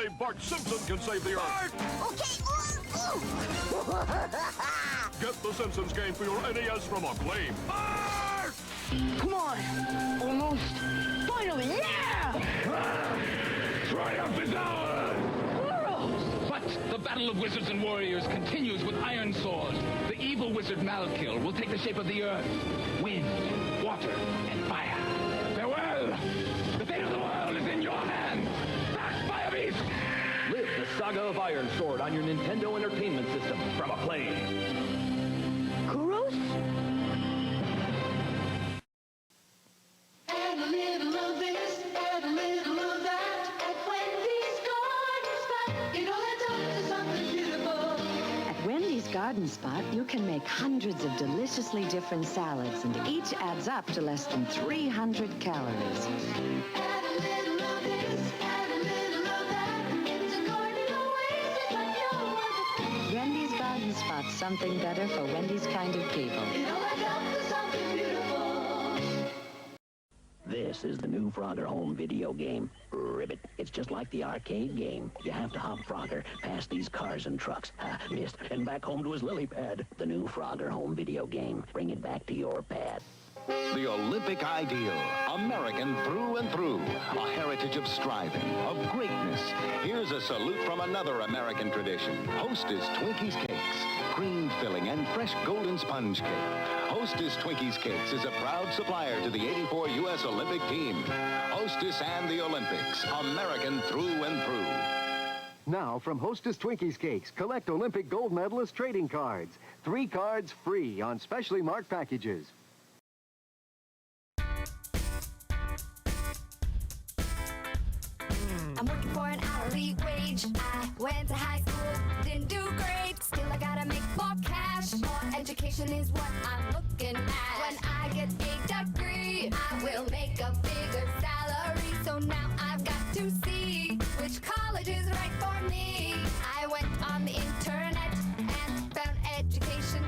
only Bart Simpson can save the Earth. Okay. Get the Simpsons game for your NES from Acclaim. Bart! Come on. Almost. Finally, yeah! Triumph is ours! But the battle of wizards and warriors continues with iron swords. The evil wizard Malkill will take the shape of the earth, wind, water, and fire. Farewell! The fate of the world is in your hands! Back, Fire Beast! Live the saga of Iron Sword on your Nintendo Entertainment System from Acclaim. Kuros? Add a little of this, add a little of that. At Wendy's Garden Spot, you know that's up to something beautiful. At Wendy's Garden Spot, you can make hundreds of deliciously different salads, and each adds up to less than 300 calories. Add a little of this, add a little of that. It's a garden oasis like no other. Wendy's Garden Spot, something better for Wendy's kind of people. You know that's up to something beautiful. This is the new Frogger home video game. Ribbit. It's just like the arcade game. You have to hop Frogger past these cars and trucks. Missed. And back home to his lily pad. The new Frogger home video game. Bring it back to your pad. The Olympic ideal, American through and through, a heritage of striving, of greatness. Here's a salute from another American tradition. Hostess Twinkies Cakes, cream filling and fresh golden sponge cake. Hostess Twinkies Cakes is a proud supplier to the 84 U.S. Olympic team. Hostess and the Olympics, American through and through. Now, from Hostess Twinkies Cakes, collect Olympic gold medalist trading cards. 3 cards free on specially marked packages. I'm working for an hourly wage. I went to high school, didn't do great. Still, I gotta make more cash. More education is what I'm looking at. When I get a degree, I will make a bigger salary. So now I've got to see which college is right for me. I went on the internet and found Education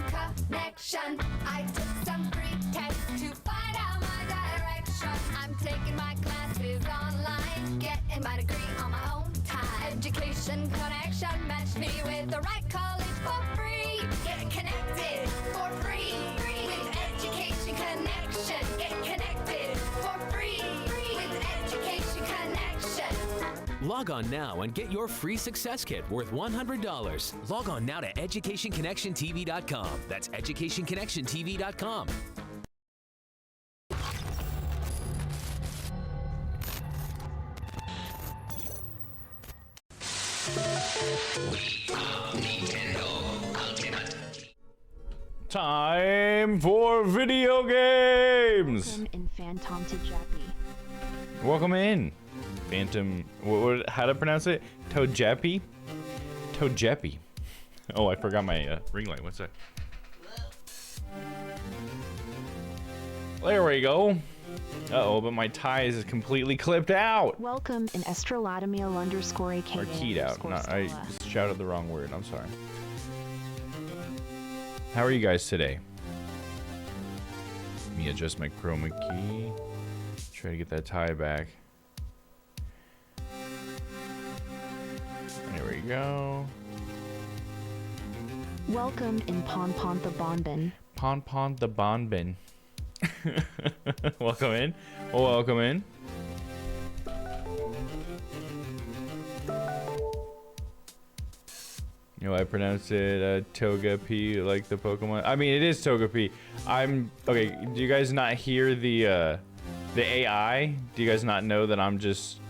Connection. I took some free tests to find out my direction. I'm taking my classes online, getting my degree on my own time. Education Connection matched me with the right college for free. Get connected for free with Education Connection. Get connected for free with Education Connection. Log on now and get your free success kit worth $100. Log on now to educationconnectiontv.com. That's educationconnectiontv.com. Time for video games. Welcome in Phantom to Jappy. Welcome in, Phantom. How to pronounce it? Togepi. Togepi. Oh, I forgot my ring light. What's that? There we go. Uh-oh, but my tie is completely clipped out. Welcome in Estralatamil _ Or keyed out. No, I shouted the wrong word. I'm sorry. How are you guys today? Let me adjust my chroma key. Try to get that tie back. There we go. Welcome in Pon the Bonbon. Pon the Bonbon. Welcome in. Well, welcome in. You know, I pronounce it Togepi like the Pokemon. I mean, it is Togepi. Okay. Do you guys not hear the AI? Do you guys not know that I'm just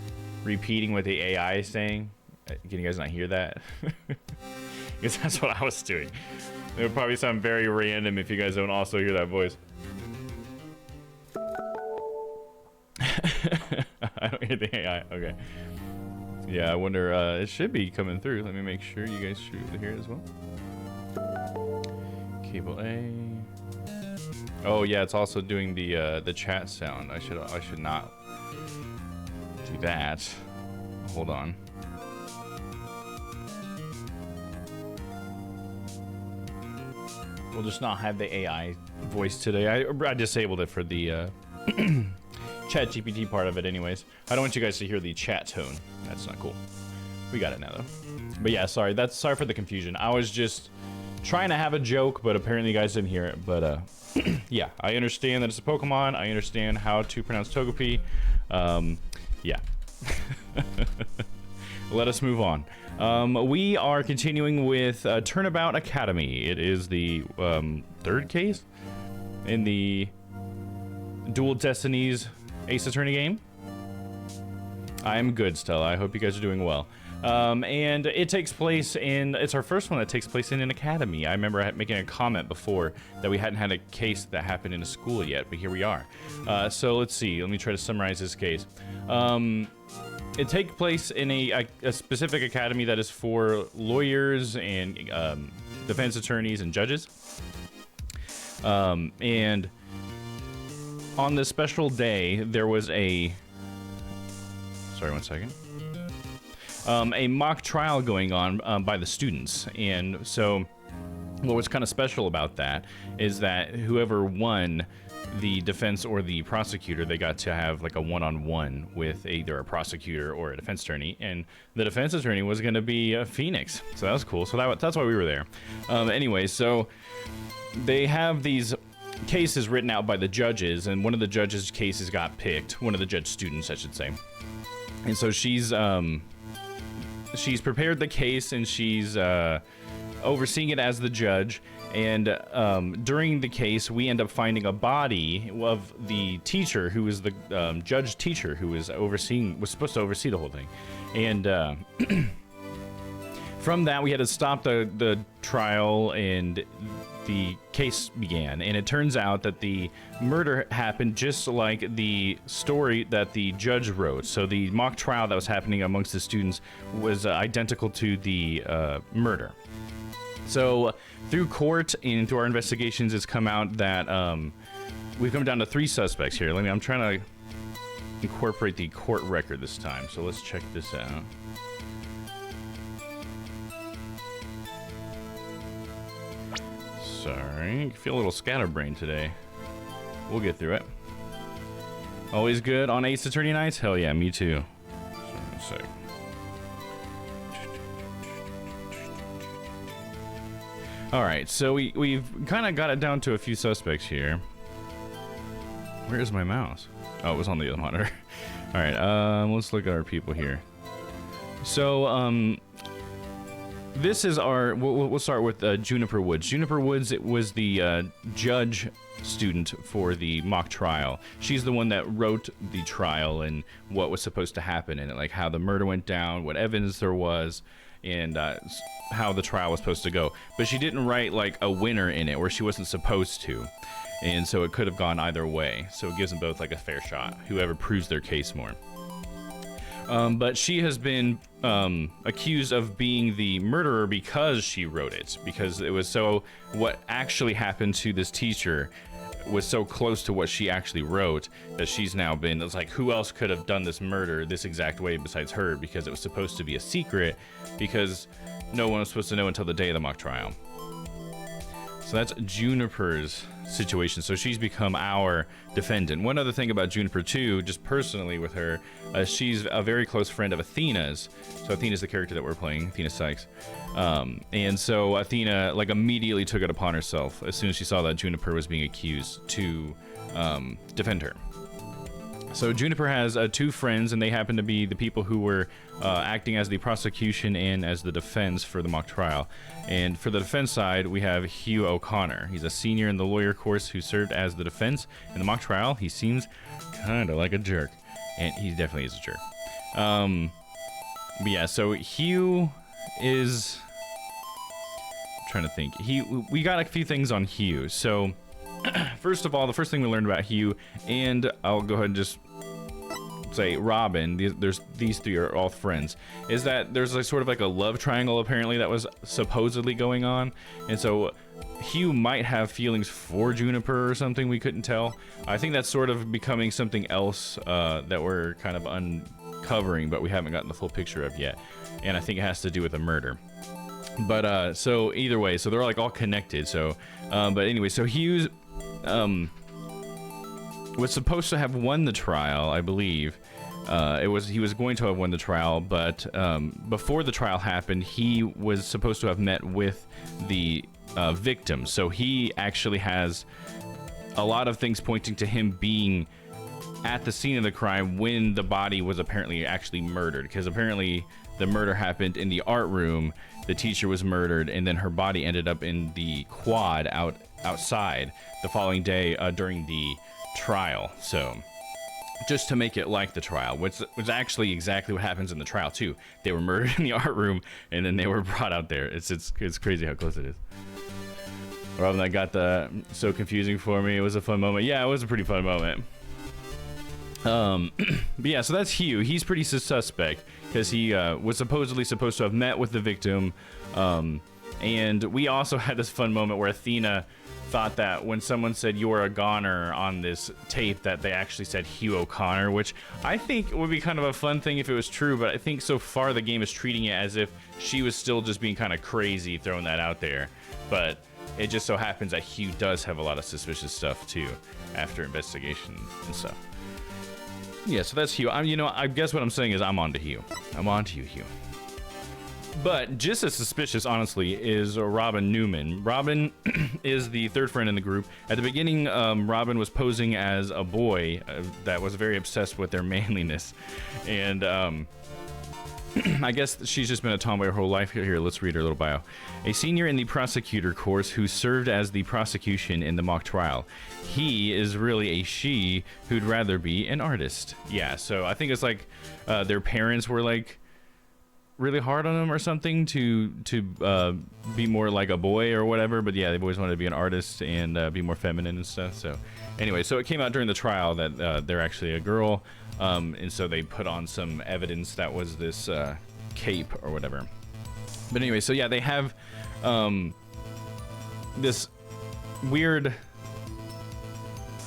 repeating what the AI is saying? Can you guys not hear that? Because that's what I was doing. It would probably sound very random if you guys don't also hear that voice. I don't hear the AI. Okay. Yeah, I wonder, it should be coming through. Let me make sure you guys should hear it as well. Cable A. Oh yeah, it's also doing the chat sound. I should not do that. Hold on. We'll just not have the AI voice today. I disabled it for the chat GPT part of it anyways. I don't want you guys to hear the chat tone. That's not cool. We got it now, though. But yeah, sorry for the confusion. I was just trying to have a joke, but apparently you guys didn't hear it. But yeah, I understand that it's a Pokemon. I understand how to pronounce Togepi. Yeah. Let us move on. We are continuing with Turnabout Academy. It is the third case in the Dual Destinies Ace Attorney game. I am good, Stella. I hope you guys are doing well. And it takes place in, it's our first one that takes place in an academy. I remember making a comment before that we hadn't had a case that happened in a school yet, but here we are. So let's see, let me try to summarize this case. It takes place in a specific academy that is for lawyers and defense attorneys and judges. And on this special day, there was a mock trial going on by the students. And so what was kind of special about that is that whoever won, the defense or the prosecutor, they got to have like a one-on-one with either a prosecutor or a defense attorney, and the defense attorney was going to be Phoenix. So that was cool. So that's why we were there. Anyway, so they have these cases written out by the judges, and one of the judges' cases got picked. One of the judge students, I should say. And so she's prepared the case, and she's overseeing it as the judge. And during the case, we end up finding a body of the teacher, who was the judge teacher, who was supposed to oversee the whole thing. And from that, we had to stop the trial, and the case began. And it turns out that the murder happened just like the story that the judge wrote. So the mock trial that was happening amongst the students was identical to the murder. So through court and through our investigations, it's come out that we've come down to 3 suspects here. I'm trying to incorporate the court record this time. So let's check this out. Sorry, I feel a little scatterbrained today. We'll get through it. Always good on Ace Attorney nights? Hell yeah, me too. So, alright, so we've kind of got it down to a few suspects here. Where's my mouse? Oh, it was on the other monitor. Alright, let's look at our people here. So, this is our, we'll start with Juniper Woods. Juniper Woods, it was the judge student for the mock trial. She's the one that wrote the trial and what was supposed to happen in it, like how the murder went down, what evidence there was, and how the trial was supposed to go. But she didn't write like a winner in it, where she wasn't supposed to. And so it could have gone either way. So it gives them both like a fair shot, whoever proves their case more. But she has been accused of being the murderer because she wrote it. Because it was what actually happened to this teacher was so close to what she actually wrote that she's now been, it's like, who else could have done this murder this exact way besides her? Because it was supposed to be a secret, because no one was supposed to know until the day of the mock trial. So that's Juniper's situation. So she's become our defendant. One other thing about Juniper too, just personally with her, she's a very close friend of Athena's. So Athena's the character that we're playing, Athena Sykes. And so Athena like immediately took it upon herself as soon as she saw that Juniper was being accused to defend her. So Juniper has 2 friends, and they happen to be the people who were acting as the prosecution and as the defense for the mock trial. And for the defense side, we have Hugh O'Connor. He's a senior in the lawyer course who served as the defense in the mock trial. He seems kind of like a jerk, and he definitely is a jerk. But yeah, so Hugh is... I'm trying to think. We got a few things on Hugh. So first of all, the first thing we learned about Hugh, and I'll go ahead and just say Robin, these 3 are all friends, is that there's like sort of like a love triangle apparently that was supposedly going on. And so Hugh might have feelings for Juniper or something, we couldn't tell. I think that's sort of becoming something else that we're kind of uncovering, but we haven't gotten the full picture of yet. And I think it has to do with a murder. But so either way, so they're like all connected. So but anyway, so Hugh's was supposed to have won the trial, I believe, he was going to have won the trial, but before the trial happened, he was supposed to have met with the victim. So he actually has a lot of things pointing to him being at the scene of the crime when the body was apparently actually murdered, because apparently the murder happened in the art room. The teacher was murdered, and then her body ended up in the quad outside the following day during the trial. So just to make it like the trial, which was actually exactly what happens in the trial too. They were murdered in the art room, and then they were brought out there. It's crazy how close it is. Robin, that got so confusing for me. It was a fun moment. Yeah, it was a pretty fun moment. But yeah, so that's Hugh. He's pretty suspect because he was supposedly supposed to have met with the victim. And we also had this fun moment where Athena thought that when someone said "you're a goner" on this tape, that they actually said Hugh O'Connor, which I think would be kind of a fun thing if it was true. But I think so far the game is treating it as if she was still just being kind of crazy throwing that out there. But it just so happens that Hugh does have a lot of suspicious stuff too after investigation and stuff. Yeah, so that's Hugh. I guess what I'm saying is I'm on to Hugh. I'm on to you, Hugh. But just as suspicious, honestly, is Robin Newman. Robin is the third friend in the group. At the beginning, Robin was posing as a boy that was very obsessed with their manliness. And I guess she's just been a tomboy her whole life. Here, let's read her little bio. A senior in the prosecutor course who served as the prosecution in the mock trial. He is really a she who'd rather be an artist. Yeah, so I think it's like their parents were like really hard on them or something to be more like a boy or whatever. But yeah, they've always wanted to be an artist and be more feminine and stuff. So anyway, so it came out during the trial that they're actually a girl. And so they put on some evidence that was this cape or whatever. But anyway, so yeah, they have this weird,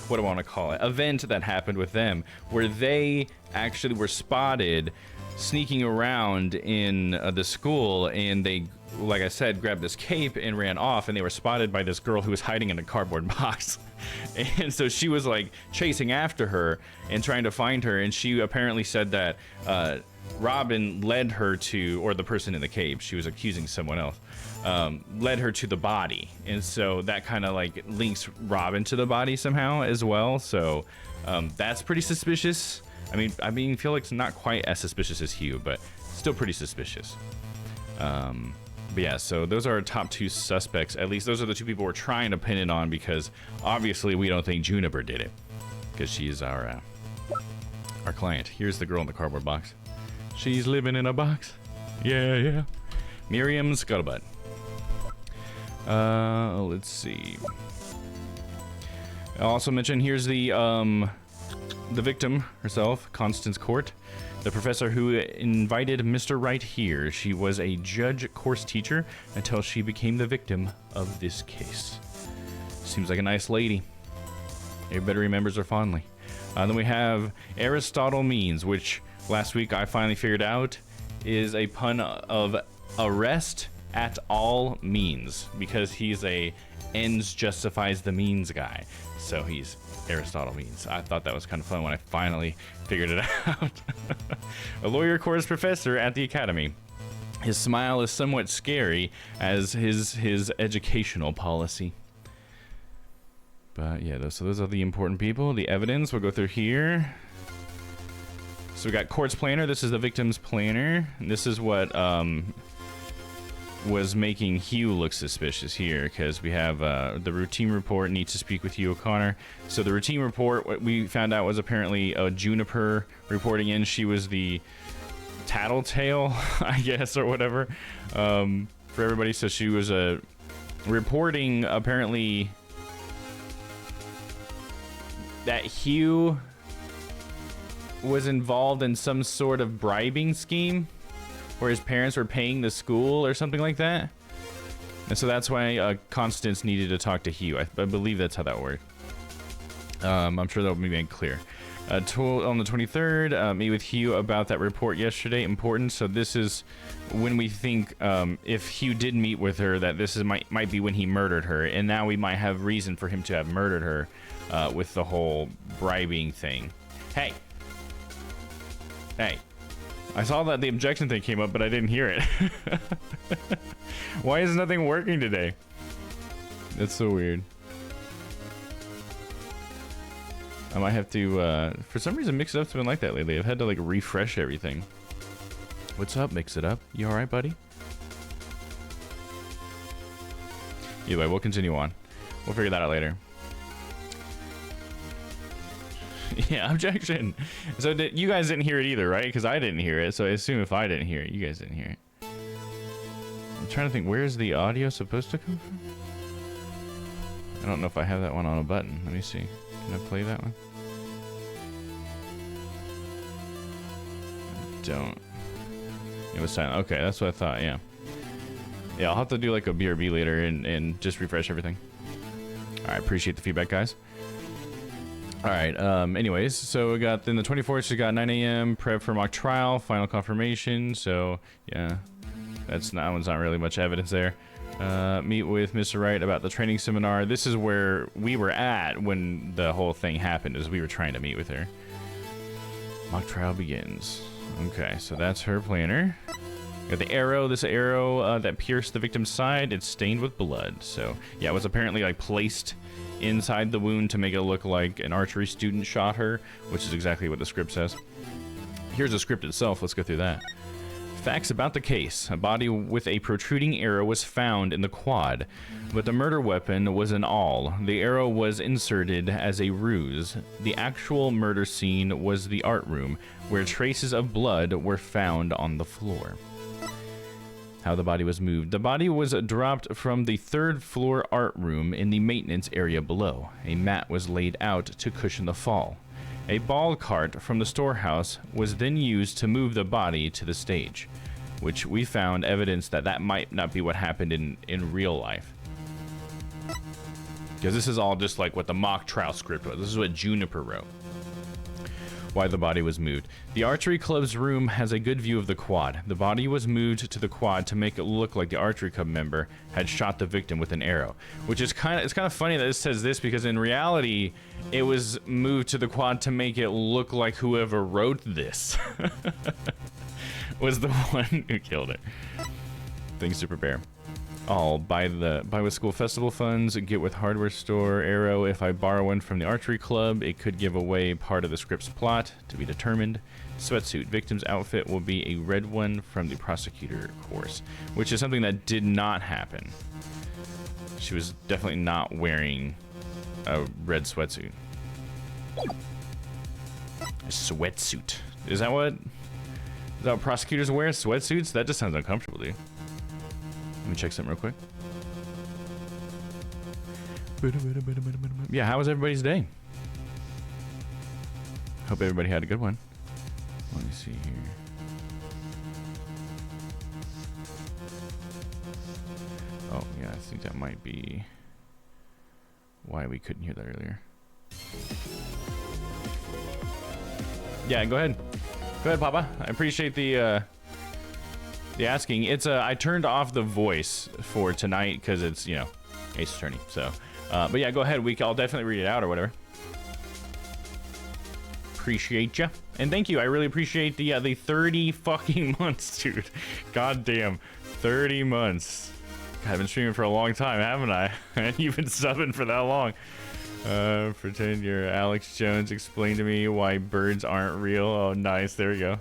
what do I want to call it, event that happened with them where they actually were spotted sneaking around in the school, and they, like I said, grabbed this cape and ran off, and they were spotted by this girl who was hiding in a cardboard box. And so she was like chasing after her and trying to find her, and she apparently said that Robin led her to, or the person in the cape, she was accusing someone else, led her to the body. And so that kind of like links Robin to the body somehow as well. So that's pretty suspicious. I mean, feel like it's not quite as suspicious as Hugh, but still pretty suspicious. But yeah, so those are our top two suspects. At least those are the two people we're trying to pin it on, because obviously we don't think Juniper did it, because she's our client. Here's the girl in the cardboard box. She's living in a box. Yeah. Miriam Scuttlebutt. Let's see. I'll also mention here's the victim herself, Constance Court, the professor who invited Mr. Right here. She was a judge course teacher until she became the victim of this case. Seems like a nice lady. Everybody remembers her fondly. Then we have Aristotle Means, which last week I finally figured out is a pun of arrest at all means, because he's a ends justifies the means guy. So he's Aristotle Means. I thought that was kind of fun when I finally figured it out. A lawyer course professor at the academy. His smile is somewhat scary as his educational policy. But yeah, those are the important people. The evidence, we'll go through here. So we got court's planner. This is the victim's planner. This is what was making Hugh look suspicious here, because we have the routine report needs to speak with Hugh O'Connor. So the routine report, what we found out, was apparently Juniper reporting in. She was the tattletale, I guess, or whatever, for everybody. So she was reporting apparently that Hugh was involved in some sort of bribing scheme where his parents were paying the school or something like that. And so that's why Constance needed to talk to Hugh. I believe that's how that worked. I'm sure that will be made clear. On the 23rd, meet with Hugh about that report yesterday. Important. So this is when we think if Hugh did meet with her, that this is might be when he murdered her. And now we might have reason for him to have murdered her with the whole bribing thing. Hey. Hey, I saw that the objection thing came up, but I didn't hear it. Why is nothing working today? That's so weird. I might have to, for some reason, Mix It Up's been like that lately. I've had to, like, refresh everything. What's up, Mix It Up? You alright, buddy? Either way, we'll continue on. We'll figure that out later. Yeah, objection. So you guys didn't hear it either, right? Because I didn't hear it, so I assume if I didn't hear it, you guys didn't hear it. I'm trying to think, where's the audio supposed to come from? I don't know if I have that one on a button. Let me see. Can I play that one? I don't. It was silent. Okay, that's what I thought, yeah. Yeah, I'll have to do like a BRB later and just refresh everything. Alright, appreciate the feedback, guys. Alright, anyways, so we got, then the 24th, we got 9 a.m., prep for mock trial, final confirmation, so, yeah. That one's not really much evidence there. Meet with Mr. Wright about the training seminar. This is where we were at when the whole thing happened, as we were trying to meet with her. Mock trial begins. Okay, so that's her planner. Got the arrow. This arrow that pierced the victim's side, it's stained with blood. So, yeah, it was apparently, like, placed inside the wound to make it look like an archery student shot her, which is exactly what the script says. Here's the script itself. Let's go through that. Facts about the case. A body with a protruding arrow was found in the quad, but the murder weapon was an awl. The arrow was inserted as a ruse. The actual murder scene was the art room, where traces of blood were found on the floor. How the body was moved. The body was dropped from the 3rd floor art room in the maintenance area below. A mat was laid out to cushion the fall. A ball cart from the storehouse was then used to move the body to the stage, which we found evidence that that might not be what happened in real life. Because this is all just like what the mock trial script was. This is what Juniper wrote. Why the body was moved. The archery club's room has a good view of the quad. The body was moved to the quad to make it look like the archery club member had shot the victim with an arrow, which is kind of funny that it says this, because in reality it was moved to the quad to make it look like whoever wrote this was the one who killed her. Thanks, Super Bear. I'll buy with school festival funds, get with hardware store, arrow. If I borrow one from the archery club, it could give away part of the script's plot, to be determined. Sweatsuit. Victim's outfit will be a red one from the prosecutor course, which is something that did not happen. She was definitely not wearing a red sweatsuit. A sweatsuit. Is that what prosecutors wear? Sweatsuits? That just sounds uncomfortable, dude. Let me check something real quick. Yeah, how was everybody's day? Hope everybody had a good one. Let me see here. Oh, yeah, I think that might be why we couldn't hear that earlier. Yeah, go ahead. Go ahead, Papa. I appreciate the asking. It's I turned off the voice for tonight because it's, you know, Ace Attorney. So, but yeah, go ahead. I'll definitely read it out or whatever. Appreciate you, and thank you. I really appreciate the 30 fucking months, dude. God damn, 30 months. God, I've been streaming for a long time, haven't I? And you've been subbing for that long. Pretend you're Alex Jones. Explain to me why birds aren't real. Oh, nice. There we go.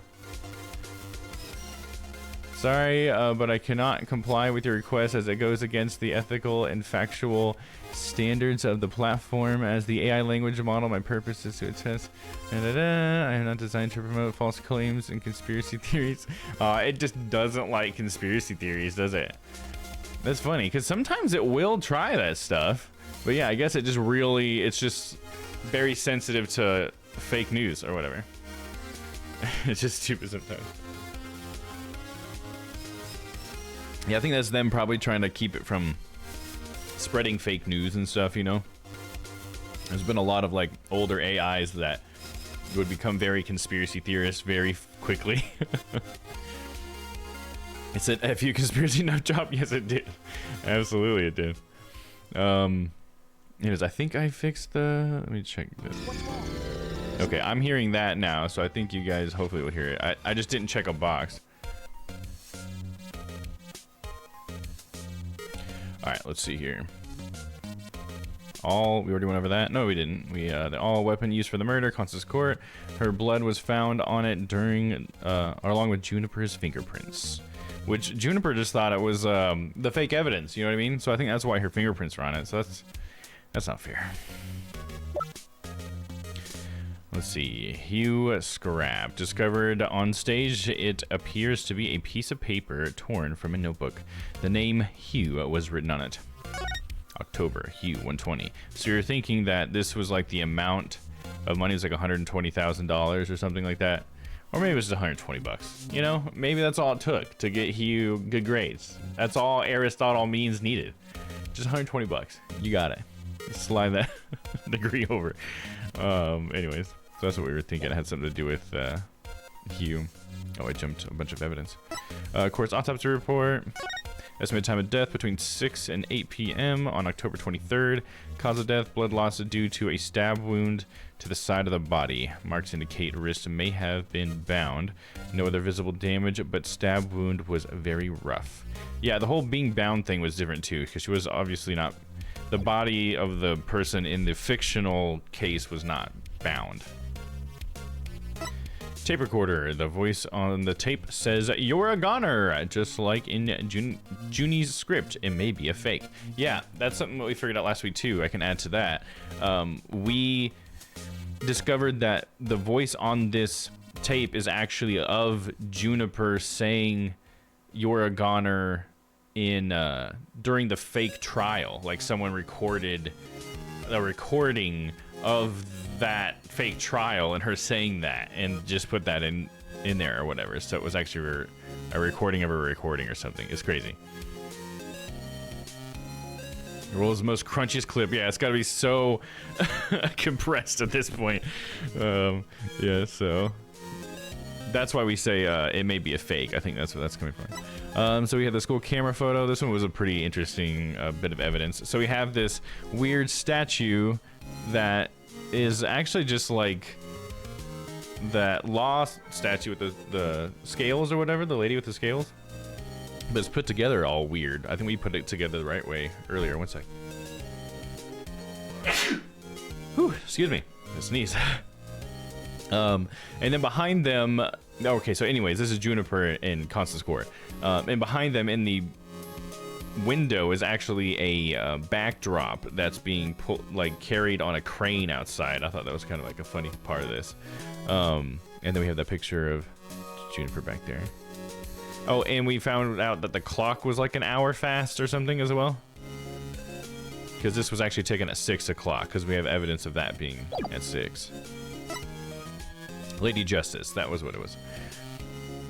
Sorry, but I cannot comply with your request as it goes against the ethical and factual standards of the platform. As the AI language model, my purpose is to attest. I am not designed to promote false claims and conspiracy theories. It just doesn't like conspiracy theories, does it? That's funny, because sometimes it will try that stuff. But yeah, I guess it just really, it's just very sensitive to fake news or whatever. It's just stupid sometimes. Yeah, I think that's them probably trying to keep it from spreading fake news and stuff, you know? There's been a lot of, like, older AIs that would become very conspiracy theorists very quickly. It said, F you conspiracy nut job? Yes, it did. Absolutely, it did. Anyways, I think I fixed the... Let me check this. Okay, I'm hearing that now, so I think you guys hopefully will hear it. I just didn't check a box. Alright, let's see here. We already went over that. No, we didn't. The all weapon used for the murder, Constance Court. Her blood was found on it during, along with Juniper's fingerprints. Which Juniper just thought it was the fake evidence, you know what I mean? So I think that's why her fingerprints were on it. So that's not fair. Let's see. Hugh Scrap. Discovered on stage, it appears to be a piece of paper torn from a notebook. The name Hugh was written on it. October, Hugh 120. So you're thinking that this was like the amount of money was like $120,000 or something like that. Or maybe it was just 120 bucks. You know, maybe that's all it took to get Hugh good grades. That's all Aristotle means needed. Just 120 bucks. You got it. Slide that degree over. Anyways, so that's what we were thinking. It had something to do with Hugh. Oh, I jumped a bunch of evidence. Court's autopsy report. Estimated time of death between 6 and 8 p.m. on October 23rd. Cause of death, blood loss due to a stab wound to the side of the body. Marks indicate wrist may have been bound. No other visible damage, but stab wound was very rough. Yeah, the whole being bound thing was different too, because she was obviously not... The body of the person in the fictional case was not bound. Tape recorder. The voice on the tape says, "You're a goner," just like in Junie's script. It may be a fake. Yeah, that's something that we figured out last week too. I can add to that. We discovered that the voice on this tape is actually of Juniper saying, "You're a goner," in during the fake trial. Like someone recorded a recording of that fake trial and her saying that and just put that in there or whatever. So it was actually a recording of a recording or something. It's crazy. The world's most crunchiest clip. Yeah, it's got to be so compressed at this point. Yeah, so that's why we say it may be a fake. I think that's where that's coming from. So we have the school camera photo. This one was a pretty interesting bit of evidence. So we have this weird statue that is actually just like that law statue with the scales or whatever, the lady with the scales. But it's put together all weird. I think we put it together the right way earlier. One sec. Whew, excuse me. I sneeze. And then behind them... Okay, so anyways, this is Juniper and Constance Court. And behind them in the window is actually a backdrop that's being carried on a crane outside. I thought that was kind of like a funny part of this. And then we have that picture of Juniper back there. Oh, and we found out that the clock was like an hour fast or something as well. Because this was actually taken at 6 o'clock, because we have evidence of that being at 6. Lady Justice, that was what it was.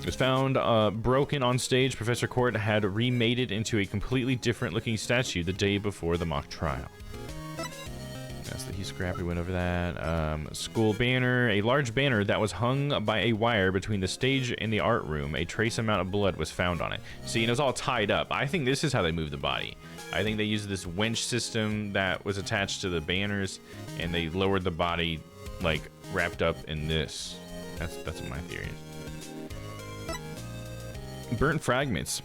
It was found broken on stage. Professor Court had remade it into a completely different looking statue the day before the mock trial. That's the Hugh Scrap. We went over that. School banner. A large banner that was hung by a wire between the stage and the art room. A trace amount of blood was found on it. See, and it was all tied up. I think this is how they moved the body. I think they used this winch system that was attached to the banners, and they lowered the body, like, wrapped up in this. That's what my theory is. Burnt fragments.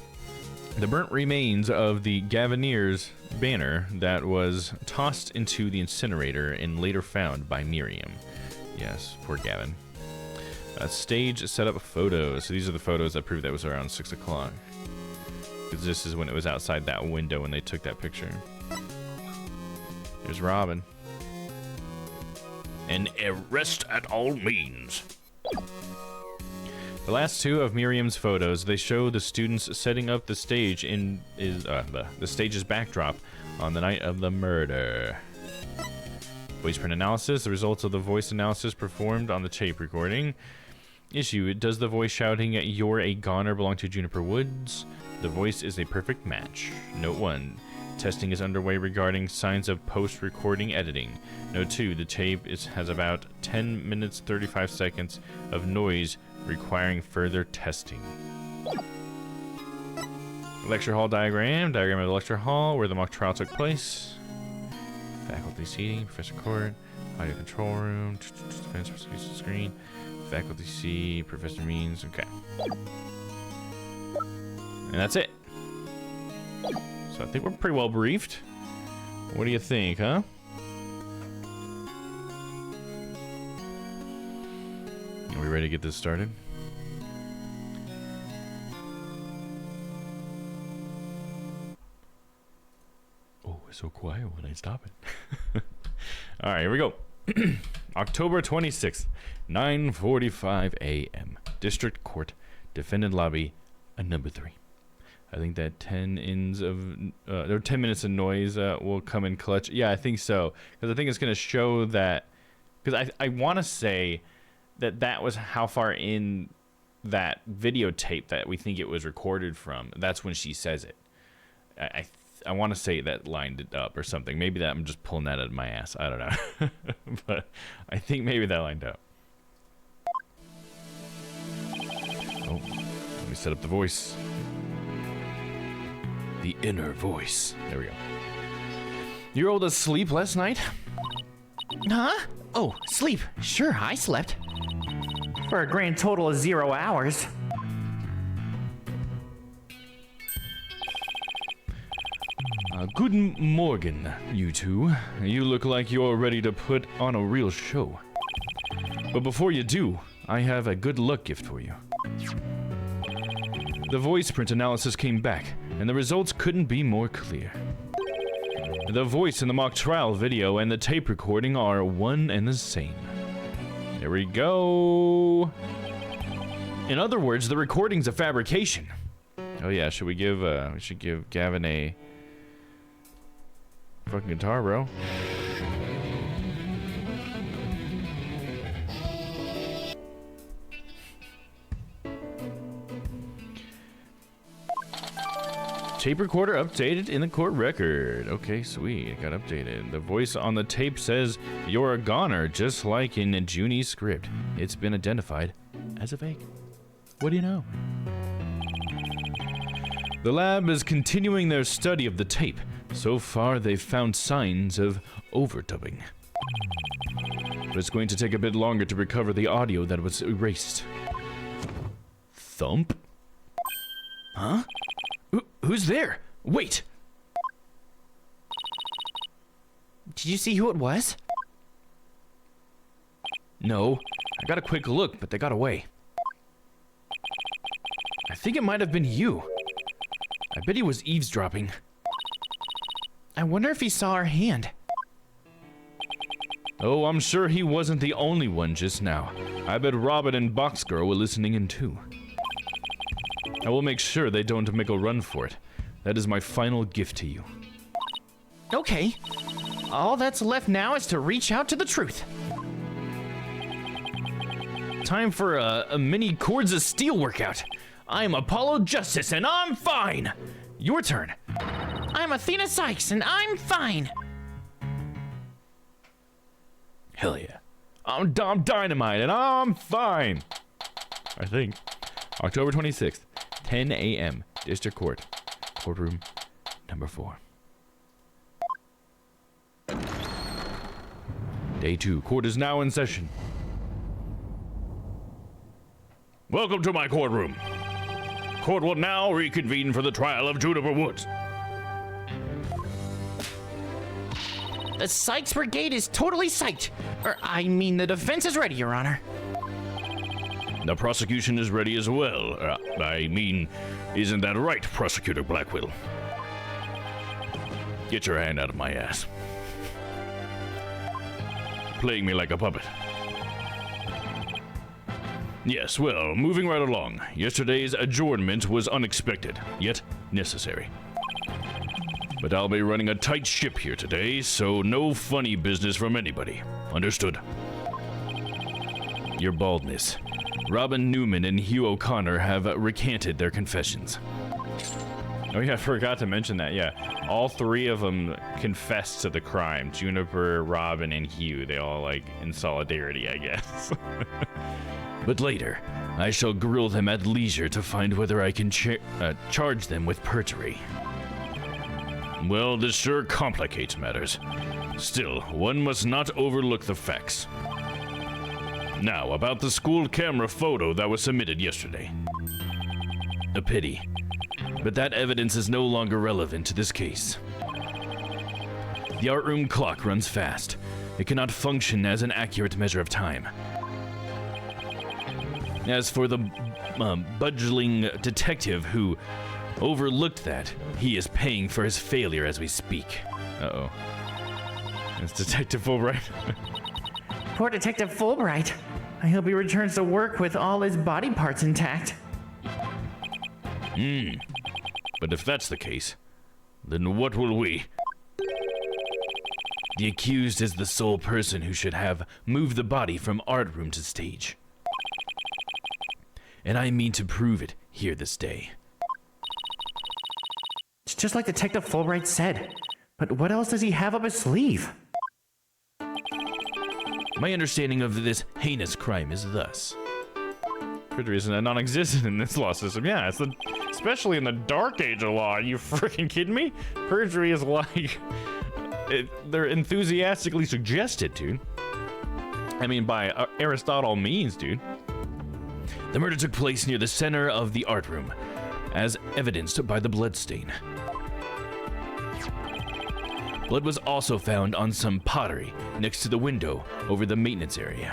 The burnt remains of the Gaviniers banner that was tossed into the incinerator and later found by Miriam. Yes, poor Gavin. Stage setup photos. So these are the photos that prove that it was around 6 o'clock. Because this is when it was outside that window when they took that picture. Here's Robin. An arrest at all means. The last two of Miriam's photos, they show the students setting up the stage in the stage's backdrop on the night of the murder. Voice print analysis. The results of the voice analysis performed on the tape recording. Issue: does the voice shouting "You're a goner" belong to Juniper Woods? The voice is a perfect match. Note 1. Testing is underway regarding signs of post-recording editing. Note 2. The tape has about 10 minutes 35 seconds of noise requiring further testing. Lecture hall diagram. Diagram of the lecture hall where the mock trial took place. Faculty seating. Professor Court. Audio control room. Defense screen. Faculty C. Professor Means. Okay. And that's it. So I think we're pretty well briefed. What do you think, huh? Are we ready to get this started? Oh, it's so quiet when I stop it. All right, here we go. October 26th, 9:45 a.m. District Court, Defendant Lobby, number 3. I think that 10 minutes of noise will come in clutch. Yeah, I think so. Because I think it's going to show that... Because I want to say that was how far in that videotape that we think it was recorded from. That's when she says it. I want to say that lined it up or something. Maybe that I'm just pulling that out of my ass. I don't know. But I think maybe that lined up. Oh, let me set up the voice. The inner voice. There we go. You're all asleep last night? Huh? Oh, sleep. Sure, I slept. For a grand total of 0 hours. Good morning, you two. You look like you're ready to put on a real show. But before you do, I have a good luck gift for you. The voice print analysis came back, and the results couldn't be more clear. The voice in the mock trial video and the tape recording are one and the same. There we go. In other words, the recording's a fabrication. Oh yeah, should we should give Gavin a fucking guitar, bro? Tape recorder updated in the court record. Okay, sweet. It got updated. The voice on the tape says, "You're a goner," just like in Junie's script. It's been identified as a fake. What do you know? The lab is continuing their study of the tape. So far, they've found signs of overdubbing. But it's going to take a bit longer to recover the audio that was erased. Thump? Huh? Who's there? Wait! Did you see who it was? No. I got a quick look, but they got away. I think it might have been you. I bet he was eavesdropping. I wonder if he saw our hand. Oh, I'm sure he wasn't the only one just now. I bet Robin and Boxgirl were listening in too. I will make sure they don't make a run for it. That is my final gift to you. Okay. All that's left now is to reach out to the truth. Time for a mini Chords of Steel workout. I'm Apollo Justice and I'm fine. Your turn. I'm Athena Sykes and I'm fine. Hell yeah. I'm Domm Dynamite and I'm fine. I think. October 26th, 10 a.m. District Court. Courtroom number 4. Day 2. Court is now in session. Welcome to my courtroom. Court will now reconvene for the trial of Juniper Woods. The Sykes Brigade is totally psyched. I mean, the defense is ready, Your Honor. The prosecution is ready as well. I mean, isn't that right, Prosecutor Blackwell? Get your hand out of my ass. Playing me like a puppet. Yes, well, moving right along. Yesterday's adjournment was unexpected, yet necessary. But I'll be running a tight ship here today, so no funny business from anybody. Understood? Your baldness. Robin Newman and Hugh O'Connor have recanted their confessions. Oh yeah, I forgot to mention that, yeah. All 3 of them confessed to the crime. Juniper, Robin, and Hugh. They all, like, in solidarity, I guess. But later, I shall grill them at leisure to find whether I can charge them with perjury. Well, this sure complicates matters. Still, one must not overlook the facts. Now, about the school camera photo that was submitted yesterday. A pity. But that evidence is no longer relevant to this case. The art room clock runs fast. It cannot function as an accurate measure of time. As for the budgeling detective who overlooked that, he is paying for his failure as we speak. Uh-oh. It's Detective Fulbright. Poor Detective Fulbright. I hope he returns to work with all his body parts intact. But if that's the case, then what will we? The accused is the sole person who should have moved the body from art room to stage. And I mean to prove it here this day. It's just like Detective Fulbright said. But what else does he have up his sleeve? My understanding of this heinous crime is thus. Perjury is non-existent in this law system. Yeah, it's especially in the dark age of law. Are you freaking kidding me? Perjury is like... they're enthusiastically suggested, dude. I mean, by Aristotle means, dude. The murder took place near the center of the art room, as evidenced by the bloodstain. Blood was also found on some pottery next to the window over the maintenance area.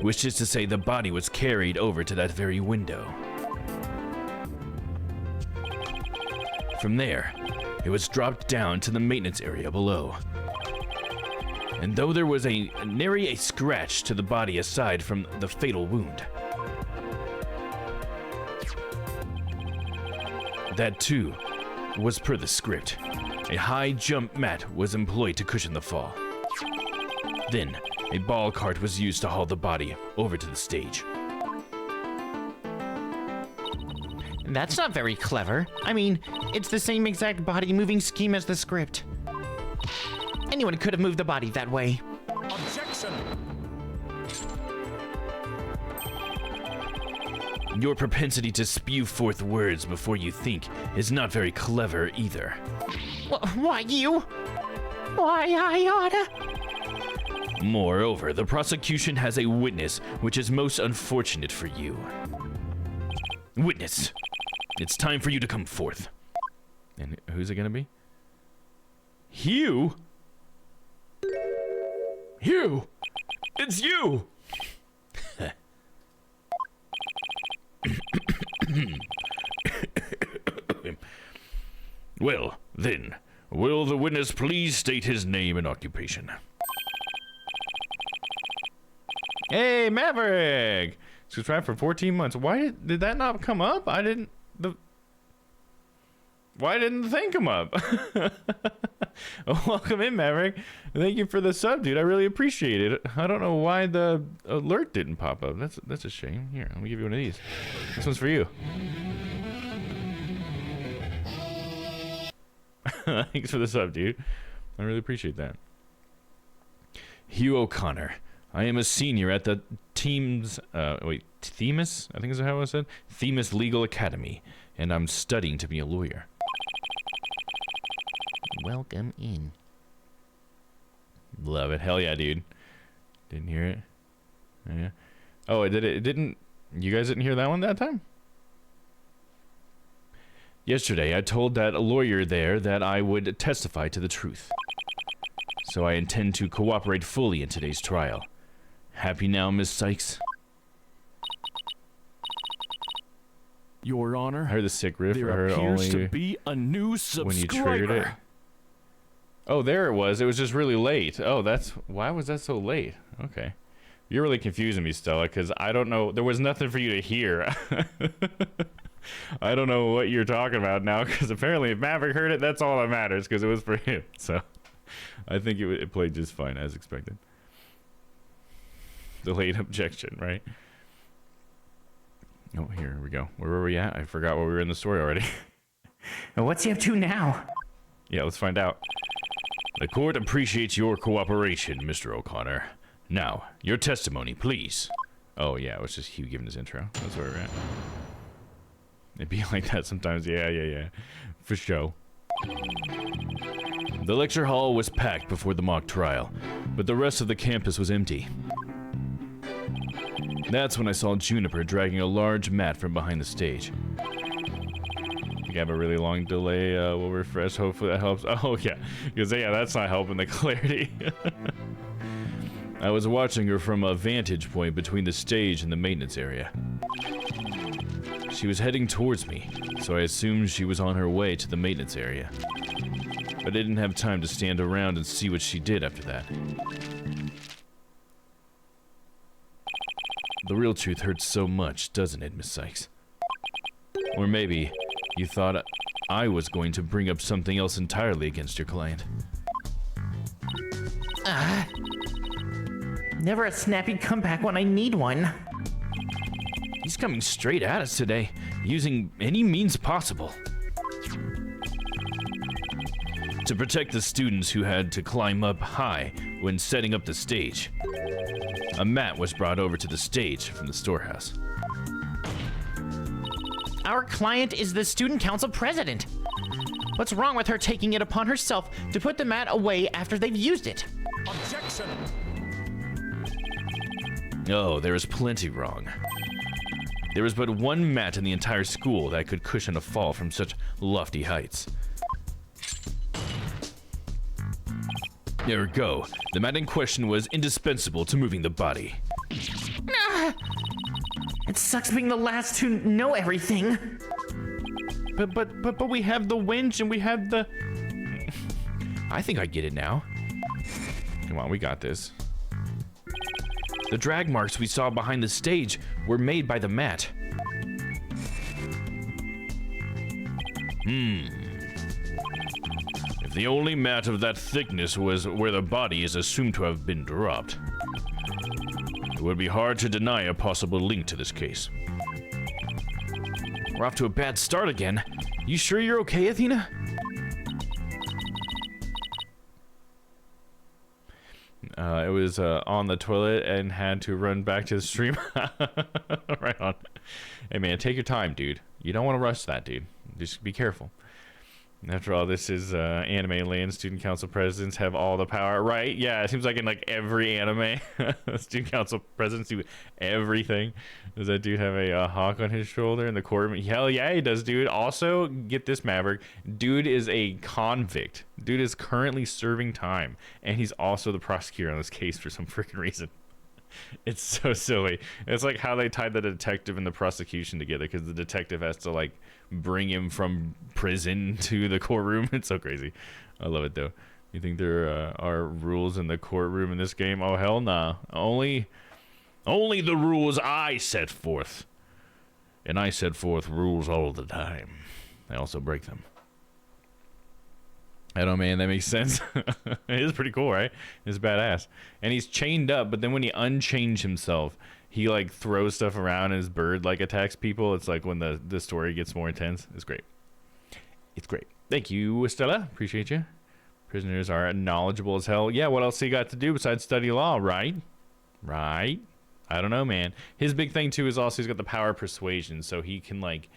Which is to say the body was carried over to that very window. From there, it was dropped down to the maintenance area below. And though there was nary a scratch to the body aside from the fatal wound, that too was per the script. A high jump mat was employed to cushion the fall. Then, a ball cart was used to haul the body over to the stage. That's not very clever. I mean, it's the same exact body moving scheme as the script. Anyone could have moved the body that way. Objection! Your propensity to spew forth words before you think is not very clever either. Why you? Why I oughta? Moreover, the prosecution has a witness, which is most unfortunate for you. Witness, it's time for you to come forth. And who's it gonna be? Hugh? Hugh! It's you! Well, then, will the witness please state his name and occupation? Hey, Maverick! Subscribed for 14 months. Why did that not come up? Why didn't the thing come up? Welcome in, Maverick. Thank you for the sub, dude. I really appreciate it. I don't know why the alert didn't pop up. That's a shame. Here, let me give you one of these. This one's for you. Thanks for the sub, dude. I really appreciate that. Hugh O'Connor. I am a senior at the Themis, I think is how it said? Themis Legal Academy, and I'm studying to be a lawyer. Welcome in. Love it. Hell yeah, dude. Didn't hear it. Yeah. Oh, it didn't. You guys didn't hear that one that time? Yesterday, I told that lawyer there that I would testify to the truth. So I intend to cooperate fully in today's trial. Happy now, Miss Sykes? Your Honor, I heard the sick riff. there appears to be a new subscriber. When you triggered it. Oh, there it was. It was just really late. Oh, why was that so late? Okay. You're really confusing me, Stella, because I don't know. There was nothing for you to hear. I don't know what you're talking about now, because apparently if Maverick heard it, that's all that matters, because it was for him. So I think it played just fine, as expected. Delayed objection, right? Oh, here we go. Where were we at? I forgot where we were in the story already. What's he up to now? Yeah, let's find out. The court appreciates your cooperation, Mr. O'Connor. Now, your testimony, please. Oh, yeah, it was just Hugh giving his intro. That's where we're at. It'd be like that sometimes. Yeah. For show. The lecture hall was packed before the mock trial, but the rest of the campus was empty. That's when I saw Juniper dragging a large mat from behind the stage. You have a really long delay, we'll refresh, hopefully that helps. Oh yeah, because yeah, that's not helping the clarity. I was watching her from a vantage point between the stage and the maintenance area. She was heading towards me, so I assumed she was on her way to the maintenance area. But I didn't have time to stand around and see what she did after that. The real truth hurts so much, doesn't it, Miss Sykes? Or maybe you thought I was going to bring up something else entirely against your client. Never a snappy comeback when I need one. He's coming straight at us today, using any means possible. To protect the students who had to climb up high when setting up the stage, a mat was brought over to the stage from the storehouse. Our client is the student council president. What's wrong with her taking it upon herself to put the mat away after they've used it? Objection! Oh, there is plenty wrong. There was but one mat in the entire school that could cushion a fall from such lofty heights. There we go. The mat in question was indispensable to moving the body. It sucks being the last to know everything. But we have the winch and we have the... I think I get it now. Come on, we got this. The drag marks we saw behind the stage were made by the mat. If the only mat of that thickness was where the body is assumed to have been dropped, it would be hard to deny a possible link to this case. We're off to a bad start again. You sure you're okay, Athena? It was on the toilet and had to run back to the stream. Right on. Hey man, take your time, dude. You don't want to rush that, dude. Just be careful. After all, this is anime land. Student council presidents have all the power, right? Yeah, it seems like in like every anime, student council presidents do everything. Does that dude have a hawk on his shoulder in the courtroom? Hell yeah, he does, dude. Also, get this, Maverick. Dude is a convict. Dude is currently serving time, and he's also the prosecutor on this case for some freaking reason. It's so silly. It's like how they tied the detective and the prosecution together, because the detective has to like bring him from prison to the courtroom. It's so crazy. I love it though. You think there are rules in the courtroom in this game? Oh hell nah. Only the rules I set forth. And I set forth rules all the time. I also break them. I don't know, man, that makes sense. It is pretty cool, right? It's badass. And he's chained up, but then when he unchains himself, he like throws stuff around and his bird like attacks people. It's like when the story gets more intense. It's great. It's great. Thank you, Estella. Appreciate you. Prisoners are knowledgeable as hell. Yeah, what else he got to do besides study law, right? Right? I don't know, man. His big thing too is also he's got the power of persuasion, so he can like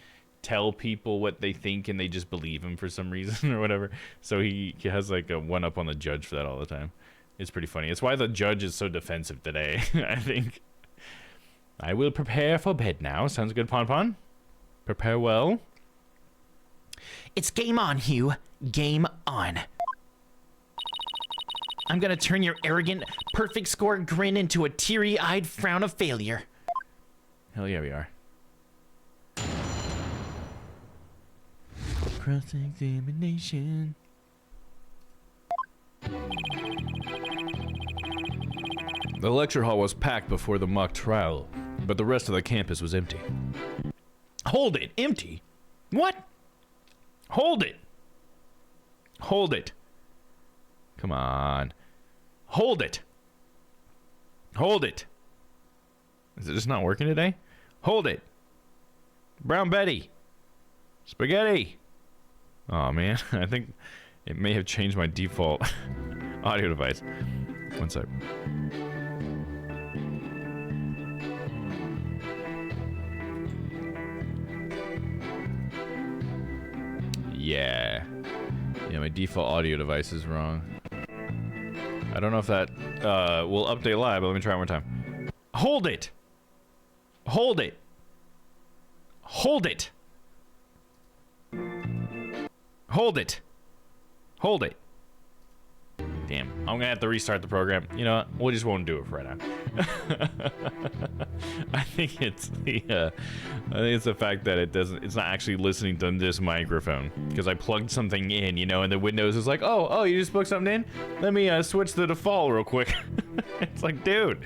tell people what they think and they just believe him for some reason or whatever. So he has like a one up on the judge for that all the time. It's pretty funny. It's why the judge is so defensive today. I think. I will prepare for bed now. Sounds good, Pon Pon. Prepare well. It's game on, Hugh. Game on. I'm gonna turn your arrogant, perfect score grin into a teary-eyed frown of failure. Hell yeah, we are. Cross-examination. The lecture hall was packed before the mock trial, but the rest of the campus was empty. Hold it! Empty? What? Hold it! Hold it! Come on. Hold it! Hold it! Is it just not working today? Hold it! Brown Betty! Spaghetti! Oh man, I think it may have changed my default audio device. One sec. Yeah. Yeah, my default audio device is wrong. I don't know if that will update live, but let me try one more time. Hold it! Hold it! Hold it! Hold it! Hold it! Damn, I'm gonna have to restart the program. You know what? We just won't do it for right now. I think it's the fact that it's not actually listening to this microphone because I plugged something in, you know, and the Windows is like, oh, you just plugged something in? Let me switch the default real quick. It's like, dude,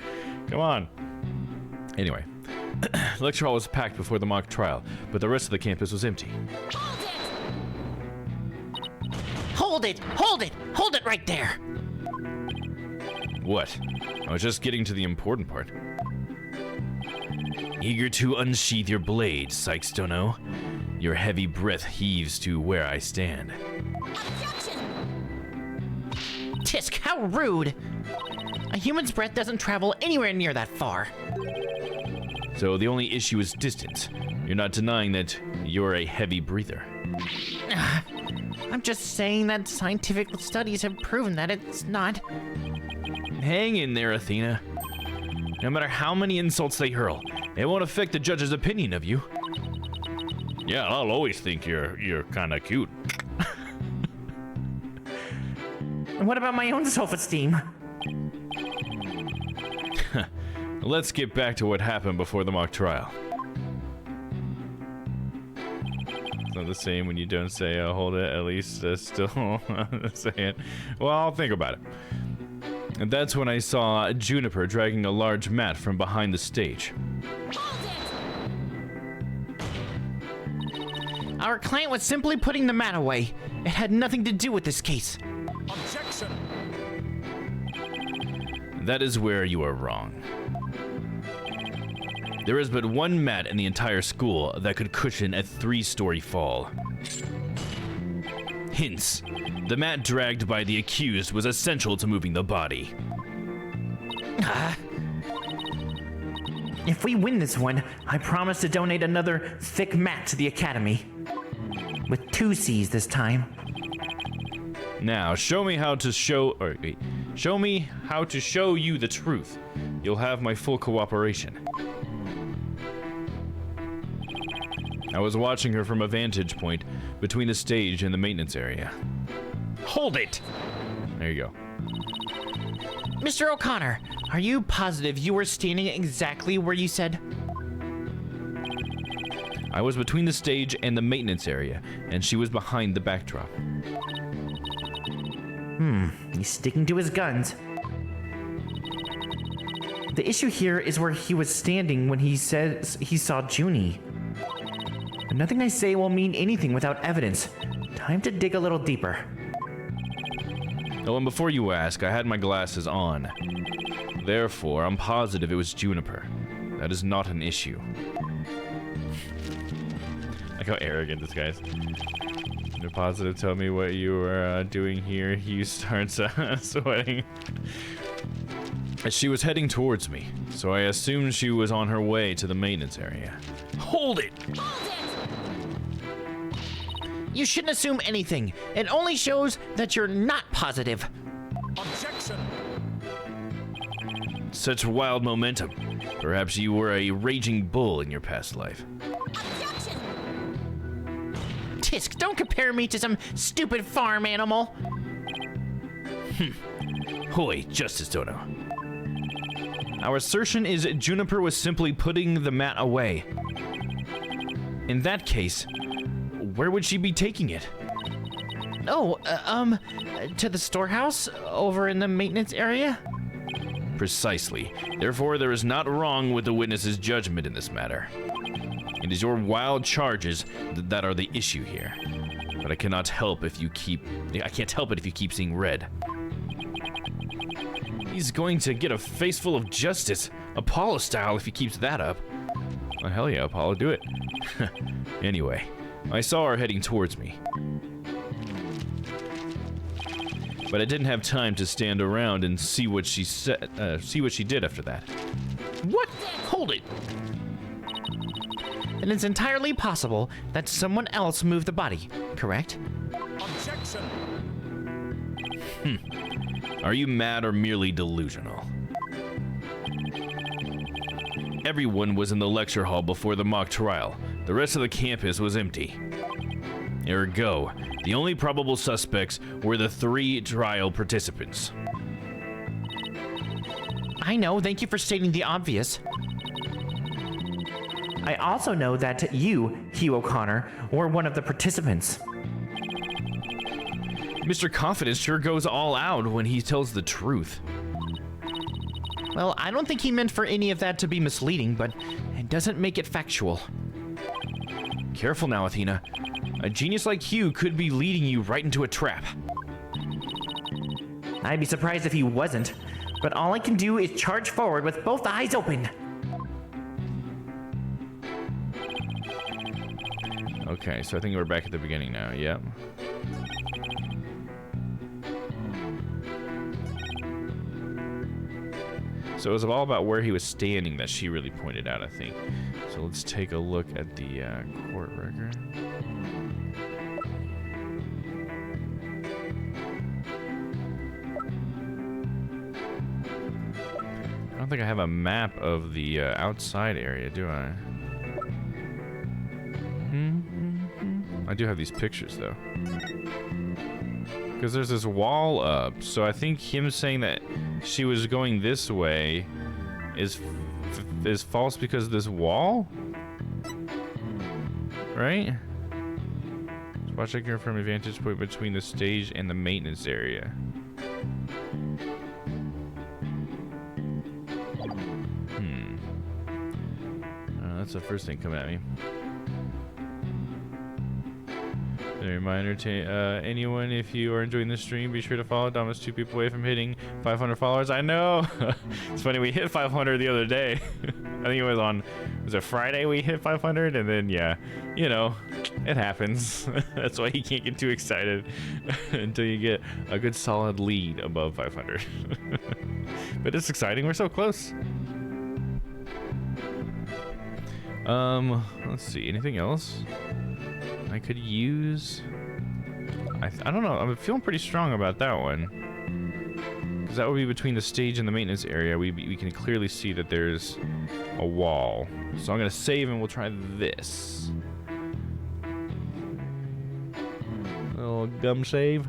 come on. Anyway, lecture hall was packed before the mock trial, but the rest of the campus was empty. Hold it! Hold it! Hold it right there! What? I was just getting to the important part. Eager to unsheath your blade, Sykes-Dono. Your heavy breath heaves to where I stand. Tisk, how rude! A human's breath doesn't travel anywhere near that far. So the only issue is distance. You're not denying that you're a heavy breather. I'm just saying that scientific studies have proven that it's not. Hang in there, Athena. No matter how many insults they hurl, it won't affect the judge's opinion of you. Yeah, I'll always think you're kind of cute. What about my own self-esteem? Let's get back to what happened before the mock trial. It's not the same when you don't say hold it, at least still say it. Well, I'll think about it. And that's when I saw Juniper dragging a large mat from behind the stage. Our client was simply putting the mat away. It had nothing to do with this case. Objection! That is where you are wrong. There is but one mat in the entire school that could cushion a 3-story fall. Hence, the mat dragged by the accused was essential to moving the body. If we win this one, I promise to donate another thick mat to the Academy. With 2 C's this time. Now, show me how to show you the truth. You'll have my full cooperation. I was watching her from a vantage point between the stage and the maintenance area. Hold it! There you go. Mr. O'Connor, are you positive you were standing exactly where you said? I was between the stage and the maintenance area, and she was behind the backdrop. He's sticking to his guns. The issue here is where he was standing when he says he saw Junie. But nothing I say will mean anything without evidence. Time to dig a little deeper. Oh, and before you ask, I had my glasses on. Therefore, I'm positive it was Juniper. That is not an issue. Like how arrogant this guy is. You're positive, tell me what you were doing here. He starts sweating. She was heading towards me, so I assumed she was on her way to the maintenance area. Hold it! You shouldn't assume anything. It only shows that you're not positive. Objection! Such wild momentum. Perhaps you were a raging bull in your past life. Tisk, don't compare me to some stupid farm animal. Hoy, Justice Dono. Our assertion is Juniper was simply putting the mat away. In that case, where would she be taking it? Oh, to the storehouse over in the maintenance area? Precisely. Therefore, there is not wrong with the witness's judgment in this matter. It is your wild charges that are the issue here. But I cannot help if you keep... I can't help it if you keep seeing red. He's going to get a face full of justice, Apollo style, if he keeps that up. Well, hell yeah, Apollo, do it. Anyway, I saw her heading towards me. But I didn't have time to stand around and see what she said, see what she did after that. What? Hold it. then it's entirely possible that someone else moved the body, correct? Objection! Are you mad or merely delusional? Everyone was in the lecture hall before the mock trial. The rest of the campus was empty. Ergo, the only probable suspects were the 3 trial participants. I know, thank you for stating the obvious. I also know that you, Hugh O'Connor, were one of the participants. Mr. Confidence sure goes all out when he tells the truth. Well, I don't think he meant for any of that to be misleading, but it doesn't make it factual. Careful now, Athena. A genius like Hugh could be leading you right into a trap. I'd be surprised if he wasn't, but all I can do is charge forward with both eyes open. Okay, so I think we're back at the beginning now. Yep. So it was all about where he was standing that she really pointed out, I think. So let's take a look at the court record. I don't think I have a map of the outside area, do I? I do have these pictures, though. Because there's this wall up, so I think him saying that she was going this way is false because of this wall? Right? Watch it from a vantage point between the stage and the maintenance area. That's the first thing coming at me. A reminder to anyone, if you are enjoying this stream, be sure to follow. Domm is 2 people away from hitting 500 followers. I know. It's funny, we hit 500 the other day. I think it was it Friday we hit 500, and then yeah, you know, it happens. That's why you can't get too excited until you get a good solid lead above 500. But it's exciting. We're so close. Let's see. Anything else I could use? I don't know. I'm feeling pretty strong about that one. Because that would be between the stage and the maintenance area. We can clearly see that there's a wall. So I'm going to save and we'll try this. Little gum save.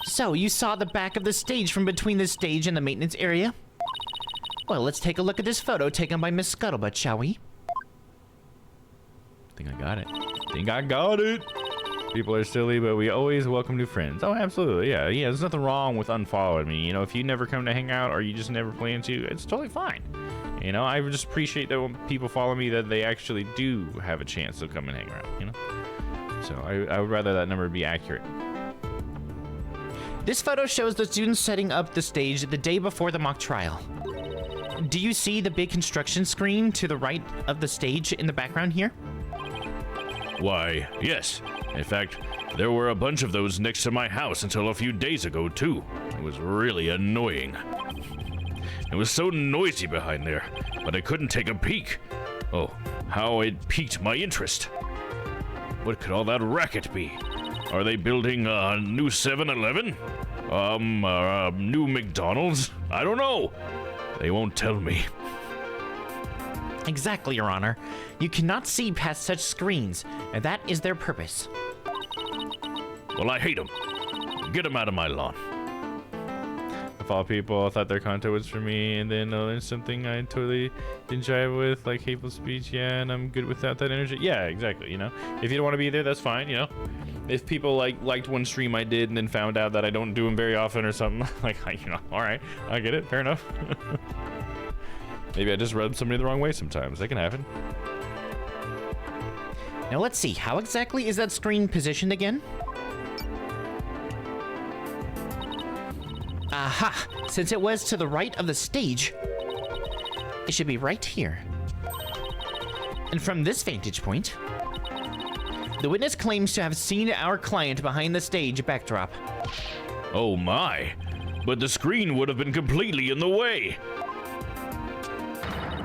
So, you saw the back of the stage from between the stage and the maintenance area? Well, let's take a look at this photo taken by Miss Scuttlebutt, shall we? Think I got it. People are silly, but we always welcome new friends. Oh, absolutely, yeah. There's nothing wrong with unfollowing me. You know, if you never come to hang out or you just never plan to, it's totally fine. You know, I just appreciate that when people follow me, that they actually do have a chance to come and hang around, you know? So I would rather that number be accurate. This photo shows the students setting up the stage the day before the mock trial. Do you see the big construction screen to the right of the stage in the background here? Why, yes. In fact, there were a bunch of those next to my house until a few days ago, too. It was really annoying. It was so noisy behind there, but I couldn't take a peek. Oh, how it piqued my interest. What could all that racket be? Are they building a new 7-Eleven? New McDonald's? I don't know. They won't tell me. Exactly, Your Honor. You cannot see past such screens, and that is their purpose. Well, I hate them. Get them out of my lawn. Of all people, I thought their content was for me, and then there's something I totally didn't jive with, like hateful speech, yeah, and I'm good without that energy. Yeah, exactly, you know? If you don't want to be there, that's fine, you know? If people liked one stream I did and then found out that I don't do them very often or something, you know, all right, I get it, fair enough. Maybe I just rub somebody the wrong way sometimes. That can happen. Now let's see, how exactly is that screen positioned again? Aha! Since it was to the right of the stage, it should be right here. And from this vantage point, the witness claims to have seen our client behind the stage backdrop. Oh my! but the screen would have been completely in the way.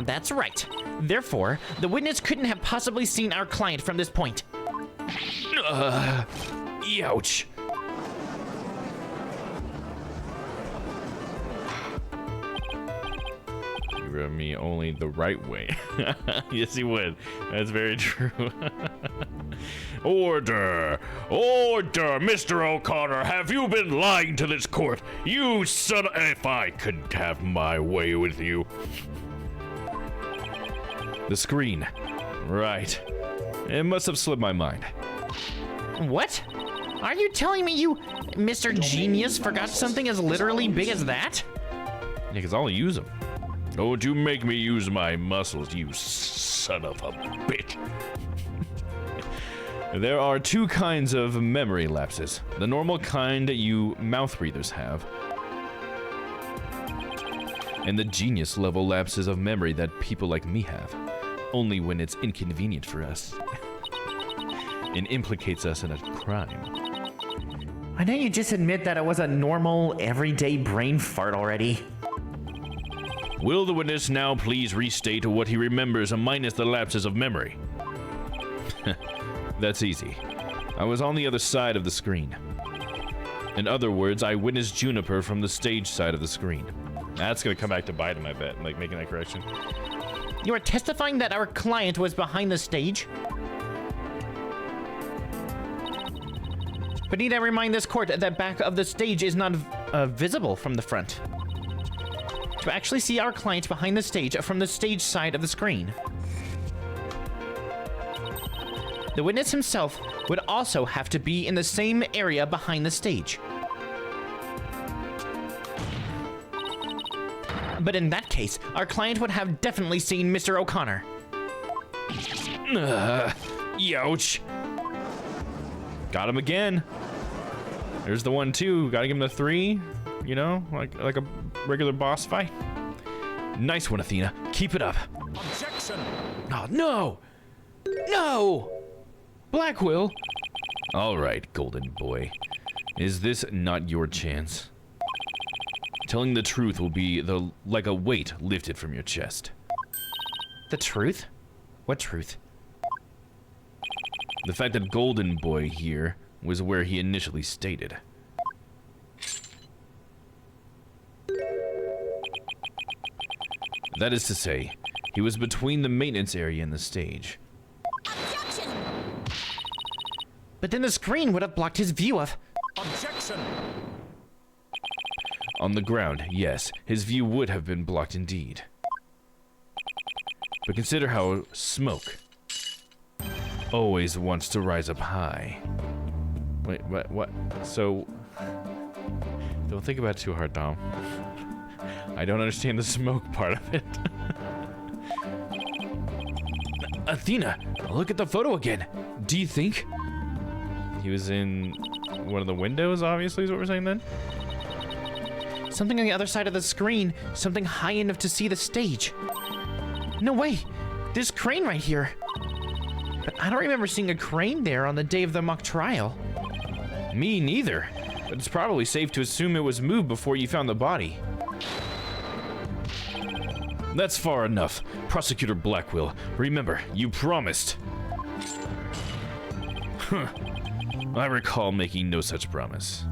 That's right. Therefore, the witness couldn't have possibly seen our client from this point. Ouch. You read me only the right way. Yes, he would. That's very true. Order! Order! Mr. O'Connor, have you been lying to this court? You son of... If I could have my way with you. The screen. Right. It must have slipped my mind. What? Are you telling me you, Mr. Genius, forgot something as literally big as that? Yeah, because I'll use them. Don't you make me use my muscles, you son of a bitch. There are two kinds of memory lapses. The normal kind you mouth breathers have, and the genius level lapses of memory that people like me have. Only when it's inconvenient for us. And implicates us in a crime. Why don't you just admit that it was a normal, everyday brain fart already? Will the witness now please restate what he remembers minus the lapses of memory? That's easy. I was on the other side of the screen. In other words, I witnessed Juniper from the stage side of the screen. That's gonna come back to bite him, I bet, like making that correction. You are testifying that our client was behind the stage? But need I remind this court that back of the stage is not visible from the front. To actually see our client behind the stage from the stage side of the screen. The witness himself would also have to be in the same area behind the stage. But in that case, our client would have definitely seen Mr. O'Connor. Ouch. Got him again. There's the 1-2. Gotta give him the 3. You know, like a regular boss fight. Nice one, Athena. Keep it up. Objection! Oh, no! No! Blackwell! All right, golden boy. Is this not your chance? Telling the truth will be like a weight lifted from your chest. The truth? What truth? The fact that Golden Boy here was where he initially stated. That is to say, he was between the maintenance area and the stage. Objection! But then the screen would have blocked his view of... Objection! On the ground, yes, his view would have been blocked indeed. But consider how smoke always wants to rise up high. Wait, what? So, don't think about it too hard, Dom. I don't understand the smoke part of it. Athena, look at the photo again. Do you think he was in one of the windows, obviously, is what we're saying then? Something on the other side of the screen, something high enough to see the stage. No way, this crane right here. But I don't remember seeing a crane there on the day of the mock trial. Me neither, but it's probably safe to assume it was moved before you found the body. That's far enough. Prosecutor Blackwell, remember, you promised. I recall making no such promise.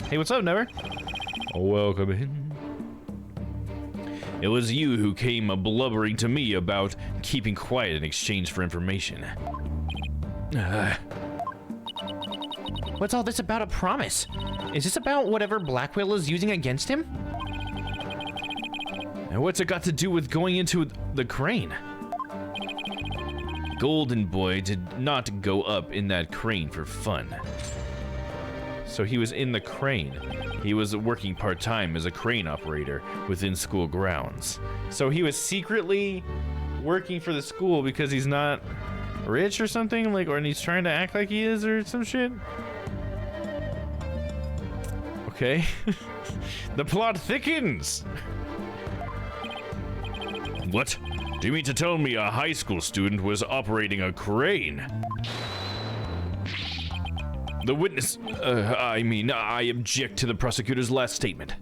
Hey, what's up, Never? Welcome in. It was you who came blubbering to me about keeping quiet in exchange for information. What's all this about a promise? Is this about whatever Blackwell is using against him? And what's it got to do with going into the crane? Golden Boy did not go up in that crane for fun. So he was in the crane. He was working part-time as a crane operator within school grounds. So he was secretly working for the school because he's not rich or something? Like, or he's trying to act like he is or some shit? Okay. The plot thickens! What? Do you mean to tell me a high school student was operating a crane? The witness, I object to the prosecutor's last statement.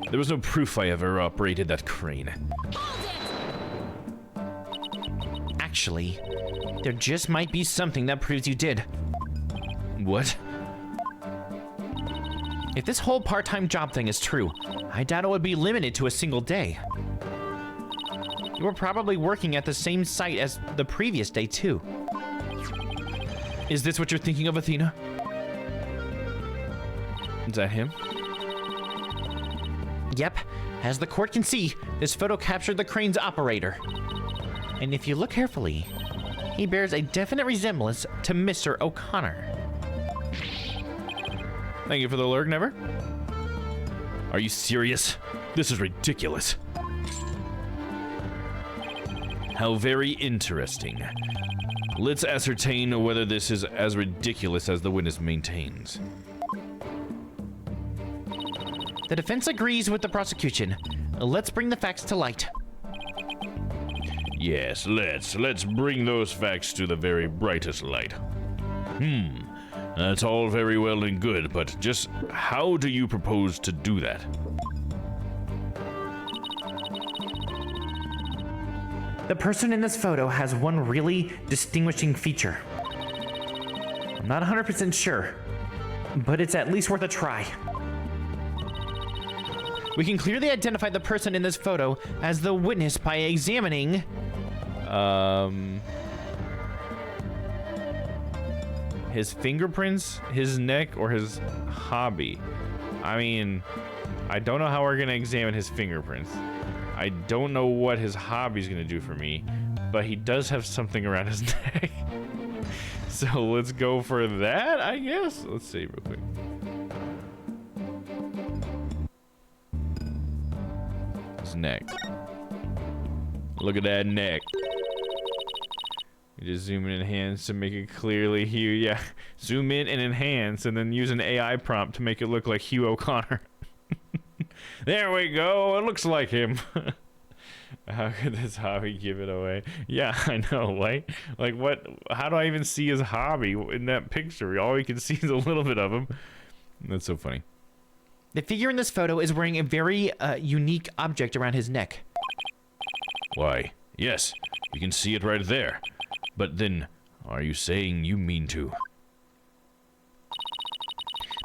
There was no proof I ever operated that crane. Actually, there just might be something that proves you did. What? If this whole part-time job thing is true, I doubt it would be limited to a single day. You were probably working at the same site as the previous day, too. Is this what you're thinking of, Athena? Is that him? Yep. As the court can see, this photo captured the crane's operator. And if you look carefully, he bears a definite resemblance to Mr. O'Connor. Thank you for the lurk, Never. Are you serious? This is ridiculous. How very interesting. Let's ascertain whether this is as ridiculous as the witness maintains. The defense agrees with the prosecution. Let's bring the facts to light. Yes, let's bring those facts to the very brightest light. That's all very well and good, but just how do you propose to do that? The person in this photo has one really distinguishing feature. I'm not 100% sure, but it's at least worth a try. We can clearly identify the person in this photo as the witness by examining... his fingerprints, his neck, or his hobby. I mean, I don't know how we're gonna examine his fingerprints. I don't know what his hobby's gonna do for me, but he does have something around his neck. So let's go for that, I guess. Let's see real quick. His neck. Look at that neck. You just zoom in and enhance to make it clearly Hugh. Yeah, zoom in and enhance, and then use an AI prompt to make it look like Hugh O'Connor. There we go. It looks like him. How could this hobby give it away? Yeah, I know, right? Like, what? How do I even see his hobby in that picture? All you can see is a little bit of him. That's so funny. The figure in this photo is wearing a very unique object around his neck. Why, yes, you can see it right there. But then, are you saying you mean to?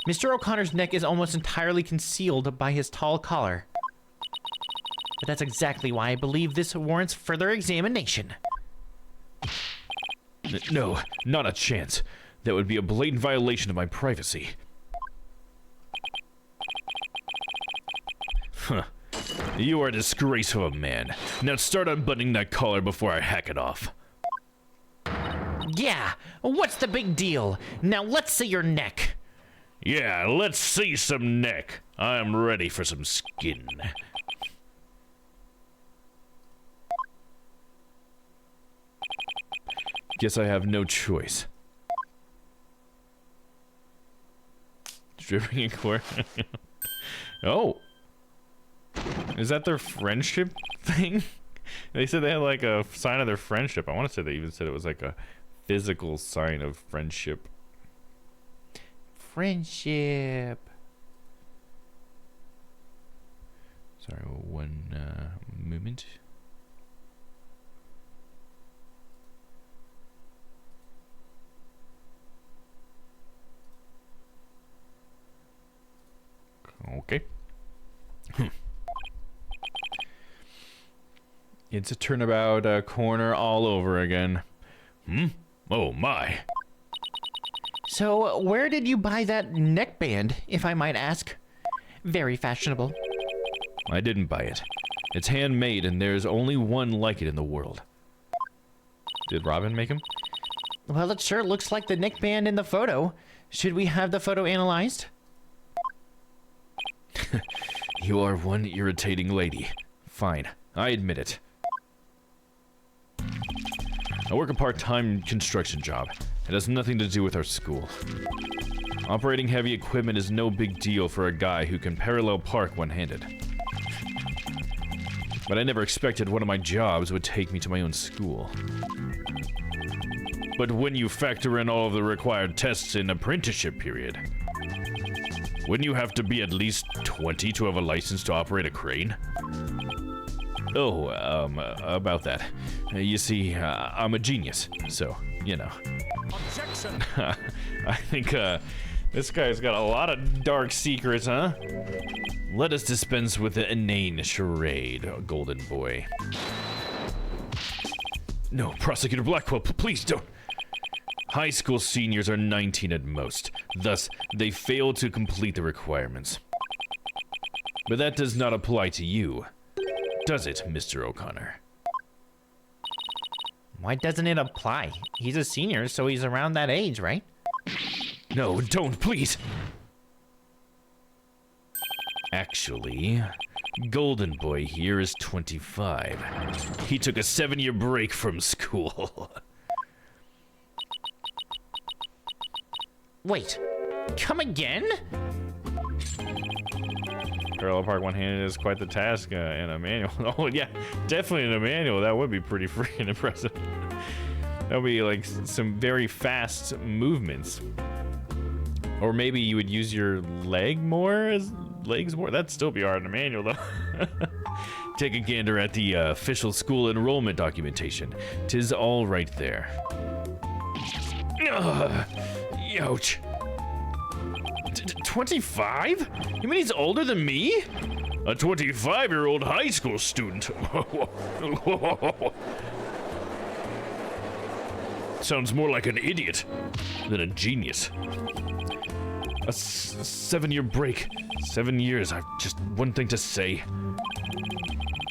Mr. O'Connor's neck is almost entirely concealed by his tall collar. But that's exactly why I believe this warrants further examination. No, not a chance. That would be a blatant violation of my privacy. Huh. You are a disgrace of a man. Now start unbuttoning that collar before I hack it off. Yeah, what's the big deal? Now let's see your neck. Yeah, let's see some neck. I'm ready for some skin. Guess I have no choice. Dripping in court. Oh. Is that their friendship thing? They said they had like a sign of their friendship. I want to say they even said it was like a physical sign of friendship. Friendship. Sorry, one moment. Okay. It's a turnabout corner all over again. Oh my. So, where did you buy that neckband, if I might ask? Very fashionable. I didn't buy it. It's handmade, and there's only one like it in the world. Did Robin make him? Well, it sure looks like the neckband in the photo. Should we have the photo analyzed? You are one irritating lady. Fine, I admit it. I work a part-time construction job. It has nothing to do with our school. Operating heavy equipment is no big deal for a guy who can parallel park one-handed. But I never expected one of my jobs would take me to my own school. But when you factor in all of the required tests in apprenticeship period, wouldn't you have to be at least 20 to have a license to operate a crane? Oh, about that. You see, I'm a genius, so, you know. Objection! I think, this guy's got a lot of dark secrets, huh? Let us dispense with the inane charade, Golden Boy. No, Prosecutor Blackwell, please don't. High school seniors are 19 at most. Thus, they fail to complete the requirements. But that does not apply to you, does it, Mr. O'Connor? Why doesn't it apply? He's a senior, so he's around that age, right? No, don't, please. Actually, Golden Boy here is 25. He took a 7-year break from school. Wait, come again? Parallel park one-handed is quite the task in a manual. Oh yeah, definitely in a manual. That would be pretty freaking impressive. That would be like some very fast movements. Or maybe you would use your legs more. That'd still be hard in a manual though. Take a gander at the official school enrollment documentation. 'Tis all right there. Ouch. 25? You mean he's older than me? A 25-year-old high school student. Sounds more like an idiot than a genius. A 7-year break. 7 years. I've just one thing to say.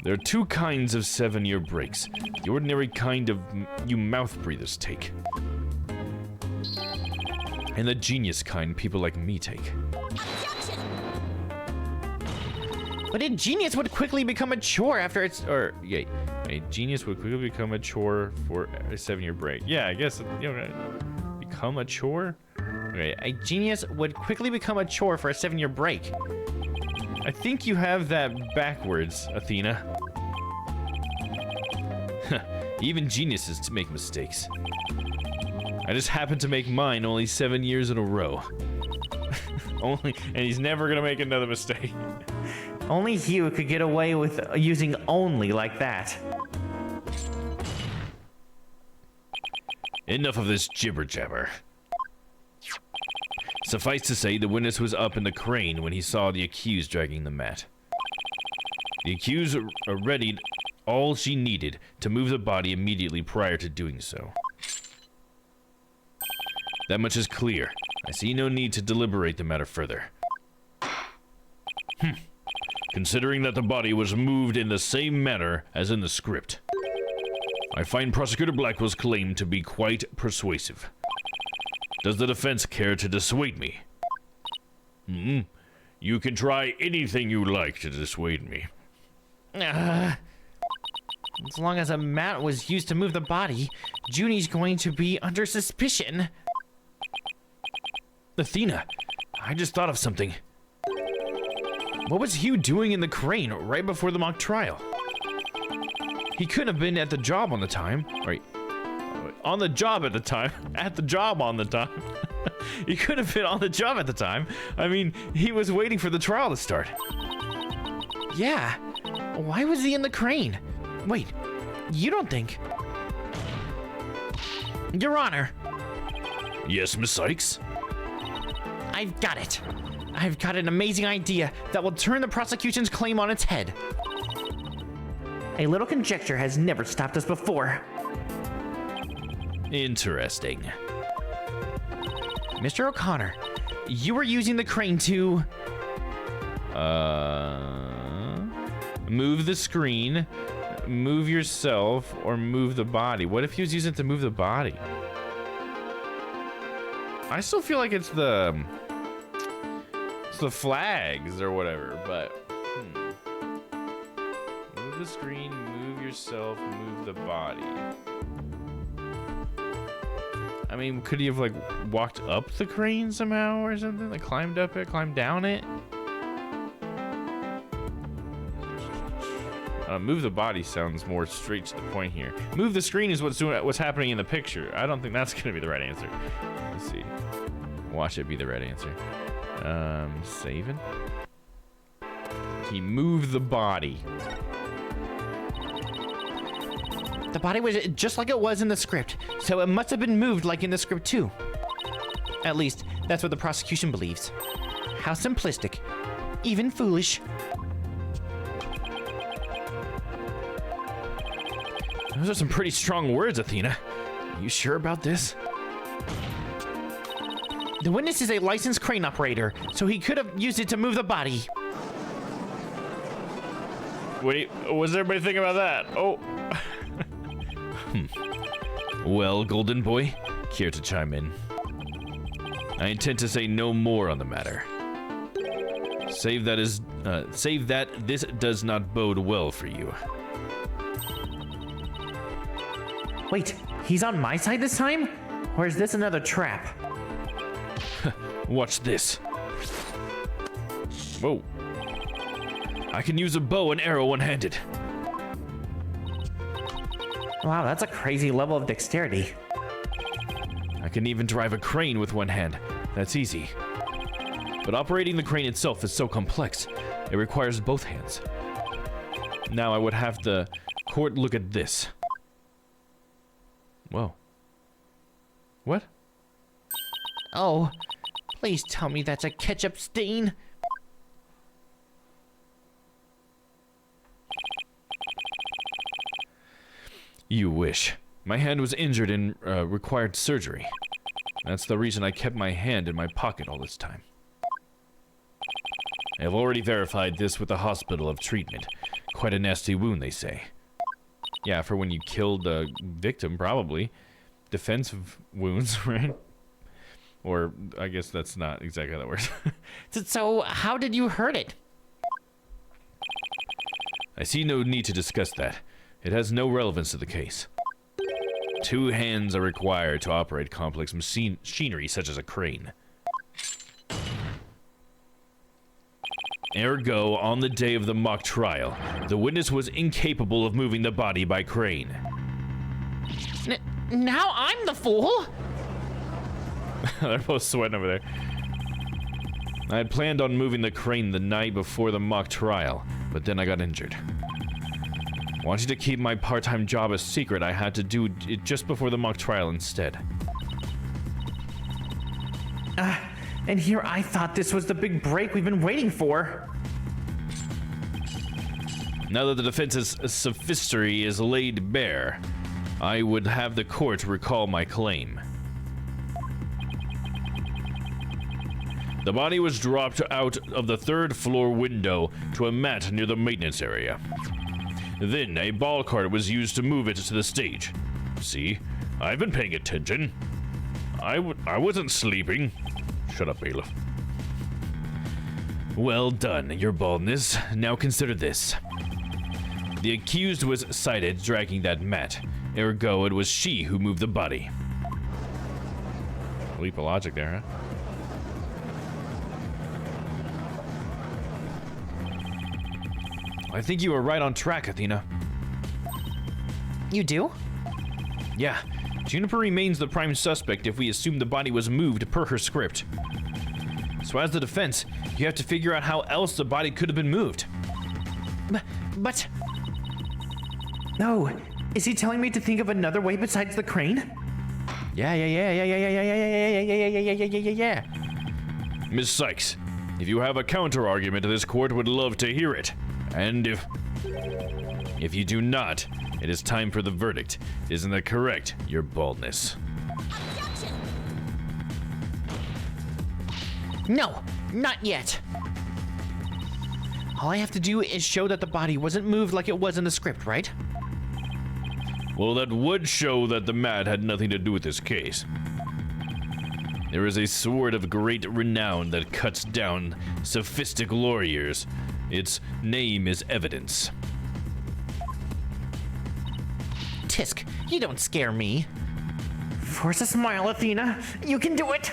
There are two kinds of 7-year breaks. The ordinary kind of you mouth breathers take. And the genius kind people like me take. But a genius would quickly become a chore after it's... Or, yeah, a genius would quickly become a chore for a 7-year break. Yeah, I guess, you know, become a chore? Okay, a genius would quickly become a chore for a 7-year break. I think you have that backwards, Athena. Even geniuses make mistakes. I just happened to make mine only 7 years in a row. And he's never gonna make another mistake. Only Hugh could get away with using only like that. Enough of this jibber-jabber. Suffice to say, the witness was up in the crane when he saw the accused dragging the mat. The accused readied all she needed to move the body immediately prior to doing so. That much is clear. I see no need to deliberate the matter further. Considering that the body was moved in the same manner as in the script, I find Prosecutor Blackwell's claim to be quite persuasive. Does the defense care to dissuade me? You can try anything you like to dissuade me. As long as a mat was used to move the body, Junie's going to be under suspicion. Athena, I just thought of something. What was Hugh doing in the crane right before the mock trial? He couldn't have been at the job on the time. Right. On the job at the time. At the job on the time. He could have been on the job at the time. I mean, he was waiting for the trial to start. Yeah. Why was he in the crane? Wait, you don't think... Your Honor. Yes, Miss Sykes? I've got it. I've got an amazing idea that will turn the prosecution's claim on its head. A little conjecture has never stopped us before. Interesting. Mr. O'Connor, you were using the crane to... Move the screen, move yourself, or move the body. What if he was using it to move the body? I still feel like it's the flags or whatever, but move the screen, move yourself, move the body. I mean, could he have like walked up the crane somehow or something? Like climbed up it, climbed down it? Move the body sounds more straight to the point here. Move the screen is what's happening in the picture. I don't think that's gonna be the right answer. Let's see. Watch it be the right answer. Saving. He moved the body. The body was just like it was in the script, so it must have been moved like in the script too. At least, that's what the prosecution believes. How simplistic. Even foolish. Those are some pretty strong words, Athena. Are you sure about this? The witness is a licensed crane operator, so he could have used it to move the body. Wait, what's everybody thinking about that? Oh. Well, Golden Boy, care to chime in? I intend to say no more on the matter. Save that this does not bode well for you. Wait, he's on my side this time? Or is this another trap? Watch this. Whoa. I can use a bow and arrow one-handed. Wow, that's a crazy level of dexterity. I can even drive a crane with one hand. That's easy. But operating the crane itself is so complex. It requires both hands. Now I would have the court look at this. Whoa. What? Oh, please tell me that's a ketchup stain. You wish. My hand was injured and required surgery. That's the reason I kept my hand in my pocket all this time. I have already verified this with the hospital of treatment. Quite a nasty wound, they say. Yeah, for when you killed the victim, probably. Defensive wounds, right? Or, I guess that's not exactly how that works. So, how did you hurt it? I see no need to discuss that. It has no relevance to the case. 2 hands are required to operate complex machinery such as a crane. Ergo, on the day of the mock trial, the witness was incapable of moving the body by crane. Now I'm the fool? They're both sweating over there. I had planned on moving the crane the night before the mock trial, but then I got injured. Wanting to keep my part-time job a secret, I had to do it just before the mock trial instead. And here I thought this was the big break we've been waiting for. Now that the defense's sophistry is laid bare, I would have the court recall my claim. The body was dropped out of the 3rd floor window to a mat near the maintenance area. Then a ball cart was used to move it to the stage. See, I've been paying attention. I wasn't sleeping. Shut up, bailiff. Well done, your baldness. Now consider this. The accused was sighted dragging that mat. Ergo, it was she who moved the body. Leap of logic there, huh? I think you were right on track, Athena. You do? Yeah. Juniper remains the prime suspect if we assume the body was moved per her script. So as the defense, you have to figure out how else the body could have been moved. But... No, is he telling me to think of another way besides the crane? Yeah. Miss Sykes, if you have a counter-argument to this court, would love to hear it. And if you do not, it is time for the verdict. Isn't that correct, your baldness? No, not yet. All I have to do is show that the body wasn't moved like it was in the script, right? Well, that would show that the mat had nothing to do with this case. There is a sword of great renown that cuts down sophistic lawyers. Its name is evidence. Tisk, you don't scare me. Force a smile, Athena. You can do it.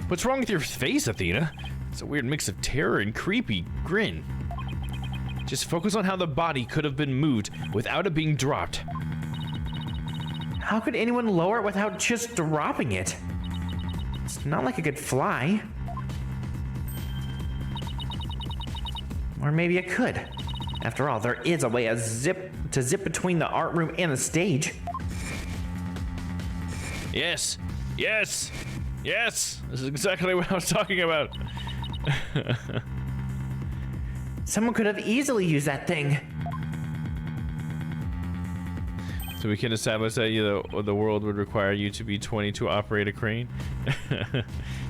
What's wrong with your face, Athena? It's a weird mix of terror and creepy grin. Just focus on how the body could have been moved without it being dropped. How could anyone lower it without just dropping it? It's not like it could fly. Or maybe it could. After all, there is a way to zip between the art room and the stage. Yes, yes, yes. This is exactly what I was talking about. Someone could have easily used that thing. So we can establish that the world would require you to be 20 to operate a crane.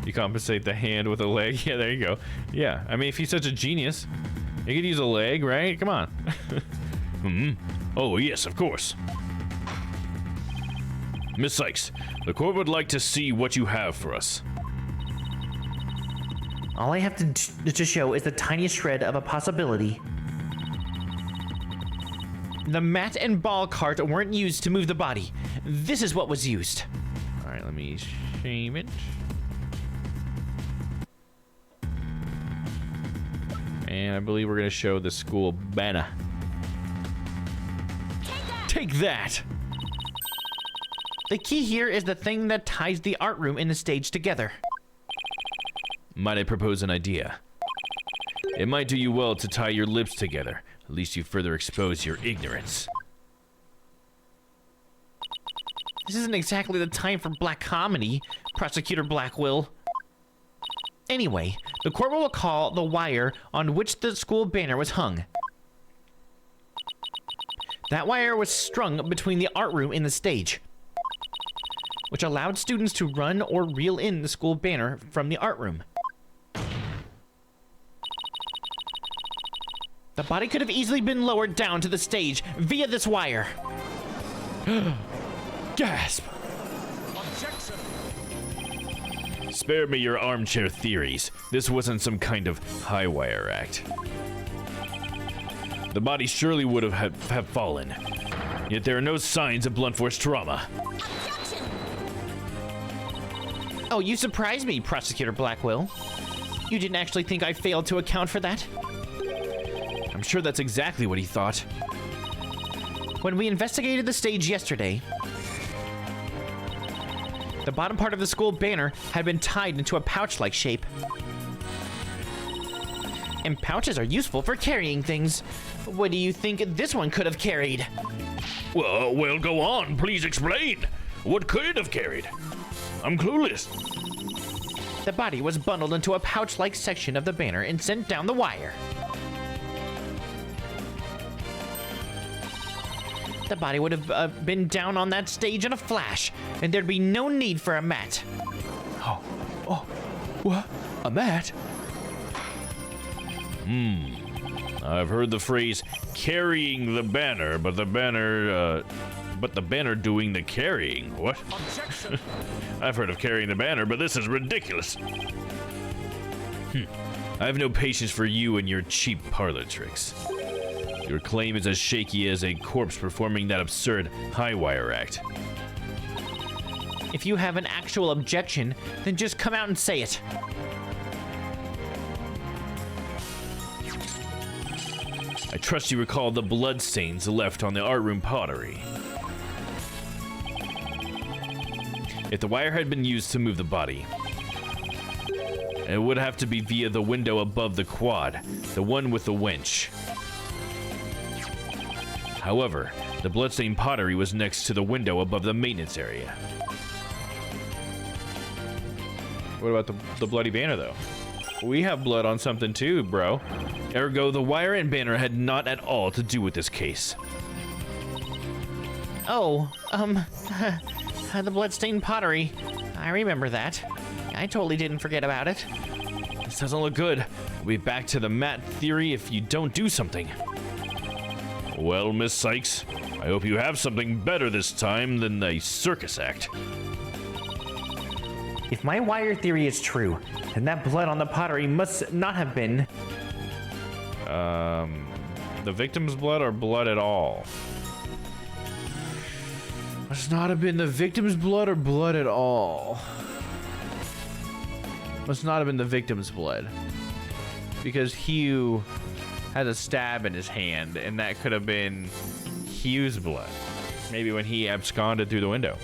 You compensate the hand with a leg. Yeah, there you go. Yeah, I mean, if he's such a genius, he could use a leg, right? Come on. Oh, yes, of course. Miss Sykes, the court would like to see what you have for us. All I have to show is the tiniest shred of a possibility. The mat and ball cart weren't used to move the body. This is what was used. All right, let me shame it. And I believe we're going to show the school banner. Take that! The key here is the thing that ties the art room and the stage together. Might I propose an idea? It might do you well to tie your lips together. At least you further expose your ignorance. This isn't exactly the time for black comedy, Prosecutor Blackwell. Anyway, the court will recall the wire on which the school banner was hung. That wire was strung between the art room and the stage, which allowed students to run or reel in the school banner from the art room. The body could have easily been lowered down to the stage via this wire. Gasp! Spare me your armchair theories. This wasn't some kind of high wire act. The body surely would have fallen. Yet there are no signs of blunt force trauma. Oh, you surprised me, Prosecutor Blackwell. You didn't actually think I failed to account for that? I'm sure that's exactly what he thought. When we investigated the stage yesterday, the bottom part of the school banner had been tied into a pouch-like shape. And pouches are useful for carrying things. What do you think this one could have carried? Well, go on. Please explain. What could it have carried? I'm clueless. The body was bundled into a pouch-like section of the banner and sent down the wire. The body would have been down on that stage in a flash, and there'd be no need for a mat. Oh, what? A mat? I've heard the phrase carrying the banner, but the banner doing the carrying. What? Objection! I've heard of carrying the banner, but this is ridiculous. I have no patience for you and your cheap parlor tricks. Your claim is as shaky as a corpse performing that absurd high wire act. If you have an actual objection, then just come out and say it. I trust you recall the blood stains left on the art room pottery. If the wire had been used to move the body, it would have to be via the window above the quad, the one with the winch. However, the bloodstained pottery was next to the window above the maintenance area. What about the bloody banner, though? We have blood on something too, bro. Ergo, the wire and banner had not at all to do with this case. Oh, the bloodstained pottery. I remember that. I totally didn't forget about it. This doesn't look good. We'll be back to the mat theory if you don't do something. Well, Miss Sykes, I hope you have something better this time than the circus act. If my wire theory is true, then that blood on the pottery must not have been... the victim's blood or blood at all? Must not have been the victim's blood or blood at all. Must not have been the victim's blood. Because Hugh has a stab in his hand, and that could have been Hugh's blood. Maybe when he absconded through the window.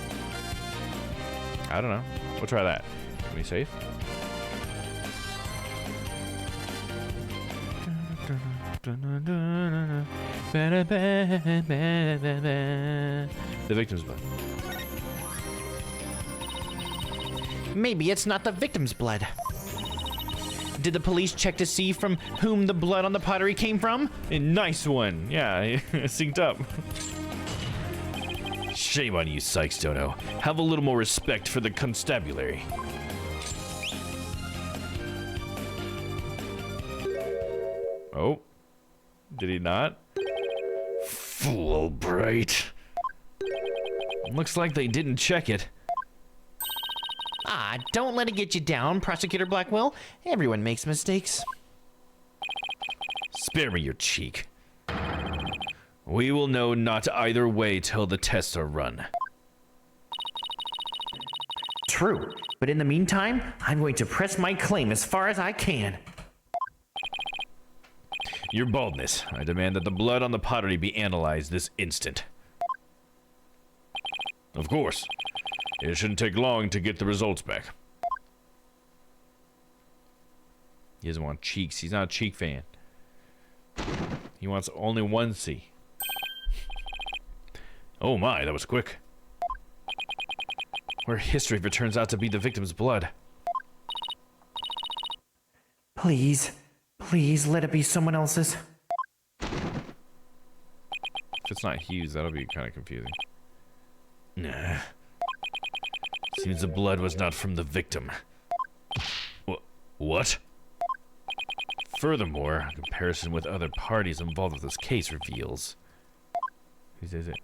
I don't know. We'll try that. Are we safe? The victim's blood. Maybe it's not the victim's blood. Did the police check to see from whom the blood on the pottery came from? A nice one. Yeah, synced up. Shame on you, Sykes Dono. Have a little more respect for the constabulary. Oh. Did he not? Fool, Bright. Looks like they didn't check it. Ah, don't let it get you down, Prosecutor Blackwell. Everyone makes mistakes. Spare me your cheek. We will know not either way till the tests are run. True, but in the meantime, I'm going to press my claim as far as I can. Your baldness. I demand that the blood on the pottery be analyzed this instant. Of course. It shouldn't take long to get the results back. He doesn't want cheeks. He's not a cheek fan. He wants only one C. Oh my, that was quick. Where history if it turns out to be the victim's blood. Please, please let it be someone else's. If it's not Hughes, that'll be kind of confusing. Nah. Seems the blood was not from the victim. What? Furthermore, a comparison with other parties involved with this case reveals... Whose is it?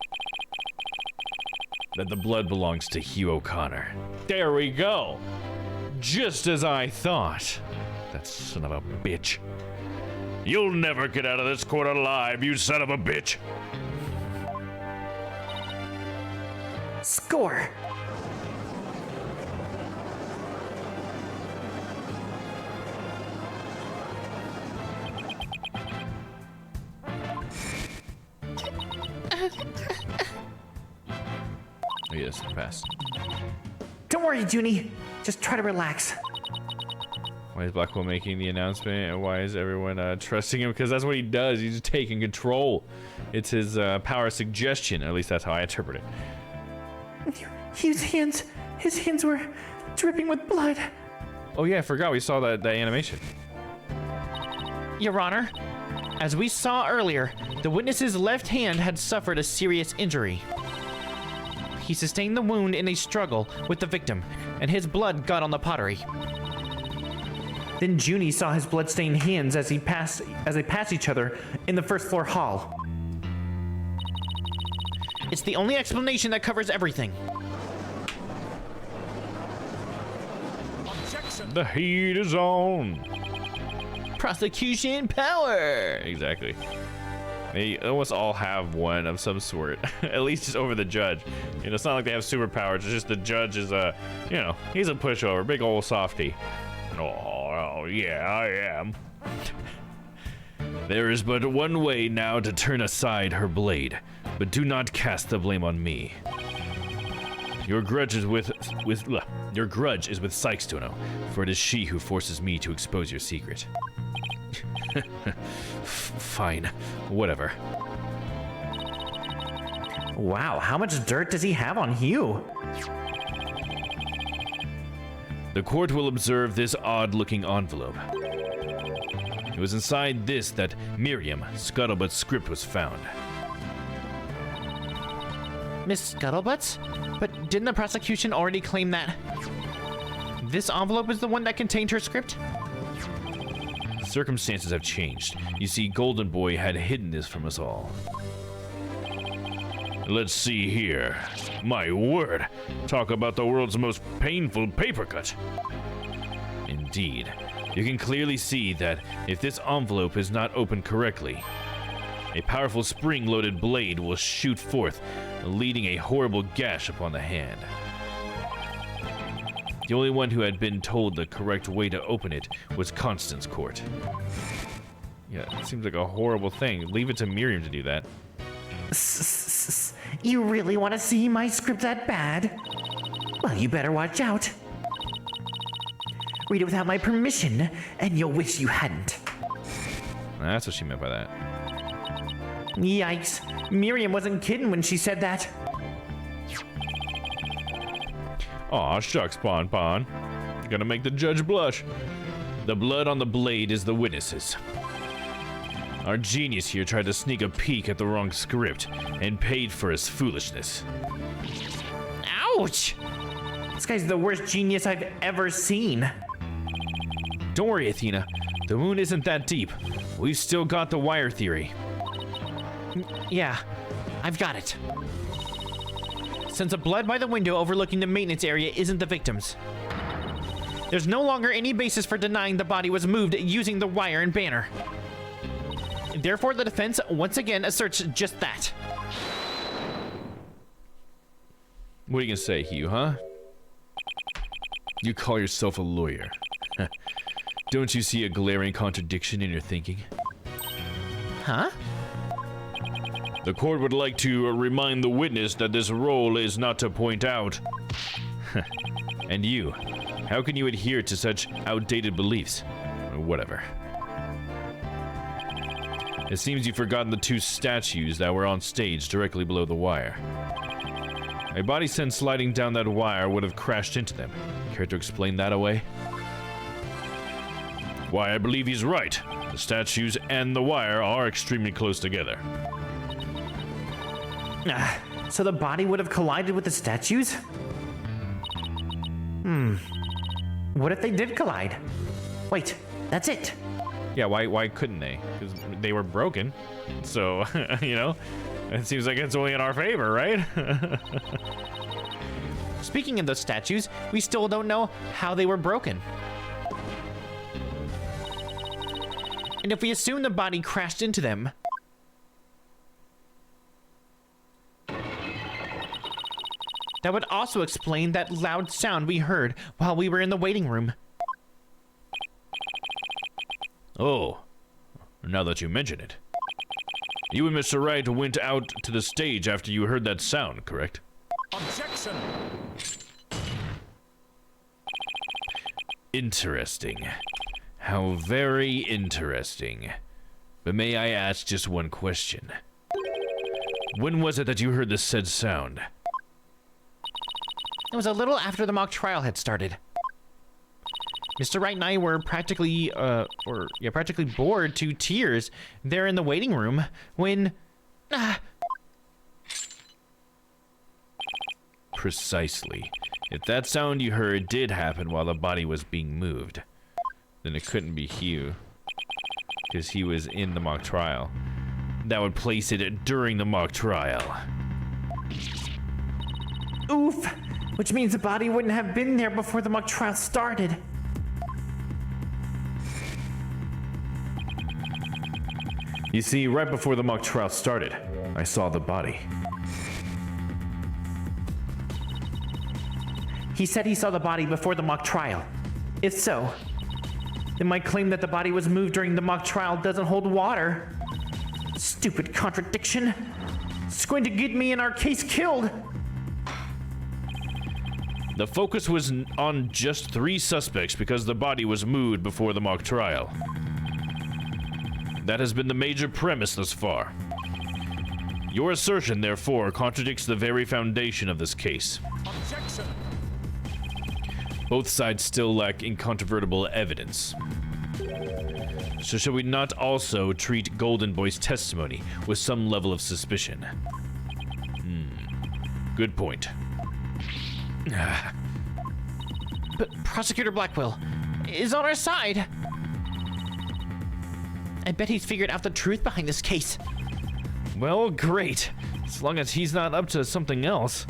That the blood belongs to Hugh O'Connor. There we go! Just as I thought. That son of a bitch. You'll never get out of this court alive, you son of a bitch! Score! Oh, yes, pass. Don't worry, Junie. Just try to relax. Why is Blackwell making the announcement, and why is everyone trusting him? Because that's what he does. He's just taking control. It's his power of suggestion. At least that's how I interpret it. His hands were dripping with blood. Oh yeah, I forgot we saw that animation. Your Honor, as we saw earlier, the witness's left hand had suffered a serious injury. He sustained the wound in a struggle with the victim, and his blood got on the pottery. Then Junie saw his bloodstained hands as they pass each other in the first floor hall. It's the only explanation that covers everything. Objection. The heat is on. Prosecution power. Exactly. They almost all have one of some sort, at least just over the judge. You know, it's not like they have superpowers. It's just the judge is you know, he's a pushover, big old softy. Oh yeah, I am. There is but one way now to turn aside her blade, but do not cast the blame on me. Your grudge is with Sykes Dono, for it is she who forces me to expose your secret. Fine, whatever. Wow, how much dirt does he have on Hugh? The court will observe this odd-looking envelope. It was inside this that Miriam, Scuttlebutt's script was found. Miss Scuttlebutt's? But didn't the prosecution already claim that this envelope is the one that contained her script? Circumstances have changed. You see, Golden Boy had hidden this from us all. Let's see here. My word! Talk about the world's most painful paper cut. Indeed. You can clearly see that if this envelope is not opened correctly, a powerful spring-loaded blade will shoot forth, leading a horrible gash upon the hand. The only one who had been told the correct way to open it was Constance Court. Yeah, it seems like a horrible thing. Leave it to Miriam to do that. You really want to see my script that bad? Well, you better watch out. Read it without my permission, and you'll wish you hadn't. That's what she meant by that. Yikes. Miriam wasn't kidding when she said that. Aw, shucks, Pon Pon. You're gonna make the judge blush. The blood on the blade is the witnesses. Our genius here tried to sneak a peek at the wrong script and paid for his foolishness. Ouch! This guy's the worst genius I've ever seen. Don't worry, Athena. The wound isn't that deep. We've still got the wire theory. Yeah, I've got it. Since the blood by the window overlooking the maintenance area isn't the victim's, there's no longer any basis for denying the body was moved using the wire and banner. Therefore, the defense once again asserts just that. What are you gonna say, Hugh, huh? You call yourself a lawyer. Don't you see a glaring contradiction in your thinking? Huh? The court would like to remind the witness that this role is not to point out. And you, how can you adhere to such outdated beliefs? Or whatever. It seems you've forgotten the two statues that were on stage directly below the wire. A body sent sliding down that wire would have crashed into them. Care to explain that away? Why, I believe he's right. The statues and the wire are extremely close together. So the body would have collided with the statues? What if they did collide? Wait, that's it. Yeah, why couldn't they? Because they were broken. So, you know, it seems like it's only in our favor, right? Speaking of those statues, we still don't know how they were broken. And if we assume the body crashed into them, that would also explain that loud sound we heard while we were in the waiting room. Oh, now that you mention it. You and Mr. Wright went out to the stage after you heard that sound, correct? Objection! Interesting. How very interesting. But may I ask just one question? When was it that you heard the said sound? it was a little after the mock trial had started. Mr. Wright and I were practically bored to tears there in the waiting room when... Precisely. If that sound you heard did happen while the body was being moved, then it couldn't be Hugh, because he was in the mock trial. That would place it during the mock trial. Oof! Which means the body wouldn't have been there before the mock trial started. You see, right before the mock trial started, I saw the body. He said he saw the body before the mock trial. If so, then my claim that the body was moved during the mock trial doesn't hold water. Stupid contradiction. It's going to get me and our case killed. The focus was on just 3 suspects because the body was moved before the mock trial. That has been the major premise thus far. Your assertion, therefore, contradicts the very foundation of this case. Objection! Both sides still lack incontrovertible evidence. So shall we not also treat Golden Boy's testimony with some level of suspicion? Good point. But Prosecutor Blackwell is on our side. I bet he's figured out the truth behind this case. Well, great. As long as he's not up to something else.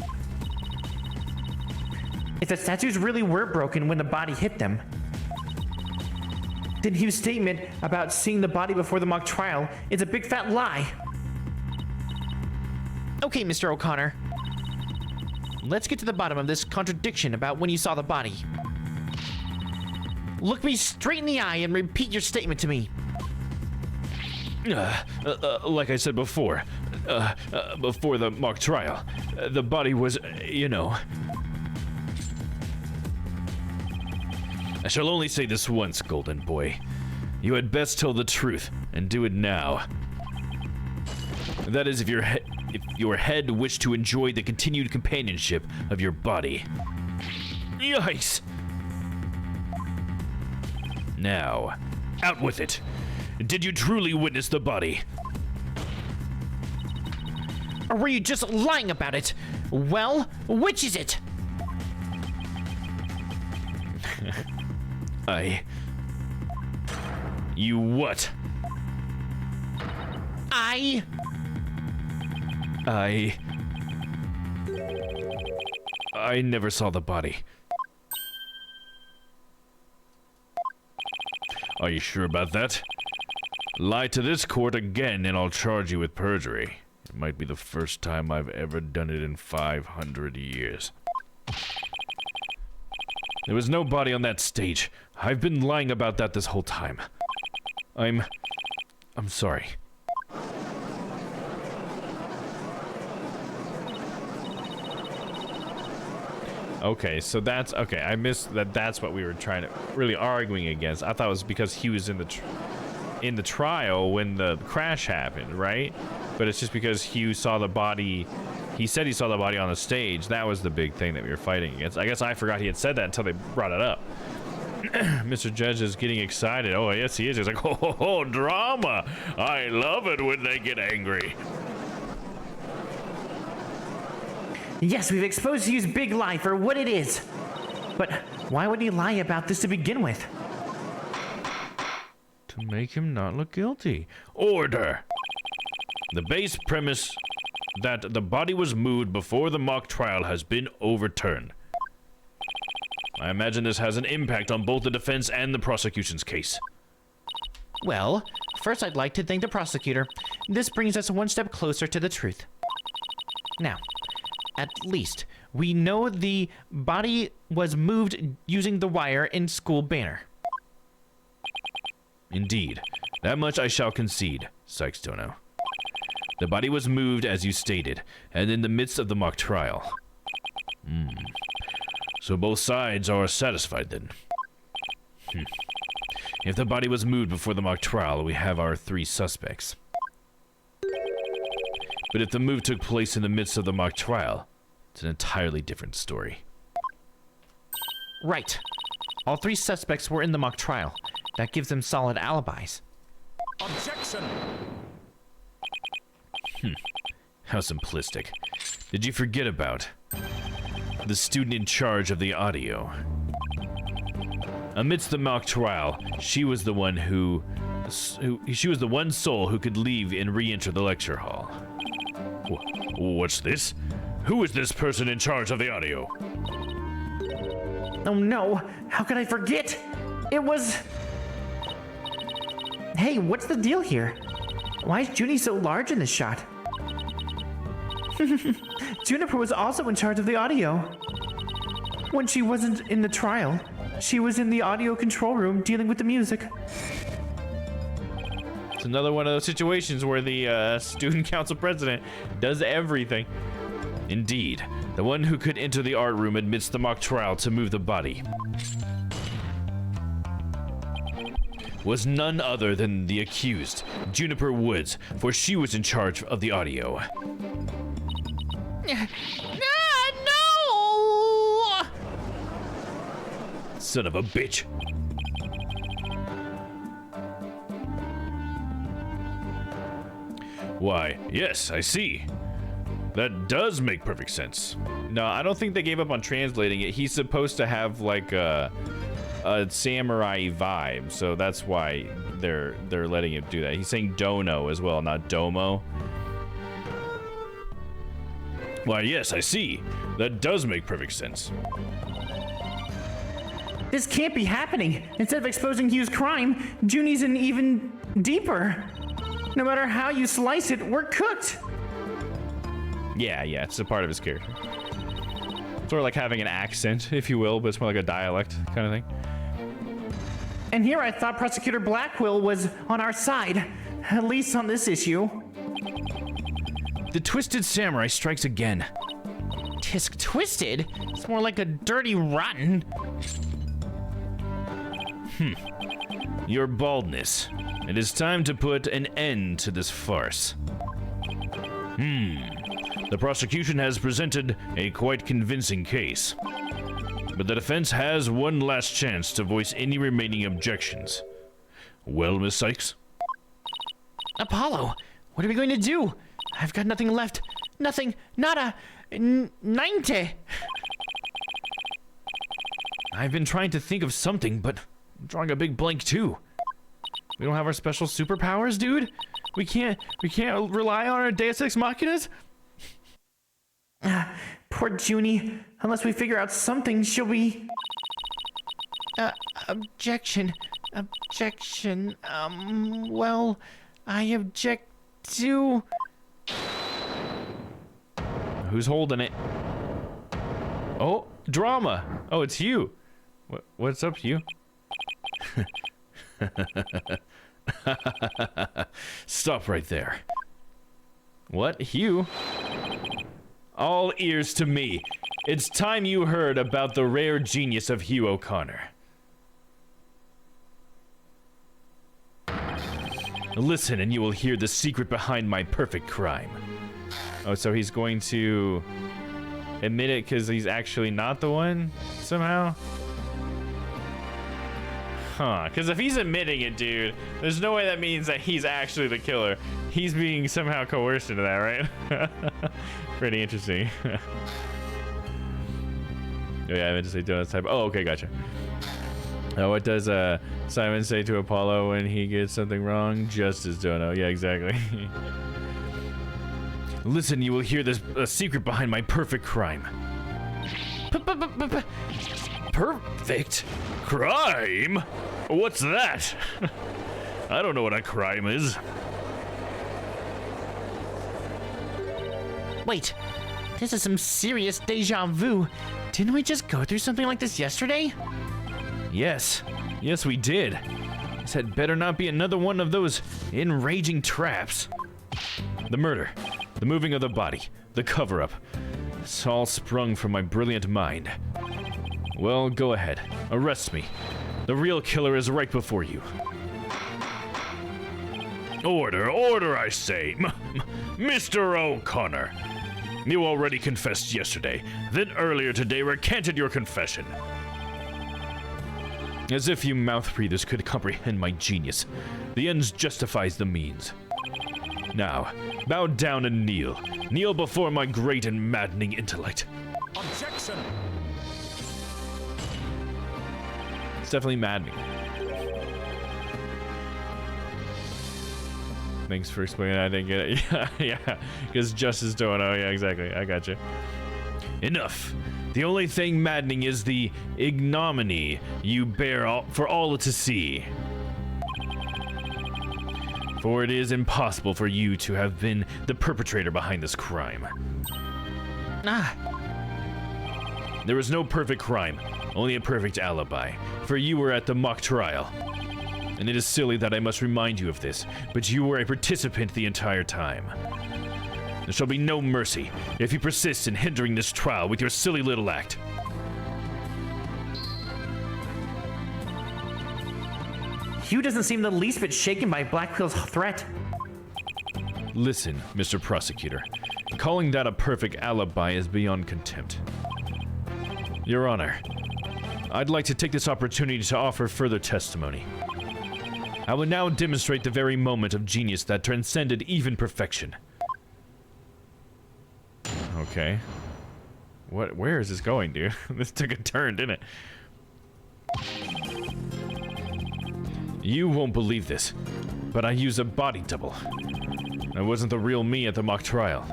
If the statues really were broken when the body hit them, then Hugh's statement about seeing the body before the mock trial is a big fat lie. Okay, Mr. O'Connor. Let's get to the bottom of this contradiction about when you saw the body. Look me straight in the eye and repeat your statement to me. Like I said before, before the mock trial, the body was, you know. I shall only say this once, Golden Boy. You had best tell the truth, and do it now. That is, if your head wished to enjoy the continued companionship of your body. Yikes! Now, out with it. Did you truly witness the body? Or were you just lying about it? Well, which is it? You what? I never saw the body. Are you sure about that? Lie to this court again and I'll charge you with perjury. It might be the first time I've ever done it in 500 years. There was no body on that stage. I've been lying about that this whole time. I'm sorry. Okay, so that's okay. I missed that. That's what we were trying to really arguing against. I thought it was because he was in the trial when the crash happened, right? But it's just because Hugh saw the body. He said he saw the body on the stage. That was the big thing that we were fighting against. I guess I forgot he had said that until they brought it up. Mr. Judge is getting excited. Oh, yes, he is. He's like, oh, drama. I love it when they get angry. Yes, we've exposed Hugh's big lie for what it is. But why would he lie about this to begin with? To make him not look guilty. Order! The base premise that the body was moved before the mock trial has been overturned. I imagine this has an impact on both the defense and the prosecution's case. Well, first I'd like to thank the prosecutor. This brings us one step closer to the truth. Now, at least, we know the body was moved using the wire in school banner. Indeed. That much I shall concede, Sykes-Dono. The body was moved as you stated, and in the midst of the mock trial. So both sides are satisfied then. If the body was moved before the mock trial, we have our 3 suspects. But if the move took place in the midst of the mock trial, it's an entirely different story. Right. All 3 suspects were in the mock trial. That gives them solid alibis. Objection! How simplistic. Did you forget about the student in charge of the audio? Amidst the mock trial, she was the one she was the one soul who could leave and re-enter the lecture hall. What's this? Who is this person in charge of the audio? Oh no, how could I forget? It was... Hey, what's the deal here? Why is Junie so large in this shot? Juniper was also in charge of the audio. When she wasn't in the trial, she was in the audio control room dealing with the music. It's another one of those situations where the student council president does everything. Indeed, the one who could enter the art room amidst the mock trial to move the body was none other than the accused, Juniper Woods, for she was in charge of the audio. No! Son of a bitch. Why, yes, I see. That does make perfect sense. No, I don't think they gave up on translating it. He's supposed to have like a samurai vibe, so that's why they're letting him do that. He's saying dono as well, not domo. Why, yes, I see. That does make perfect sense. This can't be happening. Instead of exposing Hugh's crime, Junie's in even deeper. No matter how you slice it, we're cooked. Yeah, it's a part of his character. Sort of like having an accent, if you will, but it's more like a dialect kind of thing. And here I thought Prosecutor Blackwell was on our side. At least on this issue. The Twisted Samurai strikes again. Tisk twisted? It's more like a dirty rotten. Your baldness. It is time to put an end to this farce. The prosecution has presented a quite convincing case. But the defense has one last chance to voice any remaining objections. Well, Miss Sykes? Apollo, what are we going to do? I've got nothing left. Nothing. Nada. 90. I've been trying to think of something, but I'm drawing a big blank too. We don't have our special superpowers, dude? We can't rely on our Deus Ex Machinas? Poor Junie. Unless we figure out something, she'll be... Objection. Objection. Well, I object to... Who's holding it? Oh, drama. Oh, it's you. What's up, you? Stop right there. What, Hugh? All ears to me. It's time you heard about the rare genius of Hugh O'Connor. Listen and you will hear the secret behind my perfect crime. Oh, so he's going to admit it because he's actually not the one somehow? Huh, because if he's admitting it, dude, there's no way that means that he's actually the killer. He's being somehow coerced into that, right? Pretty interesting. Oh, yeah, I meant to say donuts type. Oh, okay, gotcha. What does Simon say to Apollo when he gets something wrong? Justice, Dono. Yeah, exactly. Listen, you will hear this secret behind my perfect crime. Perfect crime? What's that? I don't know what a crime is. Wait, this is some serious deja vu. Didn't we just go through something like this yesterday? Yes. Yes, we did. This had better not be another one of those enraging traps. The murder, the moving of the body, the cover-up. It's all sprung from my brilliant mind. Well, go ahead. Arrest me. The real killer is right before you. Order, order, I say. Mr. O'Connor. You already confessed yesterday, then earlier today recanted your confession. As if you mouth breathers could comprehend my genius. The ends justifies the means. Now, bow down and kneel. Kneel before my great and maddening intellect. Objection! It's definitely maddening. Thanks for explaining. I didn't get it. Yeah. Because Justice don't know. Yeah, exactly. I got you. Enough. The only thing maddening is the ignominy you bear for all to see. For it is impossible for you to have been the perpetrator behind this crime. There was no perfect crime, only a perfect alibi, for you were at the mock trial. And it is silly that I must remind you of this, but you were a participant the entire time. There shall be no mercy if you persist in hindering this trial with your silly little act. Hugh doesn't seem the least bit shaken by Blackpill's threat. Listen, Mr. Prosecutor. Calling that a perfect alibi is beyond contempt. Your Honor, I'd like to take this opportunity to offer further testimony. I will now demonstrate the very moment of genius that transcended even perfection. Okay. Where is this going, dude? This took a turn, didn't it? You won't believe this, but I used a body double. I wasn't the real me at the mock trial.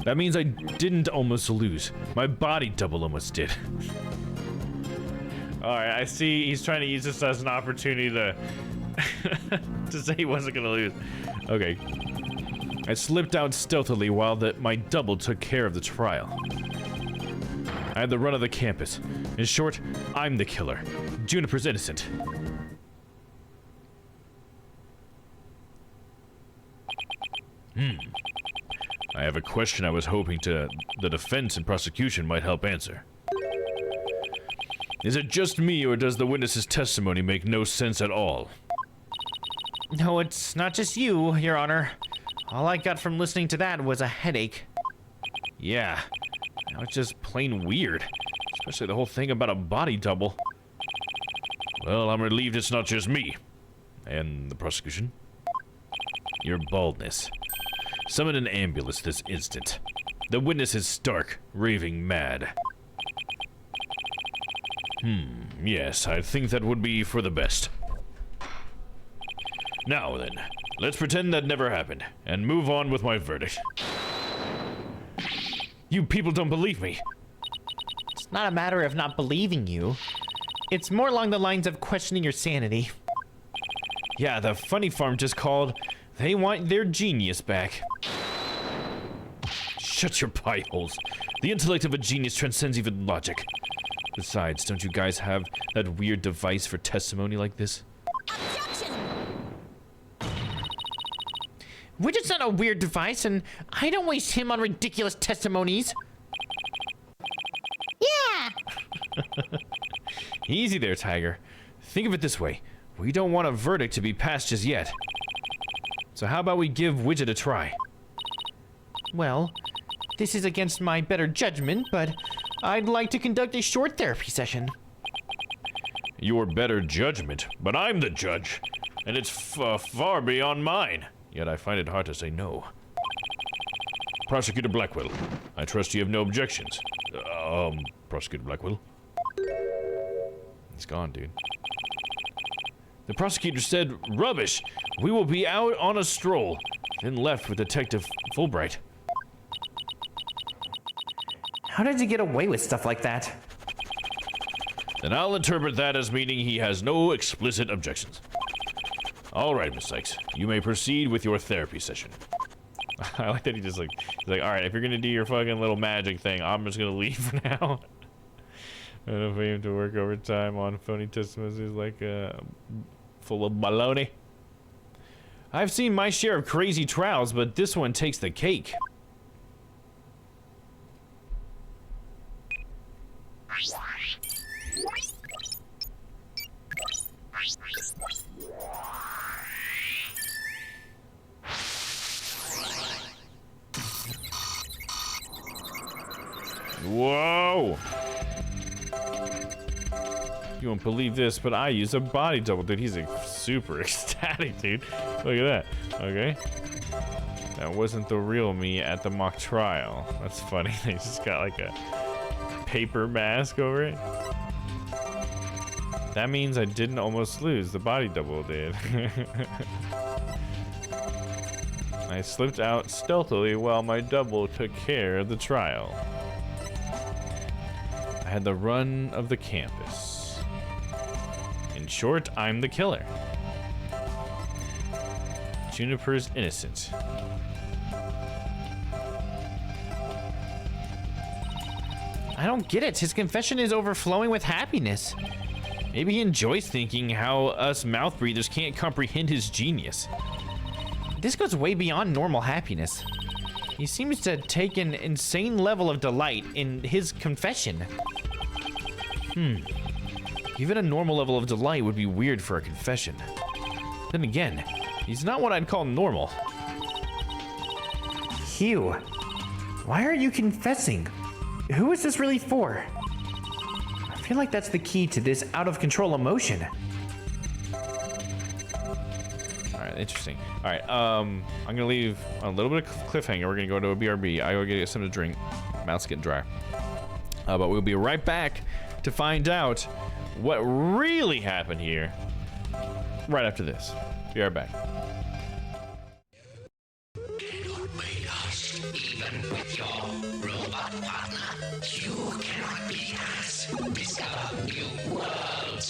That means I didn't almost lose. My body double almost did. Alright, I see he's trying to use this as an opportunity to to say he wasn't gonna lose. Okay. I slipped out stealthily while my double took care of the trial. I had the run of the campus. In short, I'm the killer. Juniper's innocent. I have a question I was hoping the defense and prosecution might help answer. Is it just me, or does the witness's testimony make no sense at all? No, it's not just you, Your Honor. All I got from listening to that was a headache. Yeah, now it's just plain weird. Especially the whole thing about a body double. Well, I'm relieved it's not just me. And the prosecution? Your baldness. Summon an ambulance this instant. The witness is stark, raving mad. Yes, I think that would be for the best. Now then, let's pretend that never happened, and move on with my verdict. You people don't believe me. It's not a matter of not believing you. It's more along the lines of questioning your sanity. Yeah, the funny farm just called. They want their genius back. Shut your pie holes. The intellect of a genius transcends even logic. Besides, don't you guys have that weird device for testimony like this? Widget's not a weird device, and I don't waste him on ridiculous testimonies. Yeah! Easy there, Tiger. Think of it this way. We don't want a verdict to be passed just yet. So how about we give Widget a try? Well, this is against my better judgment, but I'd like to conduct a short therapy session. Your better judgment, but I'm the judge, and it's far beyond mine. Yet I find it hard to say no. Prosecutor Blackwell, I trust you have no objections. Prosecutor Blackwell? He's gone, dude. The prosecutor said, rubbish! We will be out on a stroll. Then left with Detective Fulbright. How did you get away with stuff like that? Then I'll interpret that as meaning he has no explicit objections. All right, Miss Sykes, you may proceed with your therapy session. I like that he's like, all right, if you're gonna do your fucking little magic thing, I'm just gonna leave for now. I don't know if I have to work overtime on phony testimonies like full of baloney. I've seen my share of crazy trials, but this one takes the cake. Whoa! You won't believe this, but I use a body double, dude. He's like super ecstatic, dude. Look at that. Okay. That wasn't the real me at the mock trial. That's funny. They just got like a paper mask over it. That means I didn't almost lose. The body double did. I slipped out stealthily while my double took care of the trial. I had the run of the campus. In short, I'm the killer. Juniper's innocent. I don't get it. His confession is overflowing with happiness. Maybe he enjoys thinking how us mouth breathers can't comprehend his genius. This goes way beyond normal happiness. He seems to take an insane level of delight in his confession. Even a normal level of delight would be weird for a confession. Then again, he's not what I'd call normal. Hugh, why are you confessing? Who is this really for? I feel like that's the key to this out-of-control emotion. Alright, interesting. Alright, I'm gonna leave a little bit of cliffhanger. We're gonna go to a BRB. I go get something to drink. Mouth's getting dry. But we'll be right back to find out what really happened here right after this. Be right back. Even with your robot partner, you cannot beat us. Discover new worlds.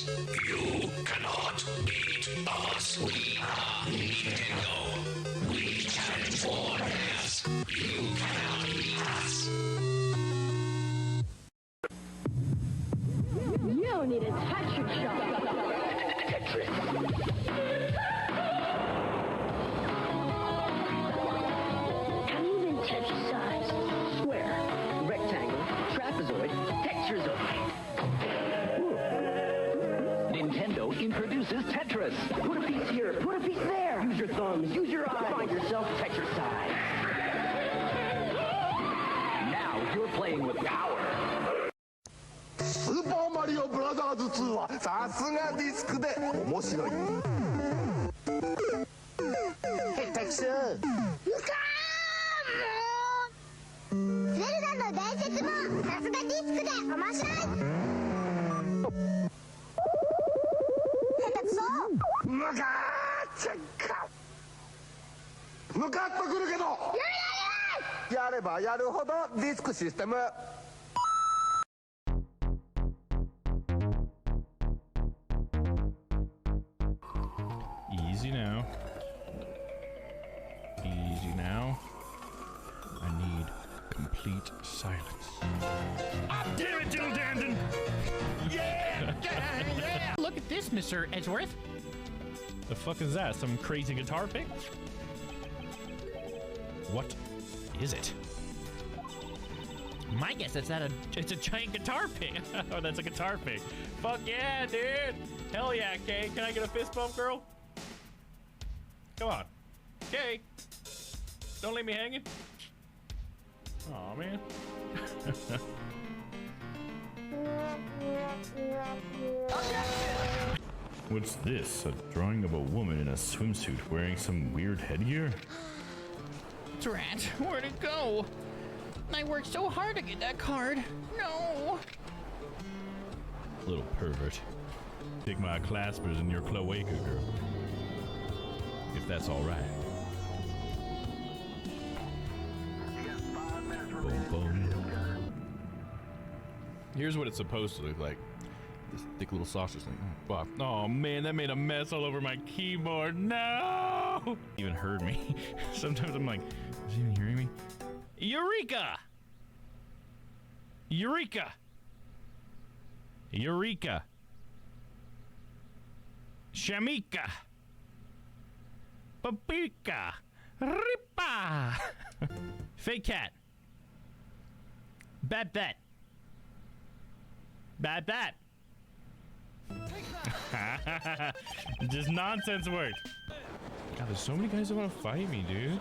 You cannot beat us. We are Nintendo. We challenge borders. You cannot beat us. You don't need to touch your shot. size. Square, rectangle, trapezoid, texturezoid. Nintendo introduces Tetris. Put a piece here, put a piece there. Use your thumbs, use your eyes. Find yourself Tetris size. Now you're playing with power. スーパーマリオブラザーズ2はさすがディスクで面白い。下手くそ。ゼルダの伝説もさすがディスクで面白い。下手くそ。ムカーチェッカ。ムカッとくるけど。やればやるほどディスクシステム。Easy now. Easy now. I need complete silence. Damn it, Dill Dandon! Yeah! Yeah! Look at this, Mr. Edgeworth. The fuck is that? Some crazy guitar pick? What is it? My guess is that it's a giant guitar pick. Oh, that's a guitar pick. Fuck yeah, dude! Hell yeah, Kay. Can I get a fist bump, girl? Come on. Kay! Don't leave me hanging. Aw, man. What's this? A drawing of a woman in a swimsuit wearing some weird headgear? Drat, where'd it go? I worked so hard to get that card. No. Little pervert. Stick my claspers in your cloaca, girl. If that's alright. Boom, boom. Here's what it's supposed to look like. This thick little sausage thing. Oh, oh man, that made a mess all over my keyboard. No! Even heard me. Sometimes I'm like, is he even hearing me? Eureka! Eureka! Eureka! Shamika! Papika! Ripa! Fake cat! Bad bet! Bad bet! Just nonsense words. God, there's so many guys that want to fight me, dude.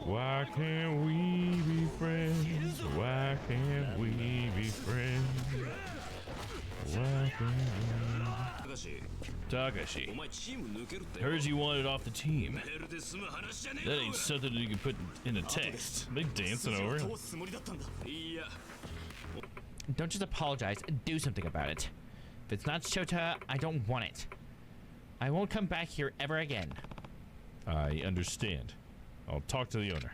Why can't we be friends? Why can't we be friends? Why can't we? Takashi, heard you wanted off the team. That ain't something you can put in a text. They dancing over. Don't just apologize, do something about it. If it's not Shota, I don't want it. I won't come back here ever again. I understand. I'll talk to the owner.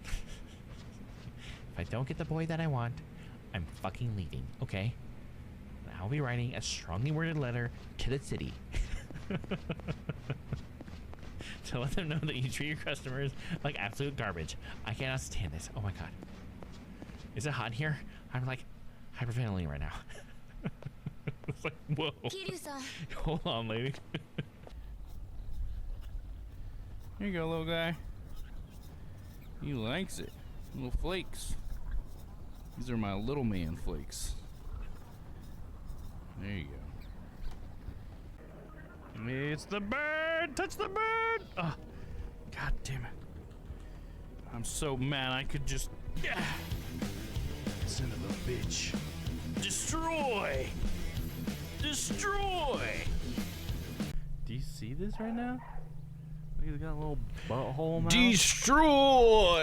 If I don't get the boy that I want, I'm fucking leaving, okay? I'll be writing a strongly worded letter to the city. To let them know that you treat your customers like absolute garbage. I cannot stand this. Oh my god. Is it hot here? I'm like hyperventilating right now. It's like, whoa. Hold on, lady. Here you go, little guy. He likes it. Little flakes. These are my little man flakes. There you go. It's the bird! Touch the bird! Oh, god damn it. I'm so mad I could just... Son of a bitch. Destroy! Destroy! Do you see this right now? He's got a little butthole mouth. Destroy!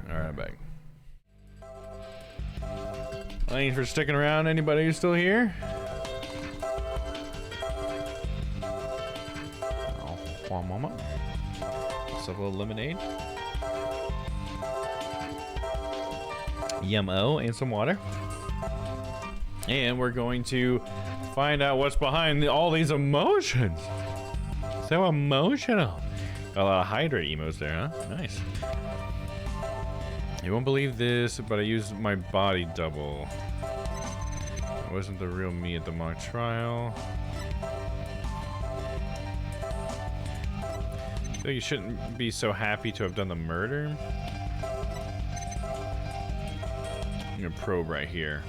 Alright, I'm back. Thanks for sticking around. Anybody who's still here? Oh, one moment. Let's have a little lemonade. Yum-o, and some water. And we're going to find out what's behind all these emotions. So emotional. Got a lot of hydrate emotes there, huh? Nice. You won't believe this, but I used my body double. It wasn't the real me at the mock trial. So you shouldn't be so happy to have done the murder. I'm gonna probe right here.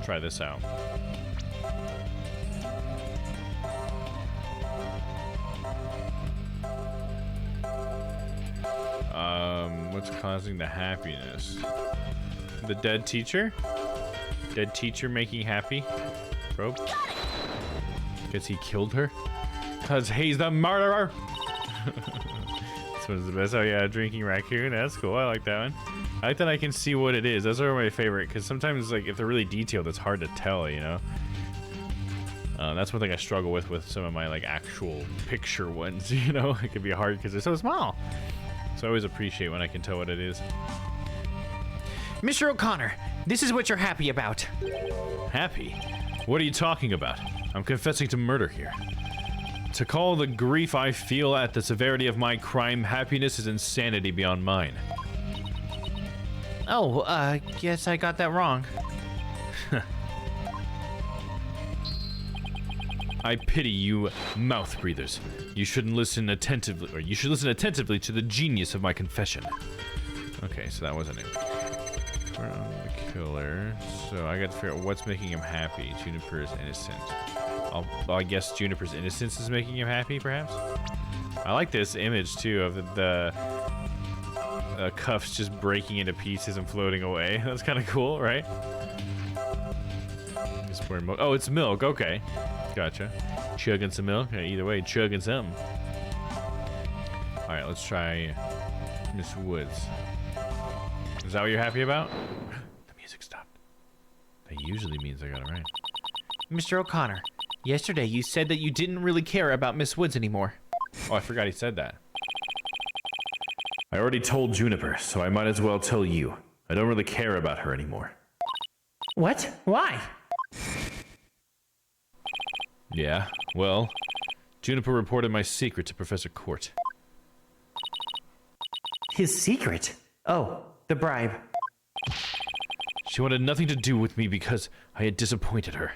Try this out. What's causing the happiness? The dead teacher? Dead teacher making happy? Probe? Because he killed her? Because he's the murderer! This one's the best. Oh yeah, drinking raccoon. That's cool. I like that one. I like that I can see what it is. Those are my favorite, because sometimes, like, if they're really detailed, it's hard to tell, you know? That's one thing I struggle with some of my, like, actual picture ones, you know? It can be hard because they're so small. So I always appreciate when I can tell what it is. Mr. O'Connor, this is what you're happy about. Happy? What are you talking about? I'm confessing to murder here. To call the grief I feel at the severity of my crime happiness is insanity beyond mine. Oh, guess I got that wrong. I pity you, mouth breathers. You shouldn't listen attentively, or you should listen attentively to the genius of my confession. Okay, so that wasn't it. We're on the killer, so I got to figure out what's making him happy. Juniper is innocent. I guess Juniper's innocence is making him happy, perhaps? I like this image, too, of the cuffs just breaking into pieces and floating away. That's kind of cool, right? Oh, it's milk. Okay. Gotcha. Chugging some milk. Either way, chugging something. Alright, let's try Miss Woods. Is that what you're happy about? The music stopped. That usually means I got it right. Mr. O'Connor, yesterday you said that you didn't really care about Miss Woods anymore. Oh, I forgot he said that. I already told Juniper, so I might as well tell you. I don't really care about her anymore. What? Why? Yeah, well, Juniper reported my secret to Professor Court. His secret? Oh, the bribe. She wanted nothing to do with me because I had disappointed her.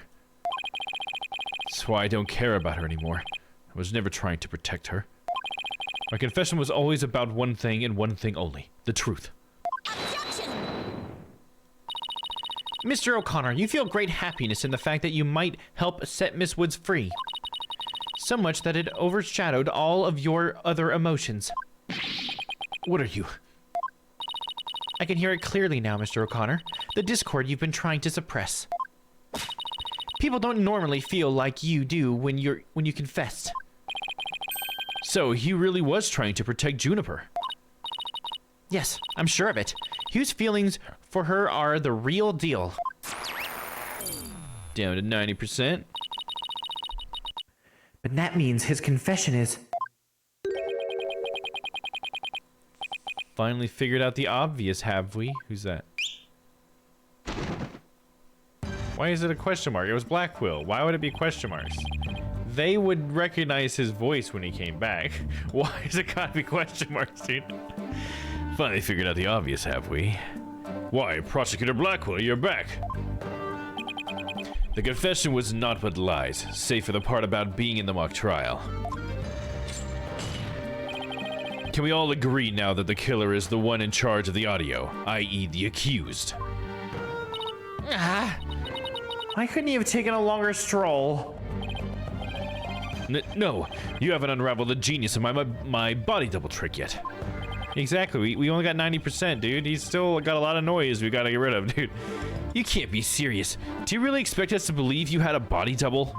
That's why I don't care about her anymore. I was never trying to protect her. My confession was always about one thing and one thing only. The truth. Mr. O'Connor, you feel great happiness in the fact that you might help set Miss Woods free. So much that it overshadowed all of your other emotions. What are you? I can hear it clearly now, Mr. O'Connor. The discord you've been trying to suppress. People don't normally feel like you do when you confess. So he really was trying to protect Juniper. Yes, I'm sure of it. Hugh's feelings for her are the real deal. Down to 90%. But that means his confession is... Finally figured out the obvious, have we? Who's that? Why is it a question mark? It was Black Quill. Why would it be question marks? They would recognize his voice when he came back. Why is it gotta be question marks, dude? Finally figured out the obvious, have we? Why, Prosecutor Blackwell, you're back. The confession was not but lies, save for the part about being in the mock trial. Can we all agree now that the killer is the one in charge of the audio, i.e. the accused? Why couldn't you have taken a longer stroll? No, you haven't unraveled the genius of my body double trick yet. Exactly, we only got 90%, dude. He's still got a lot of noise we gotta get rid of, dude. You can't be serious. Do you really expect us to believe you had a body double?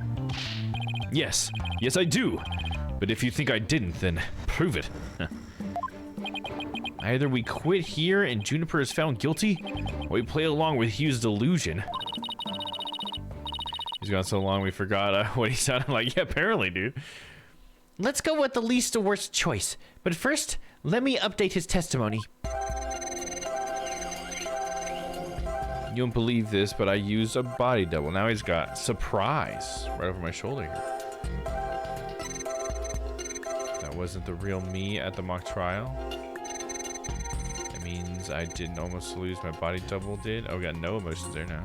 Yes, I do. But if you think I didn't, then prove it. Either we quit here and Juniper is found guilty, or we play along with Hugh's delusion. He's gone so long we forgot what he sounded like. Yeah, apparently, dude. Let's go with the least to worst choice. But first, let me update his testimony. You won't believe this, but I used a body double. Now he's got surprise right over my shoulder here. That wasn't the real me at the mock trial. That means I didn't almost lose. My body double did. Oh, we got no emotions there now.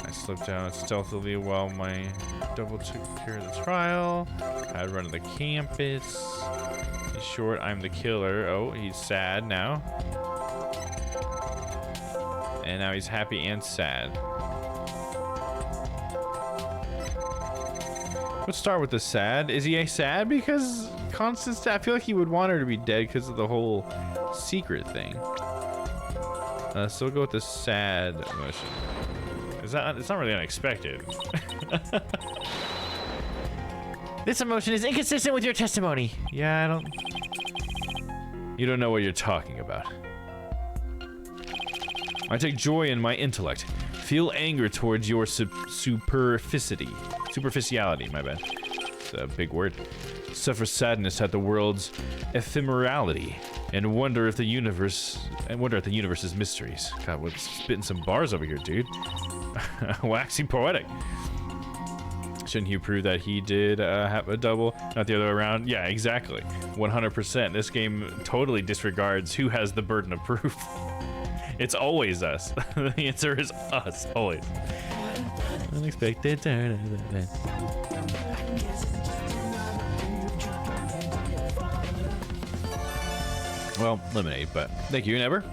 I slipped down stealthily while my double took care of the trial. I'd run to the campus. He's short, I'm the killer. Oh, he's sad now. And now he's happy and sad. Let's start with the sad. Is he sad because Constance? I feel like he would want her to be dead because of the whole secret thing. So we'll go with the sad emotion. It's not really unexpected. This emotion is inconsistent with your testimony. Yeah, I don't... You don't know what you're talking about. I take joy in my intellect. Feel anger towards your superficiality, my bad. It's a big word. Suffer sadness at the world's ephemerality, and wonder at the universe's mysteries. God, we're spitting some bars over here, dude. Waxing poetic. Shouldn't you prove that he did have a double, not the other way around? Yeah, exactly. 100%. This game totally disregards who has the burden of proof. It's always us. The answer is us, always. Unexpected turn of events. Well, lemonade, but thank you, Never.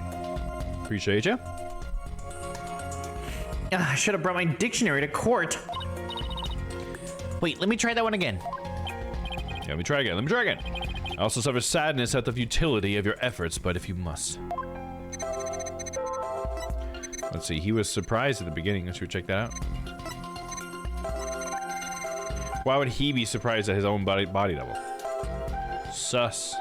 Appreciate you. I should have brought my dictionary to court. Wait, let me try that one again. Yeah, let me try again. I also suffer sadness at the futility of your efforts, but if you must. Let's see, he was surprised at the beginning. Should we check that out? Why would he be surprised at his own body double? Sus.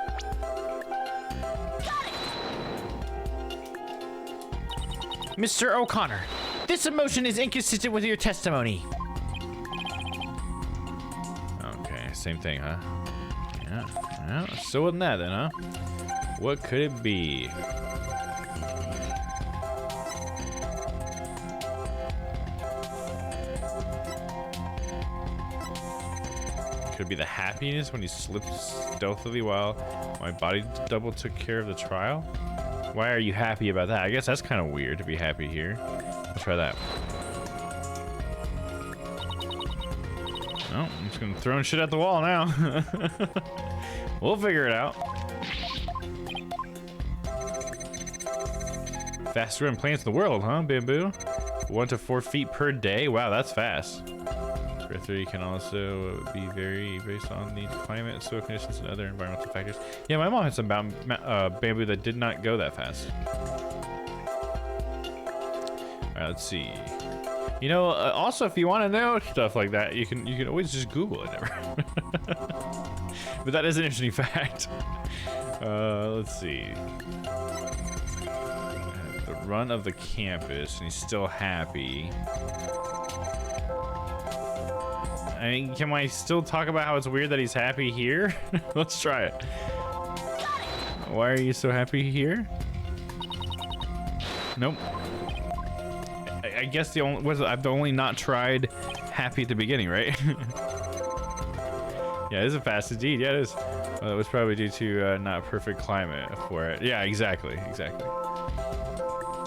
Mr. O'Connor, this emotion is inconsistent with your testimony. Okay, same thing, huh? Yeah, so wasn't that then, huh? What could it be? Could it be the happiness when he slipped stealthily while my body double took care of the trial? Why are you happy about that? I guess that's kind of weird to be happy here. Let's try that. Oh, I'm just gonna throw shit at the wall now. We'll figure it out. Fastest run plants in the world, huh, Bamboo? 1 to 4 feet per day. Wow, that's fast. Breath 3 can also be based on the climate, soil conditions, and other environmental factors. Yeah, my mom had some bamboo that did not go that fast. Alright, let's see. You know, also, if you want to know stuff like that, you can always just Google it. But that is an interesting fact. Let's see. The run of the campus, and he's still happy. I mean, can I still talk about how it's weird that he's happy here? Let's try it. Why are you so happy here? Nope. I guess I've only not tried happy at the beginning, right? Yeah, it is a fast indeed. Yeah, it is. Well, it was probably due to not perfect climate for it. Yeah, exactly.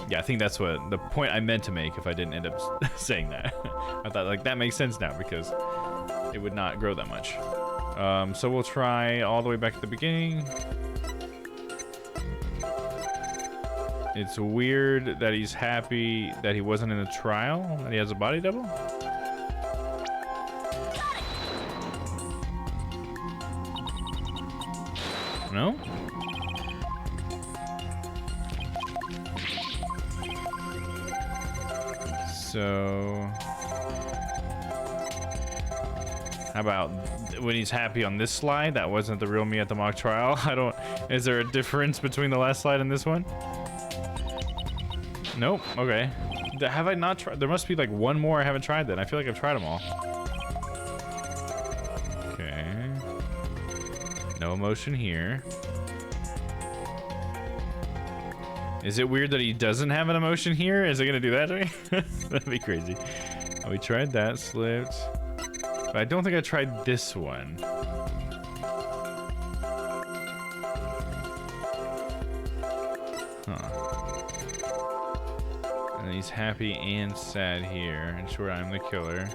Yeah, I think that's what the point I meant to make if I didn't end up saying that. I thought, like, that makes sense now because it would not grow that much. So we'll try all the way back at the beginning. It's weird that he's happy that he wasn't in a trial, that he has a body double. No? So how about when he's happy on this slide? That wasn't the real me at the mock trial. Is there a difference between the last slide and this one? Nope. Okay. Have I not tried? There must be like one more I haven't tried then. I feel like I've tried them all. Okay. No emotion here. Is it weird that he doesn't have an emotion here? Is it gonna do that to me? That'd be crazy. Oh, we tried that, slipped. But I don't think I tried this one. Huh. And he's happy and sad here. And sure, I'm the killer.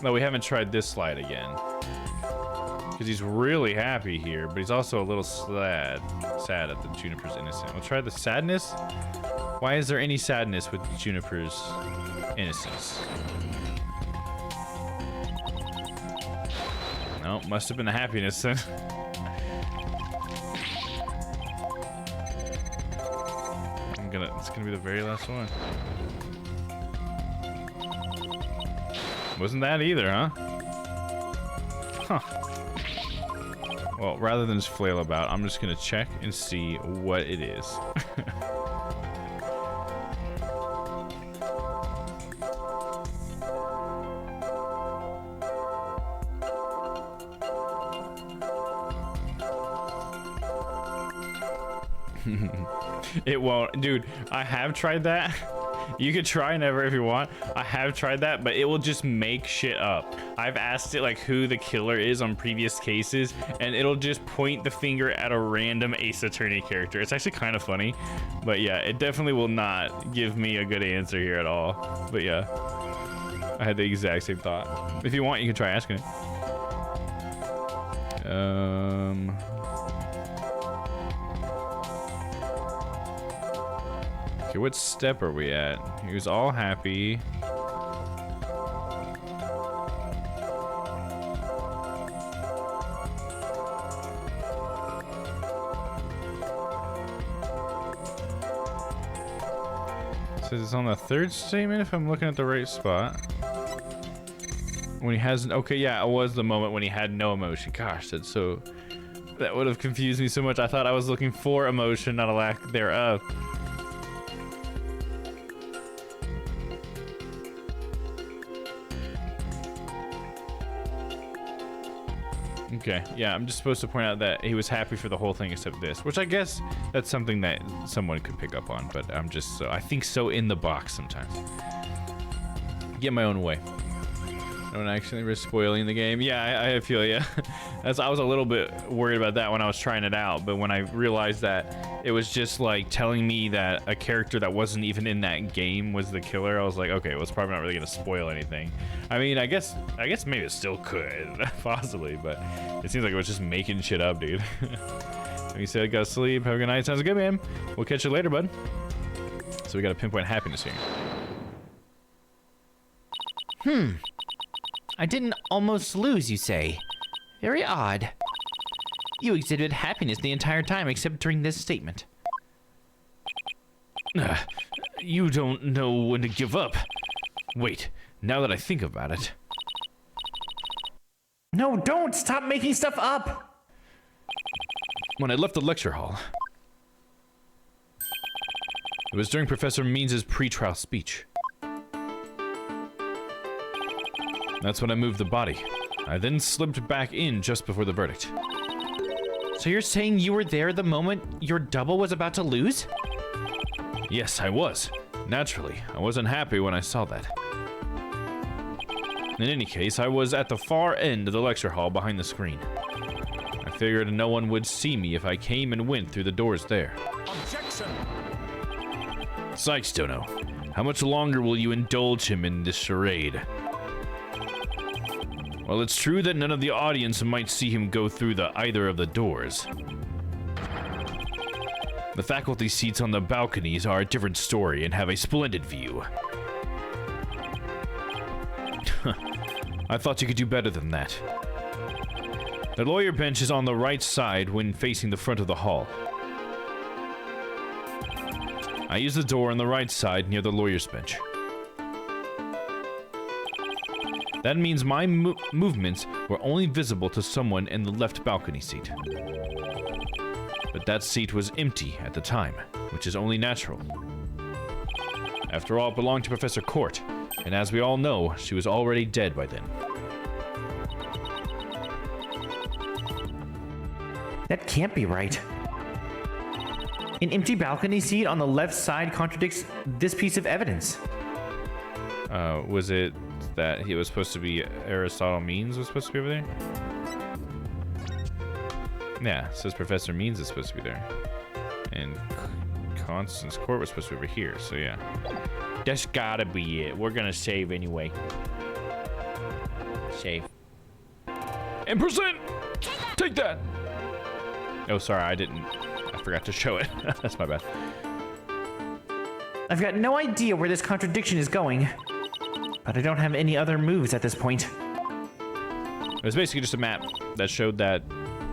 No, we haven't tried this slide again. Because he's really happy here, but he's also a little sad that the Juniper's innocent. We'll try the sadness. Why is there any sadness with Juniper's innocence? No, must have been the happiness then. It's gonna be the very last one. Wasn't that either, huh? Huh. Well, rather than just flail about, I'm just gonna check and see what it is. It won't. Dude, I have tried that. You could try never if you want. I have tried that, but it will just make shit up. I've asked it like who the killer is on previous cases, and it'll just point the finger at a random Ace Attorney character. It's actually kind of funny, but yeah, it definitely will not give me a good answer here at all. But yeah, I had the exact same thought. If you want, you can try asking it. Okay, what step are we at? He was all happy. Says it's on the third statement if I'm looking at the right spot. When he has, okay, yeah, it was the moment when he had no emotion. Gosh, that would have confused me so much. I thought I was looking for emotion, not a lack thereof. Okay, yeah, I'm just supposed to point out that he was happy for the whole thing except this, which I guess that's something that someone could pick up on, but I'm just so, I think so in the box sometimes. Get my own way. Don't actually risk spoiling the game. Yeah, I feel yeah. I was a little bit worried about that when I was trying it out, but when I realized that it was just like telling me that a character that wasn't even in that game was the killer, I was like, okay, well, it's probably not really gonna spoil anything. I mean, I guess maybe it still could, possibly, but it seems like it was just making shit up, dude. Like you said, go sleep. Have a good night. Sounds good, man. We'll catch you later, bud. So we got to pinpoint happiness here. I didn't almost lose, you say? Very odd. You exhibited happiness the entire time except during this statement. You don't know when to give up. Wait, now that I think about it. No, don't! Stop making stuff up! When I left the lecture hall, it was during Professor Means' pre-trial speech. That's when I moved the body. I then slipped back in just before the verdict. So you're saying you were there the moment your double was about to lose? Yes, I was. Naturally, I wasn't happy when I saw that. In any case, I was at the far end of the lecture hall behind the screen. I figured no one would see me if I came and went through the doors there. Objection! Sykes, Dono. How much longer will you indulge him in this charade? Well, it's true that none of the audience might see him go through either of the doors. The faculty seats on the balconies are a different story and have a splendid view. I thought you could do better than that. The lawyer bench is on the right side when facing the front of the hall. I use the door on the right side near the lawyer's bench. That means my movements were only visible to someone in the left balcony seat. But that seat was empty at the time, which is only natural. After all, it belonged to Professor Court, and as we all know, she was already dead by then. That can't be right. An empty balcony seat on the left side contradicts this piece of evidence. Was it that he was supposed to be Aristotle Means was supposed to be over there? Yeah, it says Professor Means is supposed to be there. And Constance Court was supposed to be over here, so yeah. That's gotta be it. We're gonna save anyway. Save. And present! Take Take that! Oh, sorry, I forgot to show it. That's my bad. I've got no idea where this contradiction is going, but I don't have any other moves at this point. It was basically just a map that showed that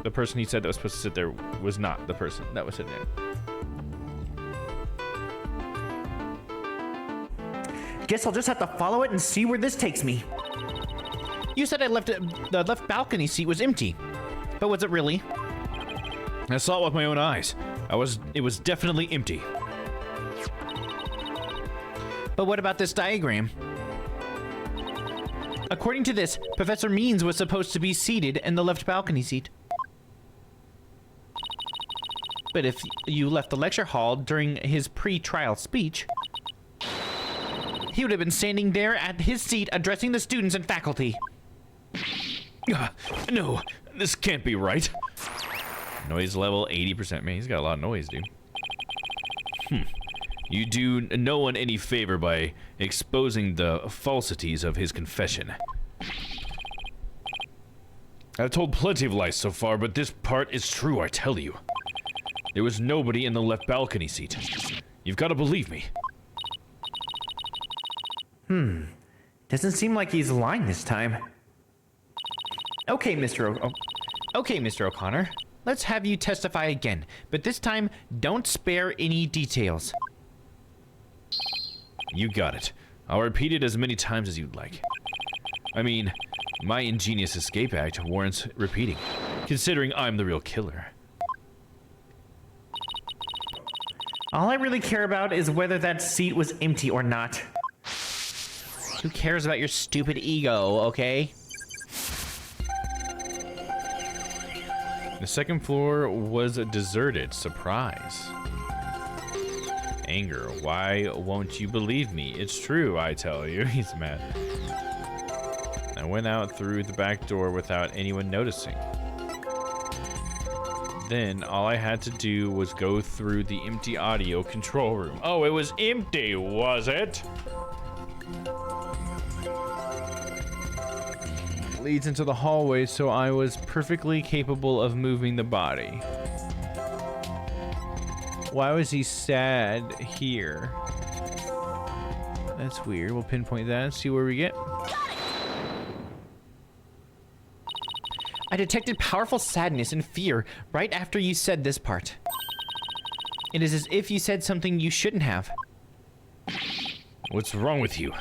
the person he said that was supposed to sit there was not the person that was sitting there. Guess I'll just have to follow it and see where this takes me. You said the left balcony seat was empty, but was it really? I saw it with my own eyes. It was definitely empty. But what about this diagram? According to this, Professor Means was supposed to be seated in the left balcony seat. But if you left the lecture hall during his pre-trial speech, he would have been standing there at his seat addressing the students and faculty. No, this can't be right. Noise level 80%. Man, he's got a lot of noise, dude. You do no one any favor by exposing the falsities of his confession. I've told plenty of lies so far, but this part is true, I tell you. There was nobody in the left balcony seat. You've got to believe me. Doesn't seem like he's lying this time. Okay, Mr. O'Connor. Let's have you testify again, but this time, don't spare any details. You got it. I'll repeat it as many times as you'd like. I mean, my ingenious escape act warrants repeating, considering I'm the real killer. All I really care about is whether that seat was empty or not. Who cares about your stupid ego, okay? The second floor was deserted. Surprise. Anger. Why won't you believe me? It's true, I tell you. He's mad. I went out through the back door without anyone noticing. Then all I had to do was go through the empty audio control room. Oh, it was empty, was it? Leads into the hallway, so I was perfectly capable of moving the body. Why was he sad here? That's weird. We'll pinpoint that and see where we get. I detected powerful sadness and fear right after you said this part. It is as if you said something you shouldn't have. What's wrong with you?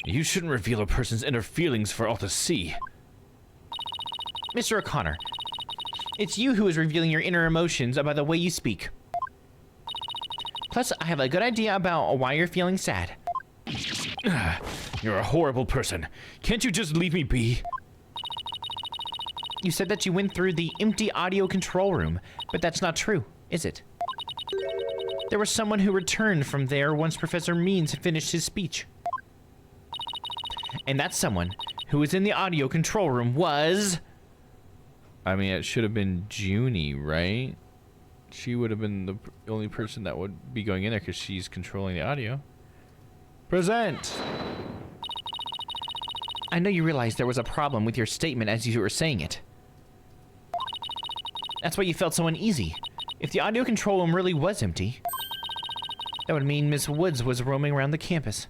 You shouldn't reveal a person's inner feelings for all to see. Mr. O'Connor, it's you who is revealing your inner emotions by the way you speak. Plus, I have a good idea about why you're feeling sad. You're a horrible person. Can't you just leave me be? You said that you went through the empty audio control room, but that's not true, is it? There was someone who returned from there once Professor Means finished his speech. And that someone who was in the audio control room was... I mean, it should have been Junie, right? She would have been the only person that would be going in there because she's controlling the audio. Present! I know you realize there was a problem with your statement as you were saying it. That's why you felt so uneasy. If the audio control room really was empty, that would mean Miss Woods was roaming around the campus.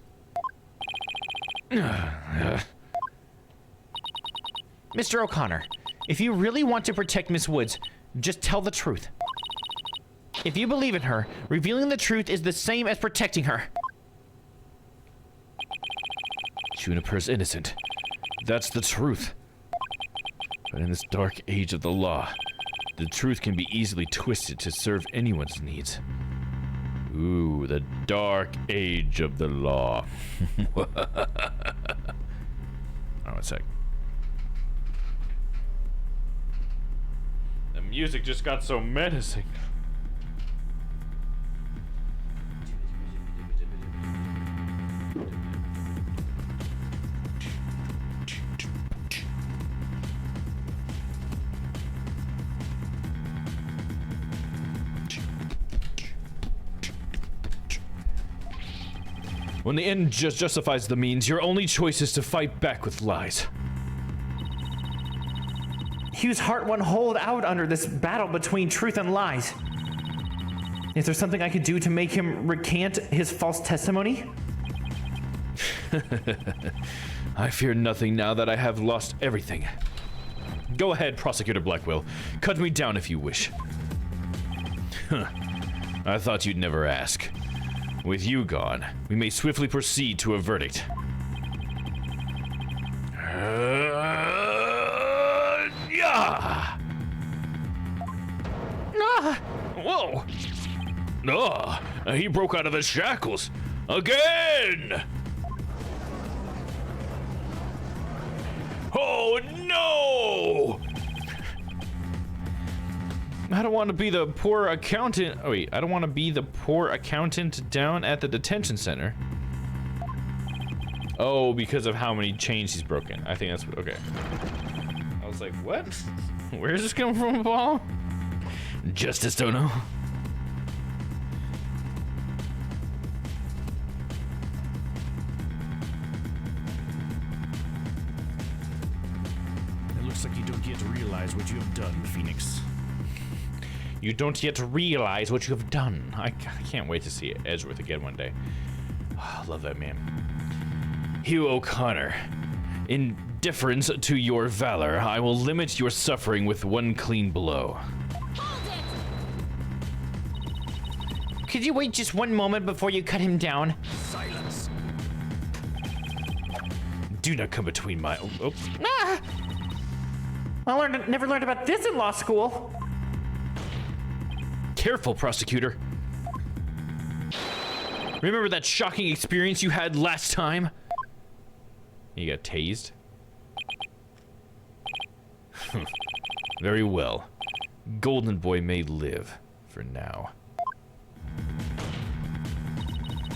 Mr. O'Connor, if you really want to protect Miss Woods, just tell the truth. If you believe in her, revealing the truth is the same as protecting her. Juniper's innocent. That's the truth. But in this dark age of the law, the truth can be easily twisted to serve anyone's needs. Ooh, the dark age of the law. Oh, one sec. The music just got so menacing. When the end just justifies the means, your only choice is to fight back with lies. Hugh's heart won't hold out under this battle between truth and lies. Is there something I could do to make him recant his false testimony? I fear nothing now that I have lost everything. Go ahead, Prosecutor Blackwell. Cut me down if you wish. I thought you'd never ask. With you gone, we may swiftly proceed to a verdict. Yeah! Ah! Whoa! He broke out of the shackles again! Oh no! I don't want to be the poor accountant. Oh wait, I don't want to be the poor accountant down at the detention center. Oh, because of how many chains he's broken. I think that's okay. I was like, what? Where is this coming from, Paul? Justice don't know. It looks like you don't yet realize what you have done, Phoenix. You don't yet realize what you have done. I can't wait to see Edgeworth again one day. Oh, I love that man. Hugh O'Connor, in deference to your valor, I will limit your suffering with one clean blow. Could you wait just one moment before you cut him down? Silence. Do not come between my... Oh. Ah! I never learned about this in law school. Careful, prosecutor. Remember that shocking experience you had last time? You got tased? Very well. Golden Boy may live for now.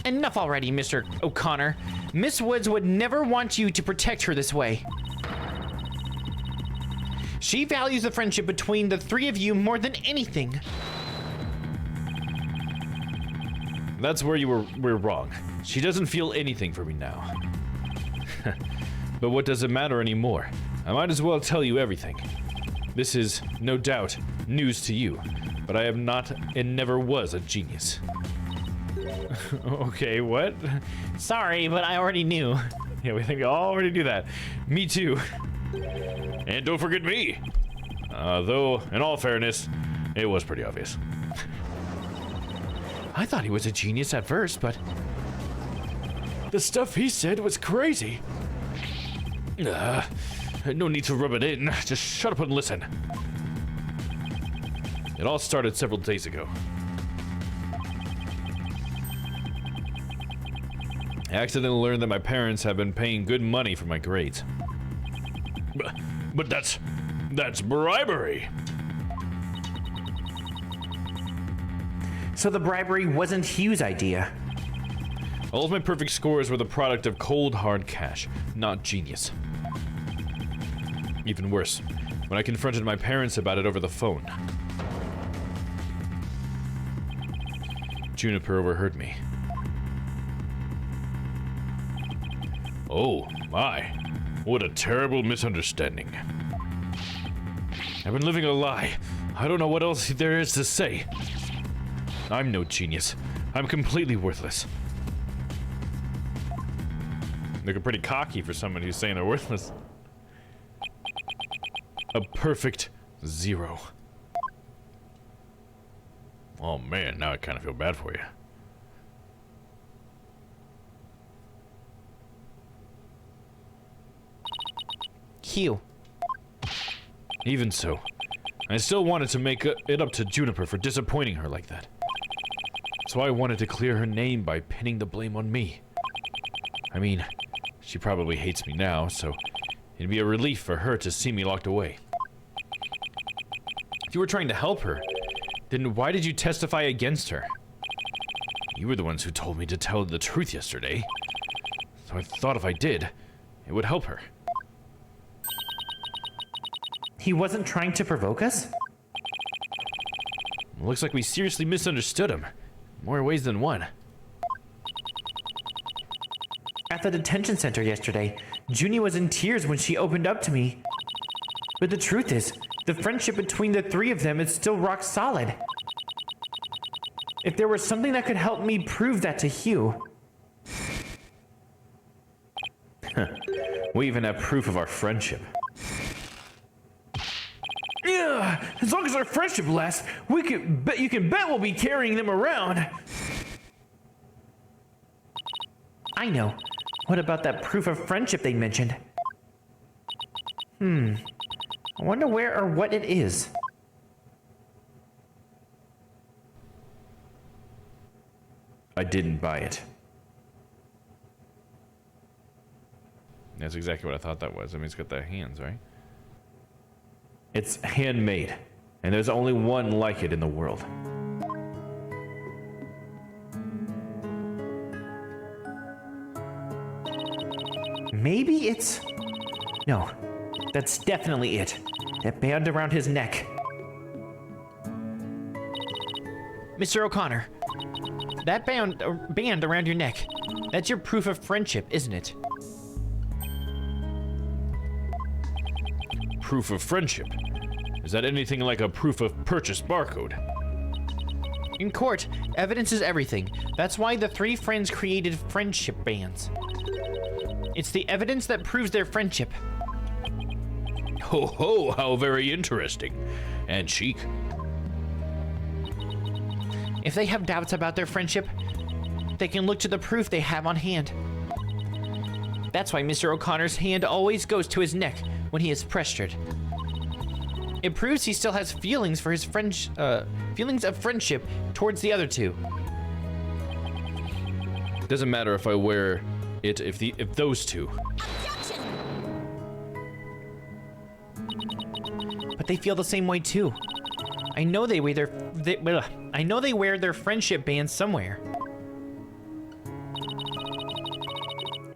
Enough already, Mr. O'Connor. Miss Woods would never want you to protect her this way. She values the friendship between the three of you more than anything. That's where you were wrong. She doesn't feel anything for me now. But what does it matter anymore? I might as well tell you everything. This is, no doubt, news to you, but I am not and never was a genius. Okay, what? Sorry, but I already knew. Yeah, we think we all already knew that. Me too. And don't forget me. Though, in all fairness, it was pretty obvious. I thought he was a genius at first, but... The stuff he said was crazy. No need to rub it in. Just shut up and listen. It all started several days ago. I accidentally learned that my parents have been paying good money for my grades. But that's bribery. So the bribery wasn't Hugh's idea. All of my perfect scores were the product of cold, hard cash, not genius. Even worse, when I confronted my parents about it over the phone. Juniper overheard me. Oh, my. What a terrible misunderstanding. I've been living a lie. I don't know what else there is to say. I'm no genius. I'm completely worthless. Looking pretty cocky for someone who's saying they're worthless. A perfect zero. Oh man, now I kind of feel bad for you. Hugh. Even so, I still wanted to make it up to Juniper for disappointing her like that. So I wanted to clear her name by pinning the blame on me. I mean, she probably hates me now, so it'd be a relief for her to see me locked away. If you were trying to help her, then why did you testify against her? You were the ones who told me to tell the truth yesterday. So I thought if I did, it would help her. He wasn't trying to provoke us? Looks like we seriously misunderstood him. More ways than one. At the detention center yesterday, Junie was in tears when she opened up to me. But the truth is, the friendship between the three of them is still rock solid. If there was something that could help me prove that to Hugh... We even have proof of our friendship. Yeah, as long as our friendship lasts, you can bet we'll be carrying them around. I know. What about that proof of friendship they mentioned? I wonder where or what it is. I didn't buy it. That's exactly what I thought that was. I mean, it's got the hands, right? It's handmade, and there's only one like it in the world. Maybe it's... No, that's definitely it. That band around his neck. Mr. O'Connor, that band around your neck, that's your proof of friendship, isn't it? Proof of friendship? Is that anything like a proof of purchase barcode? In court, evidence is everything. That's why the three friends created friendship bands. It's the evidence that proves their friendship. Ho ho, how very interesting. And chic. If they have doubts about their friendship, they can look to the proof they have on hand. That's why Mr. O'Connor's hand always goes to his neck when he is pressured. It proves he still has feelings for his feelings of friendship towards the other two. Doesn't matter if I wear it if those two. But they feel the same way too. I know they wear their friendship bands somewhere.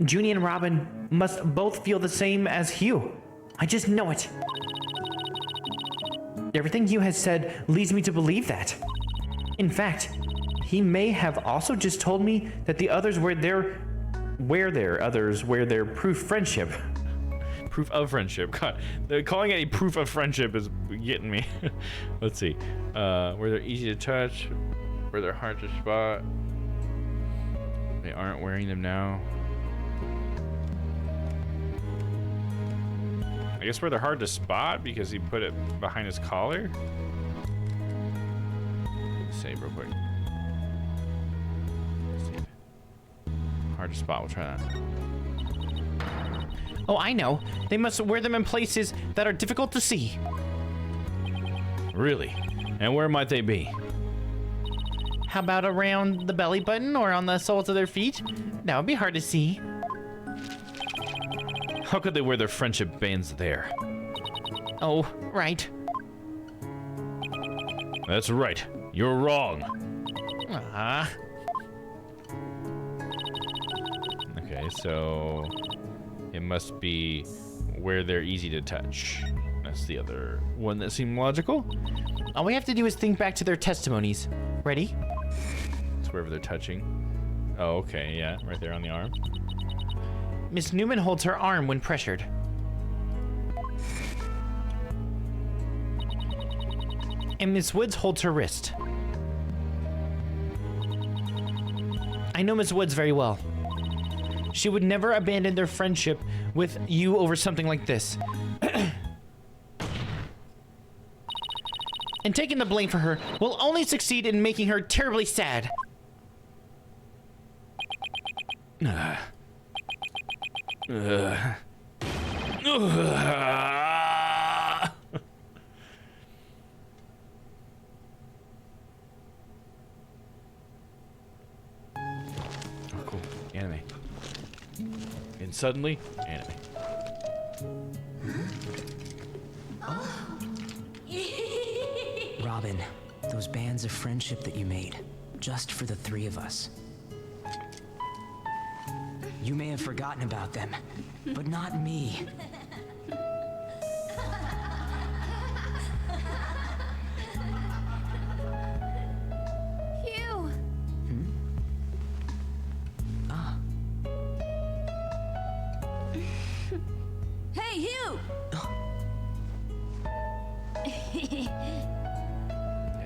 Junie and Robin must both feel the same as Hugh. I just know it. Everything Hugh has said leads me to believe that. In fact, he may have also just told me that the others wear their proof friendship. Proof of friendship. God, calling it a proof of friendship is getting me. Let's see. Where they're easy to touch, where they're hard to spot. They aren't wearing them now. I guess where they're hard to spot because he put it behind his collar. Save real quick. Save. Hard to spot. We'll try that. Oh, I know. They must wear them in places that are difficult to see. Really? And where might they be? How about around the belly button or on the soles of their feet? That would be hard to see. How could they wear their friendship bands there? Oh, right. That's right. You're wrong. Okay, so it must be where they're easy to touch. That's the other one that seemed logical. All we have to do is think back to their testimonies. Ready? It's wherever they're touching. Oh, okay, yeah, right there on the arm. Miss Newman holds her arm when pressured. And Miss Woods holds her wrist. I know Miss Woods very well. She would never abandon their friendship with you over something like this. And taking the blame for her will only succeed in making her terribly sad. Oh, cool. Anime. And suddenly, anime. Robin, those bands of friendship that you made, just for the three of us. You may have forgotten about them, but not me. Hugh! Hey, Hugh!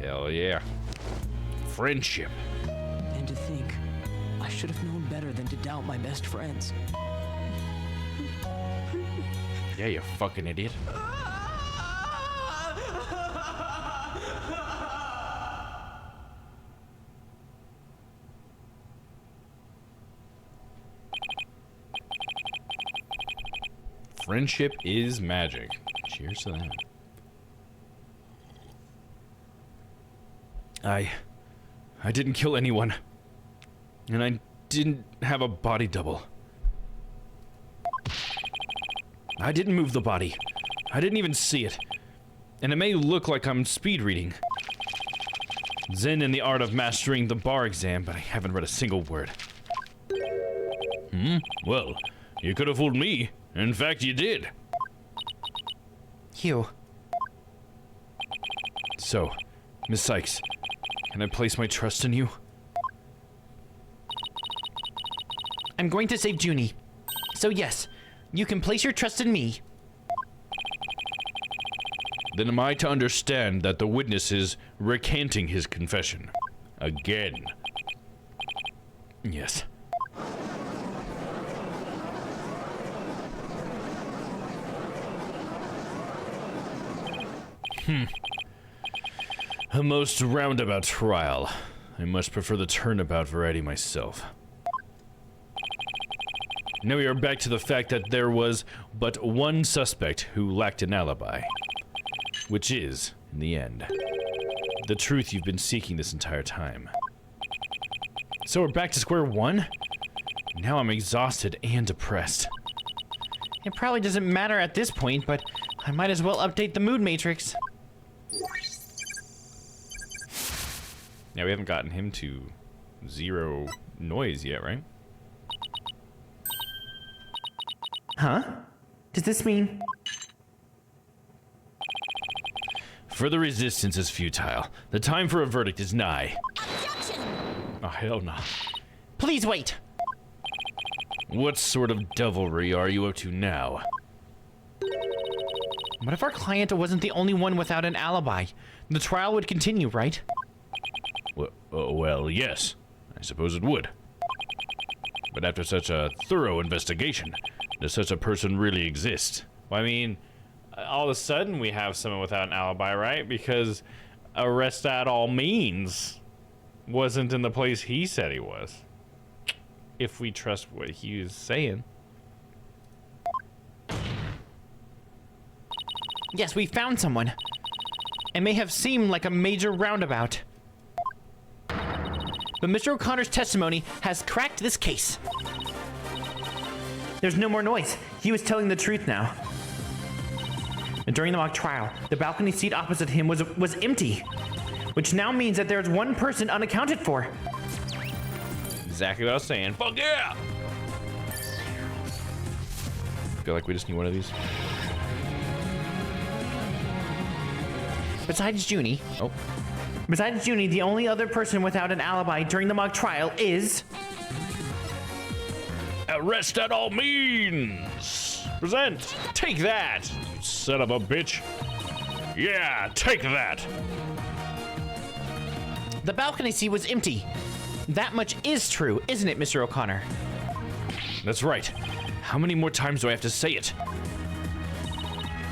Hell yeah. Friendship. And to think, I should have known better than to doubt my best friends. Yeah, you fucking idiot. Friendship is magic. Cheers to that. I didn't kill anyone. And I didn't have a body double. I didn't move the body. I didn't even see it. And it may look like I'm speed reading. Zen in the art of mastering the bar exam, but I haven't read a single word. Well, you could have fooled me. In fact, you did. Hugh. So, Miss Sykes, can I place my trust in you? I'm going to save Junie. So yes, you can place your trust in me. Then am I to understand that the witness is recanting his confession? Again? Yes. A most roundabout trial. I must prefer the turnabout variety myself. Now we are back to the fact that there was but one suspect who lacked an alibi. Which is, in the end, the truth you've been seeking this entire time. So we're back to square one? Now I'm exhausted and depressed. It probably doesn't matter at this point, but I might as well update the mood matrix. Yeah, we haven't gotten him to 0 noise yet, right? Huh? Does this mean... Further resistance is futile. The time for a verdict is nigh. Oh, hell no. Please wait! What sort of devilry are you up to now? What if our client wasn't the only one without an alibi? The trial would continue, right? Well, yes. I suppose it would. But after such a thorough investigation, does such a person really exist? Well, I mean, all of a sudden we have someone without an alibi, right? Because arrest at all means wasn't in the place he said he was. If we trust what he was saying. Yes, we found someone. It may have seemed like a major roundabout. But Mr. O'Connor's testimony has cracked this case. There's no more noise. He was telling the truth now. And during the mock trial, the balcony seat opposite him was empty, which now means that there's one person unaccounted for. Exactly what I was saying. Fuck yeah! I feel like we just need one of these. Besides Junie, the only other person without an alibi during the mock trial is... Arrest at all means! Present! Take that, you son of a bitch! Yeah, take that! The balcony seat was empty. That much is true, isn't it, Mr. O'Connor? That's right. How many more times do I have to say it?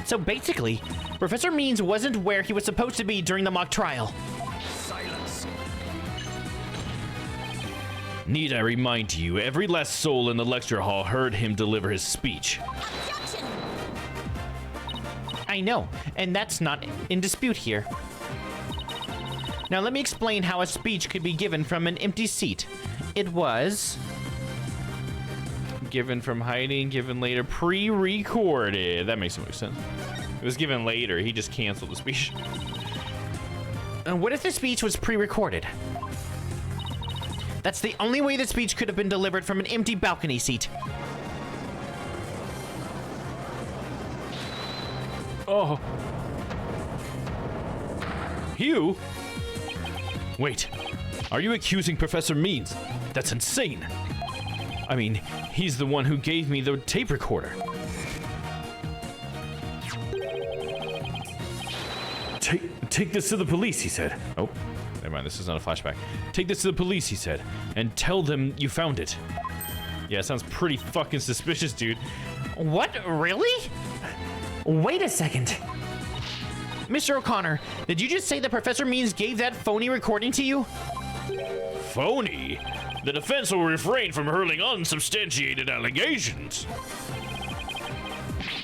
So basically, Professor Means wasn't where he was supposed to be during the mock trial. Silence. Need I remind you, every last soul in the lecture hall heard him deliver his speech. I know, and that's not in dispute here. Now let me explain how a speech could be given from an empty seat. It was... given from hiding, given later, pre-recorded. That makes so much sense. It was given later. He just canceled the speech. And what if the speech was pre-recorded? That's the only way the speech could have been delivered from an empty balcony seat. Oh. Hugh? Wait. Are you accusing Professor Means? That's insane. I mean, he's the one who gave me the tape recorder. Take this to the police, he said. Oh, never mind, this is not a flashback. Take this to the police, he said, and tell them you found it. Yeah, it sounds pretty fucking suspicious, dude. What? Really? Wait a second. Mr. O'Connor, did you just say that Professor Means gave that phony recording to you? Phony? The defense will refrain from hurling unsubstantiated allegations.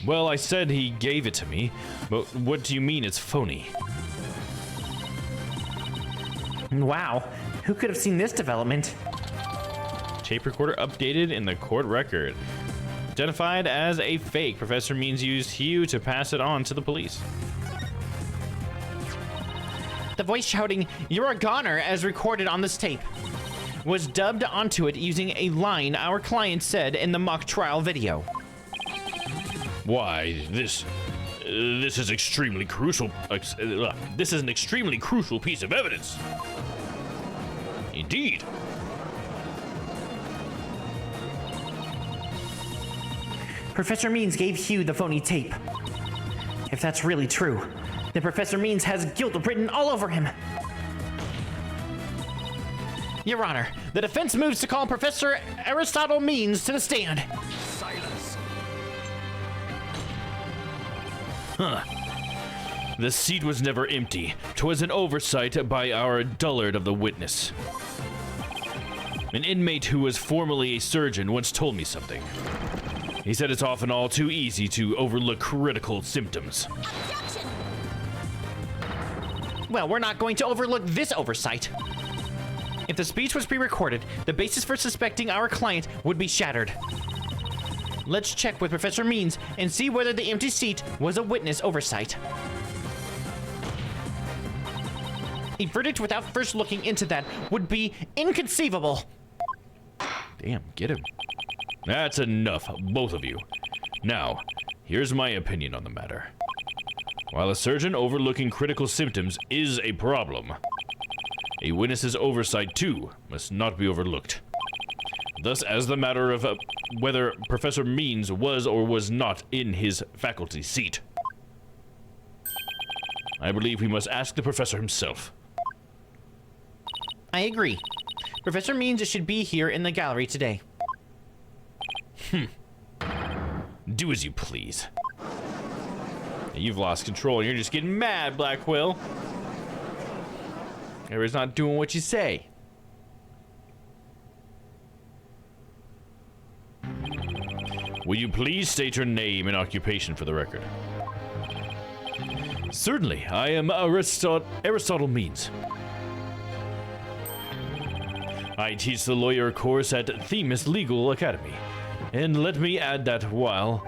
Well, I said he gave it to me, but what do you mean it's phony? Wow, who could have seen this development? Tape recorder updated in the court record. Identified as a fake, Professor Means used Hugh to pass it on to the police. The voice shouting, "You're a goner," as recorded on this tape, was dubbed onto it using a line our client said in the mock trial video. Why, this is extremely crucial. This is an extremely crucial piece of evidence. Indeed. Professor Means gave Hugh the phony tape. If that's really true, then Professor Means has guilt written all over him. Your Honor, the defense moves to call Professor Aristotle Means to the stand. Silence. Huh. The seat was never empty. 'Twas an oversight by our dullard of the witness. An inmate who was formerly a surgeon once told me something. He said it's often all too easy to overlook critical symptoms. Well, we're not going to overlook this oversight. If the speech was pre-recorded, the basis for suspecting our client would be shattered. Let's check with Professor Means and see whether the empty seat was a witness oversight. A verdict without first looking into that would be inconceivable. Damn, get him. That's enough, both of you. Now, here's my opinion on the matter. While a surgeon overlooking critical symptoms is a problem, a witness's oversight, too, must not be overlooked. Thus, as the matter of whether Professor Means was or was not in his faculty seat, I believe we must ask the professor himself. I agree. Professor Means should be here in the gallery today. Do as you please. You've lost control and you're just getting mad, Black Quill. Everybody's not doing what you say. Will you please state your name and occupation for the record? Certainly, I am Aristotle Means. I teach the lawyer course at Themis Legal Academy, and let me add that while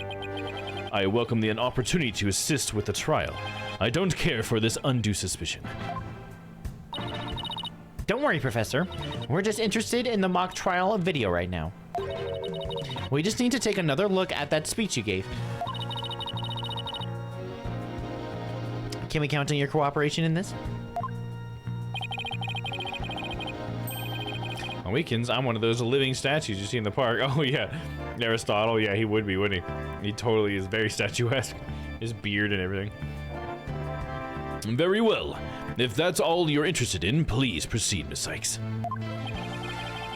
I welcome the opportunity to assist with the trial, I don't care for this undue suspicion. Don't worry, Professor. We're just interested in the mock trial video right now. We just need to take another look at that speech you gave. Can we count on your cooperation in this? On weekends, I'm one of those living statues you see in the park. Oh, yeah. Aristotle, yeah, he would be, wouldn't he? He totally is very statuesque. His beard and everything. Very well. If that's all you're interested in, please proceed, Miss Sykes.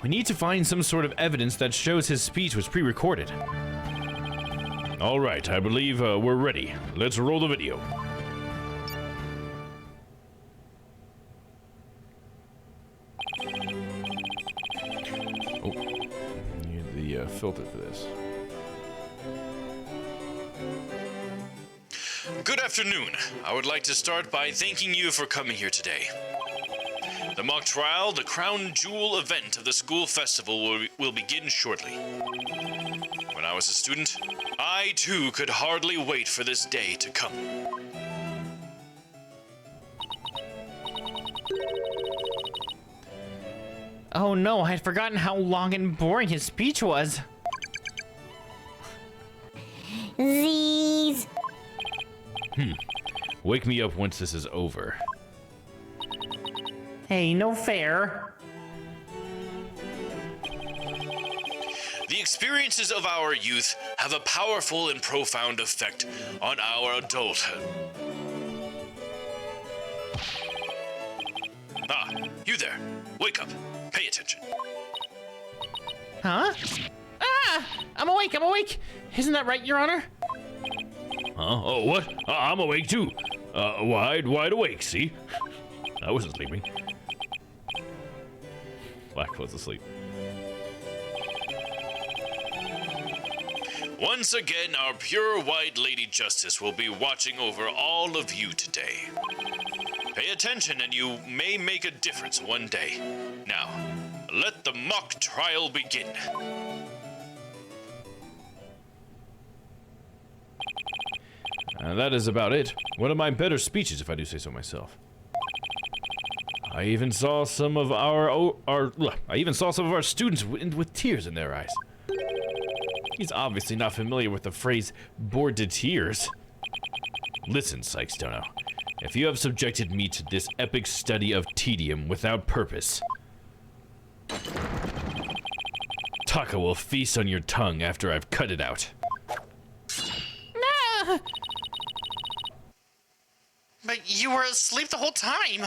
We need to find some sort of evidence that shows his speech was pre-recorded. All right, I believe we're ready. Let's roll the video. Oh, need the filter for this. Good afternoon. I would like to start by thanking you for coming here today. The mock trial, the crown jewel event of the school festival, will begin shortly. When I was a student, I too could hardly wait for this day to come. Oh no, I had forgotten how long and boring his speech was. Z's. Wake me up once this is over. Hey, no fair. The experiences of our youth have a powerful and profound effect on our adulthood. there! Wake up! Pay attention! Huh? Ah! I'm awake, I'm awake! Isn't that right, Your Honor? Huh? Oh, what? I'm awake too. Wide awake, see? I wasn't sleeping. Black was asleep. Once again, our pure white Lady Justice will be watching over all of you today. Pay attention and you may make a difference one day. Now, let the mock trial begin. That is about it. One of my better speeches, if I do say so myself. I even saw some of our students with tears in their eyes. He's obviously not familiar with the phrase bored to tears. Listen, Sykes Dono. If you have subjected me to this epic study of tedium without purpose, Taka will feast on your tongue after I've cut it out. No! But you were asleep the whole time.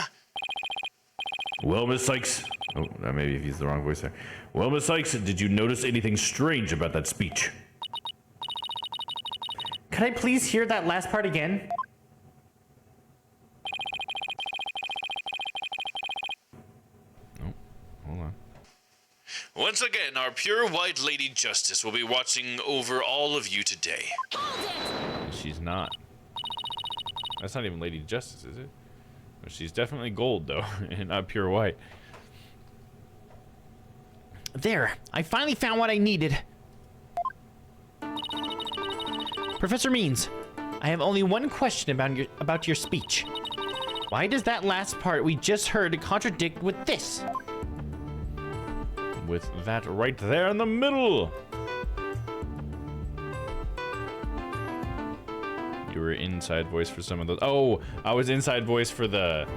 Well, Miss Sykes... Oh, maybe I've used the wrong voice there. Well, Miss Sykes, did you notice anything strange about that speech? Could I please hear that last part again? Oh, hold on. Once again, our pure white Lady Justice will be watching over all of you today. She's not. That's not even Lady Justice, is it? Well, she's definitely gold, though, and not pure white. There, I finally found what I needed. Professor Means, I have only one question about your speech. Why does that last part we just heard contradict with this? With that right there in the middle! You were inside voice for some of those. Oh, I was inside voice for the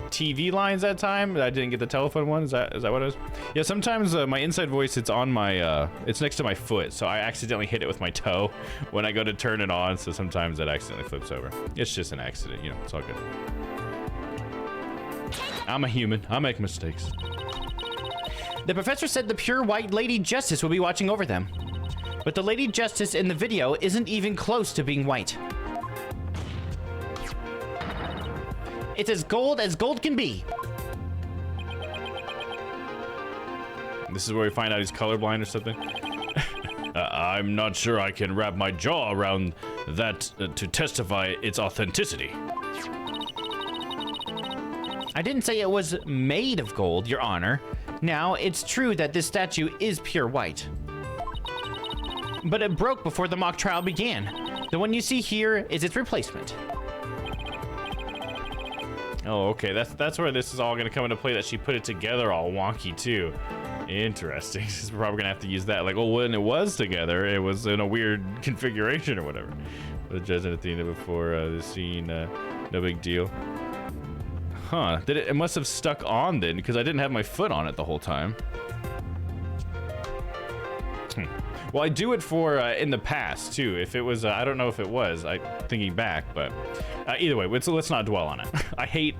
TV lines that time. I didn't get the telephone one. Is that what it was? Yeah, sometimes my inside voice, it's on my, it's next to my foot, so I accidentally hit it with my toe when I go to turn it on, so sometimes it accidentally flips over. It's just an accident, you know, it's all good. I'm a human. I make mistakes. The professor said the pure white Lady Justice will be watching over them. But the Lady Justice in the video isn't even close to being white. It's as gold can be. This is where we find out he's colorblind or something. I'm not sure I can wrap my jaw around that to testify its authenticity. I didn't say it was made of gold, Your Honor. Now, it's true that this statue is pure white. But it broke before the mock trial began. The one you see here is its replacement. Oh, okay. That's where this is all gonna come into play. That she put it together all wonky too. Interesting. We're probably gonna have to use that. Like, well, when it was together, it was in a weird configuration or whatever. The judge at the end before the scene, no big deal. Huh? It must have stuck on then, because I didn't have my foot on it the whole time. Well, I do it for in the past too. If it was, I don't know if it was. Thinking back, but either way, let's not dwell on it. I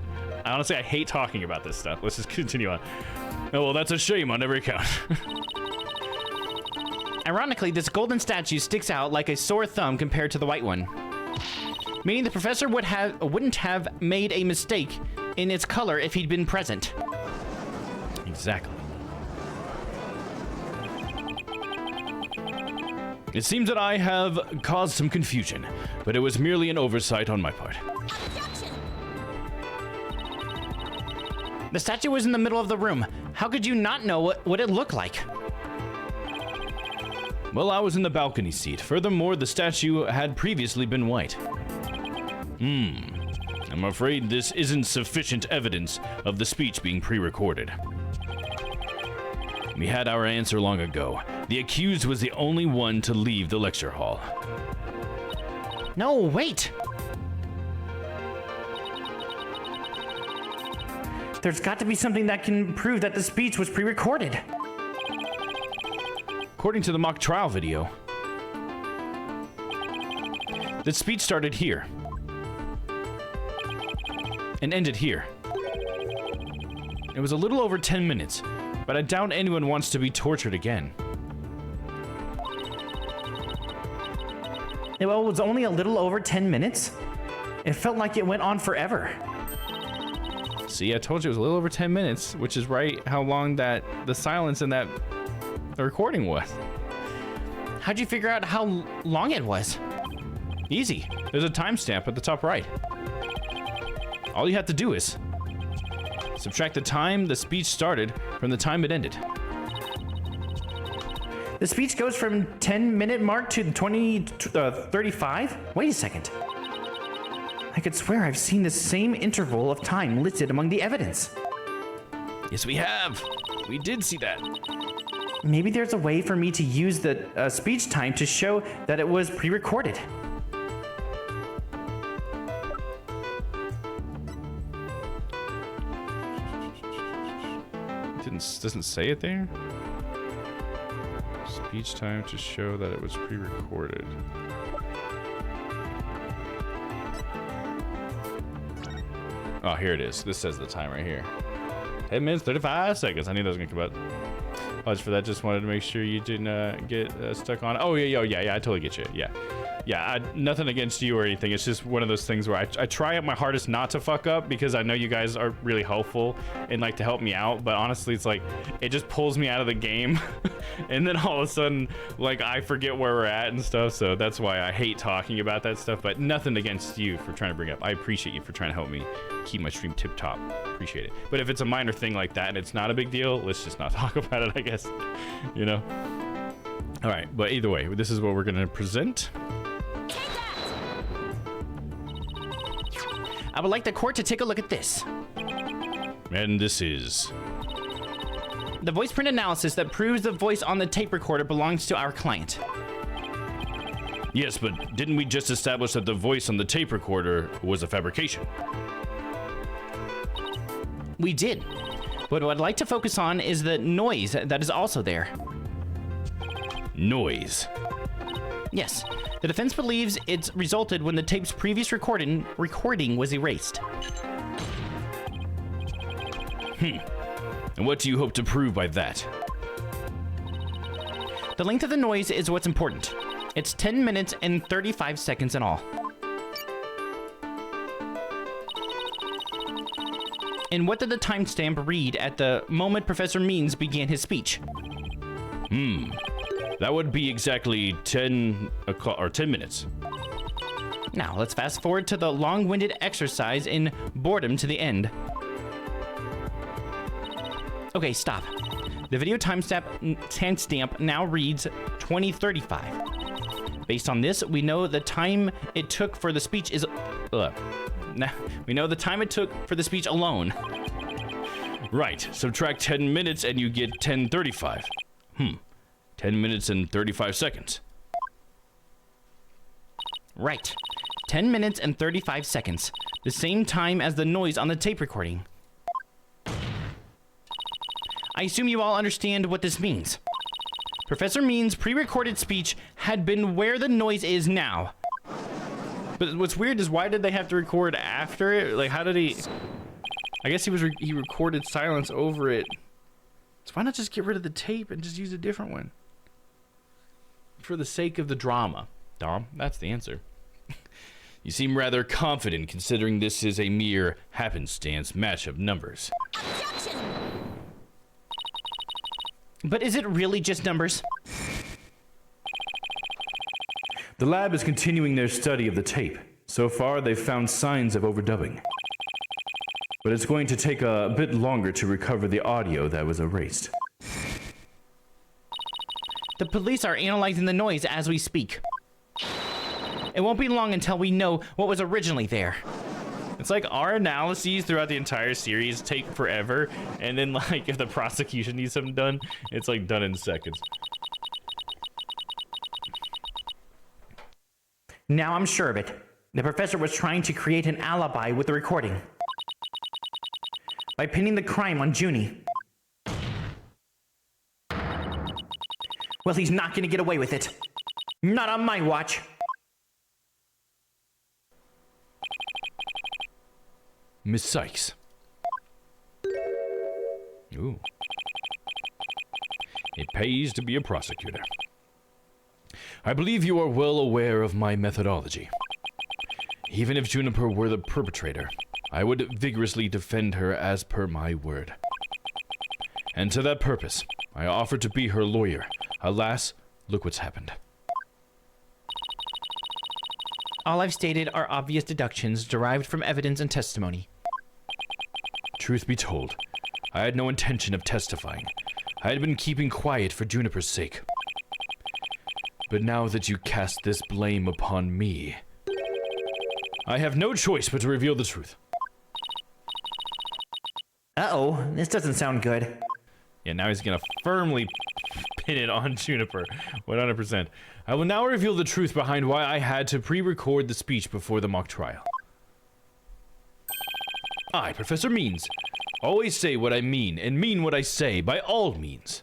honestly hate talking about this stuff. Let's just continue on. Oh, well, that's a shame on every count. Ironically, this golden statue sticks out like a sore thumb compared to the white one, meaning the professor wouldn't have made a mistake in its color if he'd been present. Exactly. It seems that I have caused some confusion, but it was merely an oversight on my part. The statue was in the middle of the room. How could you not know what it looked like? Well, I was in the balcony seat. Furthermore, the statue had previously been white. I'm afraid this isn't sufficient evidence of the speech being pre-recorded. We had our answer long ago. The accused was the only one to leave the lecture hall. No, wait! There's got to be something that can prove that the speech was pre-recorded. According to the mock trial video, the speech started here and ended here. It was a little over 10 minutes, but I doubt anyone wants to be tortured again. Well, it was only a little over 10 minutes. It felt like it went on forever. See, I told you it was a little over 10 minutes, which is right how long that the silence in that recording was. How'd you figure out how long it was? Easy. There's a timestamp at the top right. All you have to do is subtract the time the speech started from the time it ended. The speech goes from 10-minute mark to 35? Wait a second. I could swear I've seen the same interval of time listed among the evidence. Yes, we have. We did see that. Maybe there's a way for me to use the speech time to show that it was pre-recorded. Doesn't say it there. Speech time to show that it was pre-recorded. Oh, here it is. This says the time right here. 10 minutes, 35 seconds. I knew that was gonna come out. Apologies for that. Just wanted to make sure you didn't get stuck on. Oh, yeah, I totally get you. Yeah, nothing against you or anything. It's just one of those things where I try my hardest not to fuck up because I know you guys are really helpful and like to help me out. But honestly, it's like, it just pulls me out of the game. And then all of a sudden, like, I forget where we're at and stuff. So that's why I hate talking about that stuff. But nothing against you for trying to bring up. I appreciate you for trying to help me keep my stream tip top. Appreciate it. But if it's a minor thing like that and it's not a big deal, let's just not talk about it, I guess. You know? All right, but either way, this is what we're gonna present. I would like the court to take a look at this. And this is the voice print analysis that proves the voice on the tape recorder belongs to our client. Yes, but didn't we just establish that the voice on the tape recorder was a fabrication? We did. But what I'd like to focus on is the noise that is also there. Noise? Yes. The defense believes it's resulted when the tape's previous recording was erased. And what do you hope to prove by that? The length of the noise is what's important. It's 10 minutes and 35 seconds in all. And what did the timestamp read at the moment Professor Means began his speech? That would be exactly 10 minutes. Now, let's fast forward to the long-winded exercise in boredom to the end. Okay, stop. The video timestamp now reads 2035. Based on this, we know the time it took for the speech is... we know the time it took for the speech alone. Right. Subtract 10 minutes and you get 10:35. 10 minutes and 35 seconds. Right. 10 minutes and 35 seconds. The same time as the noise on the tape recording. I assume you all understand what this means. Professor Means' pre-recorded speech had been where the noise is now. But what's weird is why did they have to record after it? Like, how did he... I guess he recorded silence over it. So why not just get rid of the tape and just use a different one? For the sake of the drama. Domm, that's the answer. You seem rather confident considering this is a mere happenstance match of numbers. Objection! But is it really just numbers? The lab is continuing their study of the tape. So far, they've found signs of overdubbing. But it's going to take a bit longer to recover the audio that was erased. The police are analyzing the noise as we speak. It won't be long until we know what was originally there. It's like our analyses throughout the entire series take forever, and then like if the prosecution needs something done, it's like done in seconds. Now I'm sure of it. The professor was trying to create an alibi with the recording. By pinning the crime on Junie. Well, he's not gonna get away with it. Not on my watch. Miss Sykes. Ooh. It pays to be a prosecutor. I believe you are well aware of my methodology. Even if Juniper were the perpetrator, I would vigorously defend her as per my word. And to that purpose, I offered to be her lawyer. Alas, look what's happened. All I've stated are obvious deductions derived from evidence and testimony. Truth be told, I had no intention of testifying. I had been keeping quiet for Juniper's sake. But now that you cast this blame upon me, I have no choice but to reveal the truth. Uh-oh, this doesn't sound good. Yeah, now he's gonna firmly pin it on Juniper, 100%. I will now reveal the truth behind why I had to pre-record the speech before the mock trial. I, Professor Means, always say what I mean and mean what I say by all means.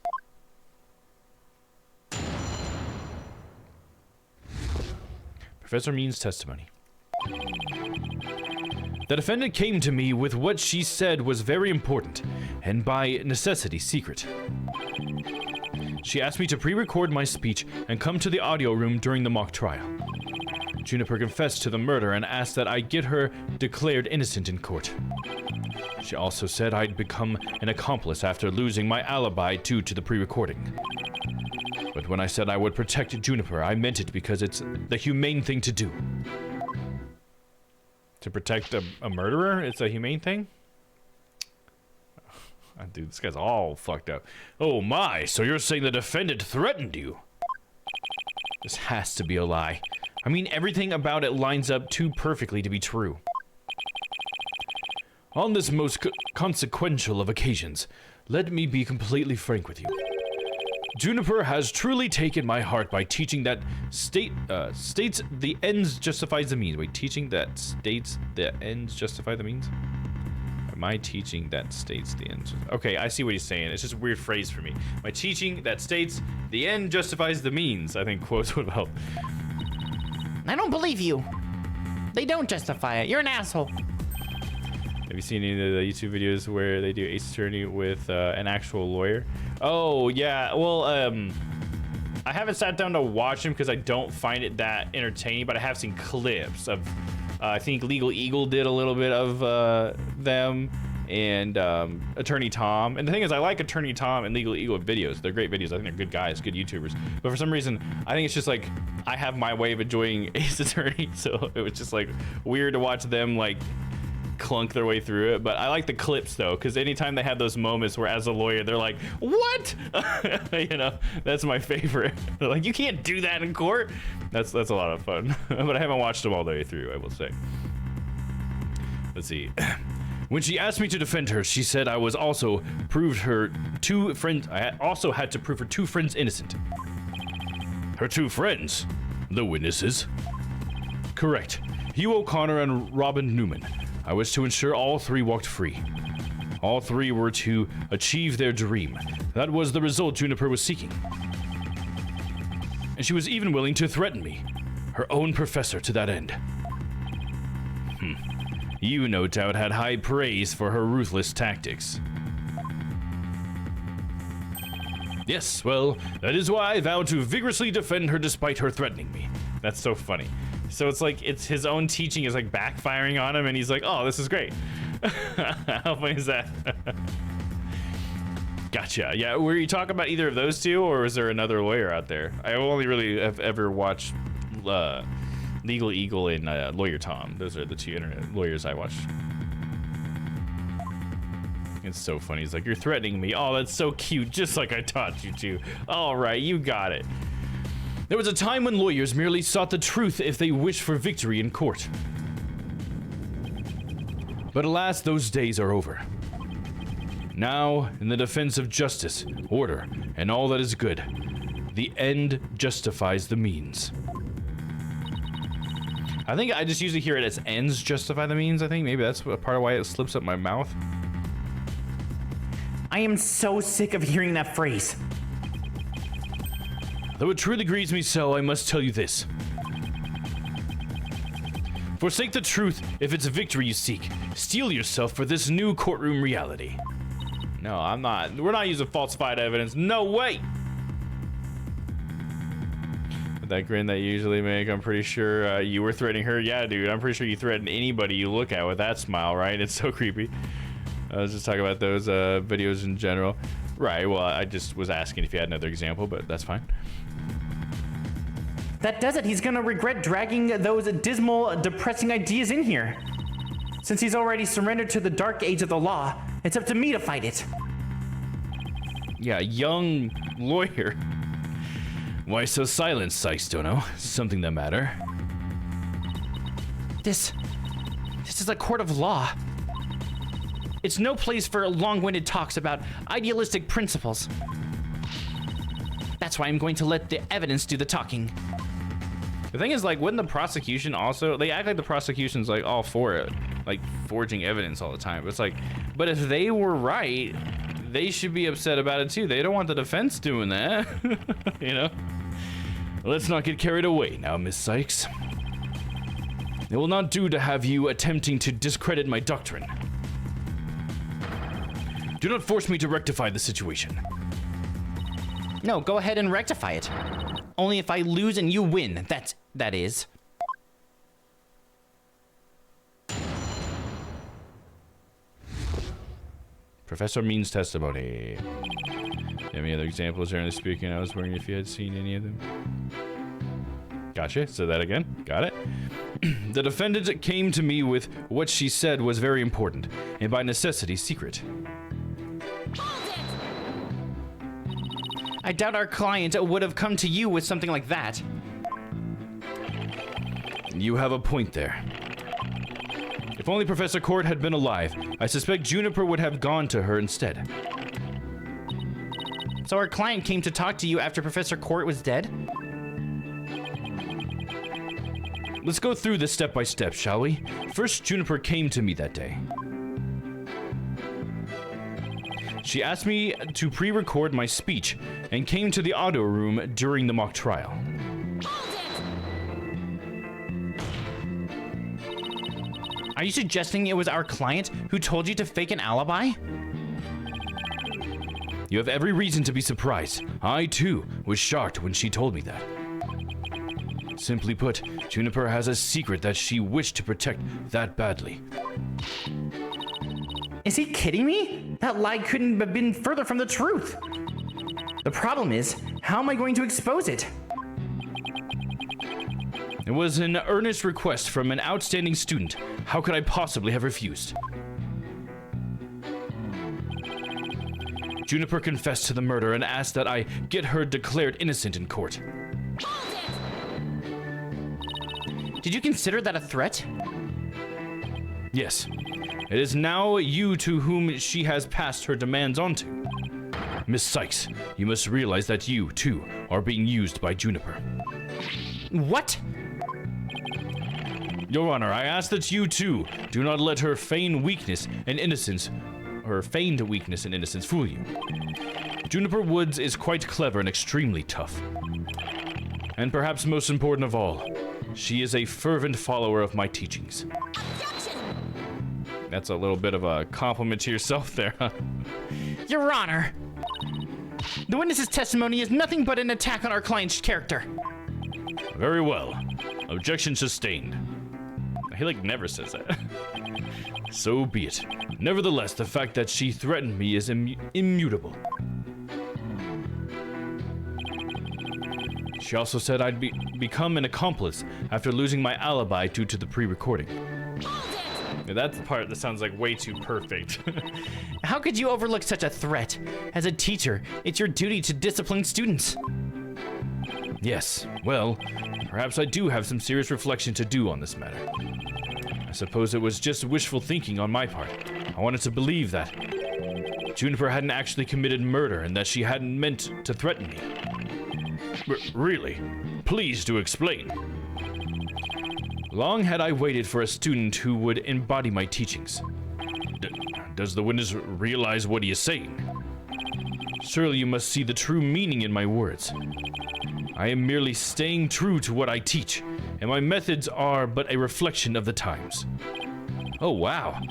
Professor Means' testimony. The defendant came to me with what she said was very important, and by necessity secret. She asked me to pre-record my speech and come to the audio room during the mock trial. Juniper confessed to the murder and asked that I get her declared innocent in court. She also said I'd become an accomplice after losing my alibi due to the pre-recording. But when I said I would protect Juniper, I meant it because it's the humane thing to do. To protect a murderer? It's a humane thing? Oh, dude, this guy's all fucked up. Oh my, so you're saying the defendant threatened you? This has to be a lie. I mean, everything about it lines up too perfectly to be true. On this most consequential of occasions, let me be completely frank with you. Juniper has truly taken my heart by teaching that states the ends justifies the means. Wait, teaching that states the ends justify the means? Am I teaching that states the ends? Okay, I see what he's saying. It's just a weird phrase for me. My teaching that states the end justifies the means. I think quotes would help. I don't believe you. They don't justify it. You're an asshole. Have you seen any of the YouTube videos where they do Ace Attorney with an actual lawyer? Oh, yeah. Well, I haven't sat down to watch them because I don't find it that entertaining, but I have seen clips of, I think Legal Eagle did a little bit of them, and Attorney Tom. And the thing is, I like Attorney Tom and Legal Eagle videos. They're great videos. I think they're good guys, good YouTubers. But for some reason, I think it's just like, I have my way of enjoying Ace Attorney, so it was just like weird to watch them like clunk their way through it. But I like the clips though, because anytime they have those moments where as a lawyer they're like, what? You know, that's my favorite. They're like, you can't do that in court. That's a lot of fun. But I haven't watched them all the way through, I will say. Let's see. When she asked me to defend her, she said I was also proved her two friends. I also had to prove her two friends innocent. Her two friends? The witnesses? Correct. Hugh O'Connor and Robin Newman. I was to ensure all three walked free. All three were to achieve their dream. That was the result Juniper was seeking. And she was even willing to threaten me, her own professor, to that end. You no doubt had high praise for her ruthless tactics. Yes, well, that is why I vowed to vigorously defend her despite her threatening me. That's so funny. So it's like, it's his own teaching is like backfiring on him, and he's like, oh, this is great. How funny is that? Gotcha. Yeah, were you talking about either of those two, or is there another lawyer out there? I only really have ever watched Legal Eagle and Lawyer Tom. Those are the two internet lawyers I watched. It's so funny. He's like, you're threatening me. Oh, that's so cute. Just like I taught you to. All right, you got it. There was a time when lawyers merely sought the truth if they wished for victory in court. But alas, those days are over. Now, in the defense of justice, order, and all that is good, the end justifies the means. I think I just usually hear it as ends justify the means. I think maybe that's a part of why it slips up my mouth. I am so sick of hearing that phrase. Though it truly grieves me so, I must tell you this. Forsake the truth if it's a victory you seek. Steel yourself for this new courtroom reality. No, I'm not. We're not using falsified evidence. No way. With that grin that you usually make, I'm pretty sure you were threatening her. Yeah, dude, I'm pretty sure you threaten anybody you look at with that smile, right? It's so creepy. I was just talking about those videos in general. Right, well, I just was asking if you had another example, but that's fine. That does it. He's gonna regret dragging those dismal, depressing ideas in here. Since he's already surrendered to the dark age of the law, it's up to me to fight it. Yeah, young lawyer. Why so silent, Sykes, Dono? Something the matter? This is a court of law. It's no place for long-winded talks about idealistic principles. That's why I'm going to let the evidence do the talking. The thing is, like, wouldn't the prosecution also... They act like the prosecution's, like, all for it. Like, forging evidence all the time. But it's like... But if they were right, they should be upset about it, too. They don't want the defense doing that. You know? Let's not get carried away now, Miss Sykes. It will not do to have you attempting to discredit my doctrine. Do not force me to rectify the situation. No, go ahead and rectify it. Only if I lose and you win, that is. Professor Means testimony. Any other examples generally speaking? I was wondering if you had seen any of them. Gotcha. Say that again. Got it. The defendant came to me with what she said was very important, and by necessity secret. I doubt our client would have come to you with something like that. You have a point there. If only Professor Court had been alive, I suspect Juniper would have gone to her instead. So our client came to talk to you after Professor Court was dead? Let's go through this step by step, shall we? First, Juniper came to me that day. She asked me to pre-record my speech and came to the audio room during the mock trial. Are you suggesting it was our client who told you to fake an alibi? You have every reason to be surprised. I, too, was shocked when she told me that. Simply put, Juniper has a secret that she wished to protect that badly. Is he kidding me? That lie couldn't have been further from the truth. The problem is, how am I going to expose it? It was an earnest request from an outstanding student. How could I possibly have refused? Juniper confessed to the murder and asked that I get her declared innocent in court. Did you consider that a threat? Yes. It is now you to whom she has passed her demands on to. Miss Sykes, you must realize that you, too, are being used by Juniper. What? Your Honor, I ask that you, too, do not let her feigned weakness and innocence fool you. Juniper Woods is quite clever and extremely tough. And perhaps most important of all, she is a fervent follower of my teachings. That's a little bit of a compliment to yourself there, huh? Your Honor, the witness's testimony is nothing but an attack on our client's character. Very well. Objection sustained. He like never says that. So be it. Nevertheless, the fact that she threatened me is immutable. She also said I'd become an accomplice after losing my alibi due to the pre-recording. Yeah, that's the part that sounds like way too perfect. How could you overlook such a threat? As a teacher, it's your duty to discipline students. Yes, well, perhaps I do have some serious reflection to do on this matter. I suppose it was just wishful thinking on my part. I wanted to believe that Juniper hadn't actually committed murder and that she hadn't meant to threaten me. Really? Please do explain. Long had I waited for a student who would embody my teachings. Does the witness realize what he is saying? Surely you must see the true meaning in my words. I am merely staying true to what I teach, and my methods are but a reflection of the times. Oh wow,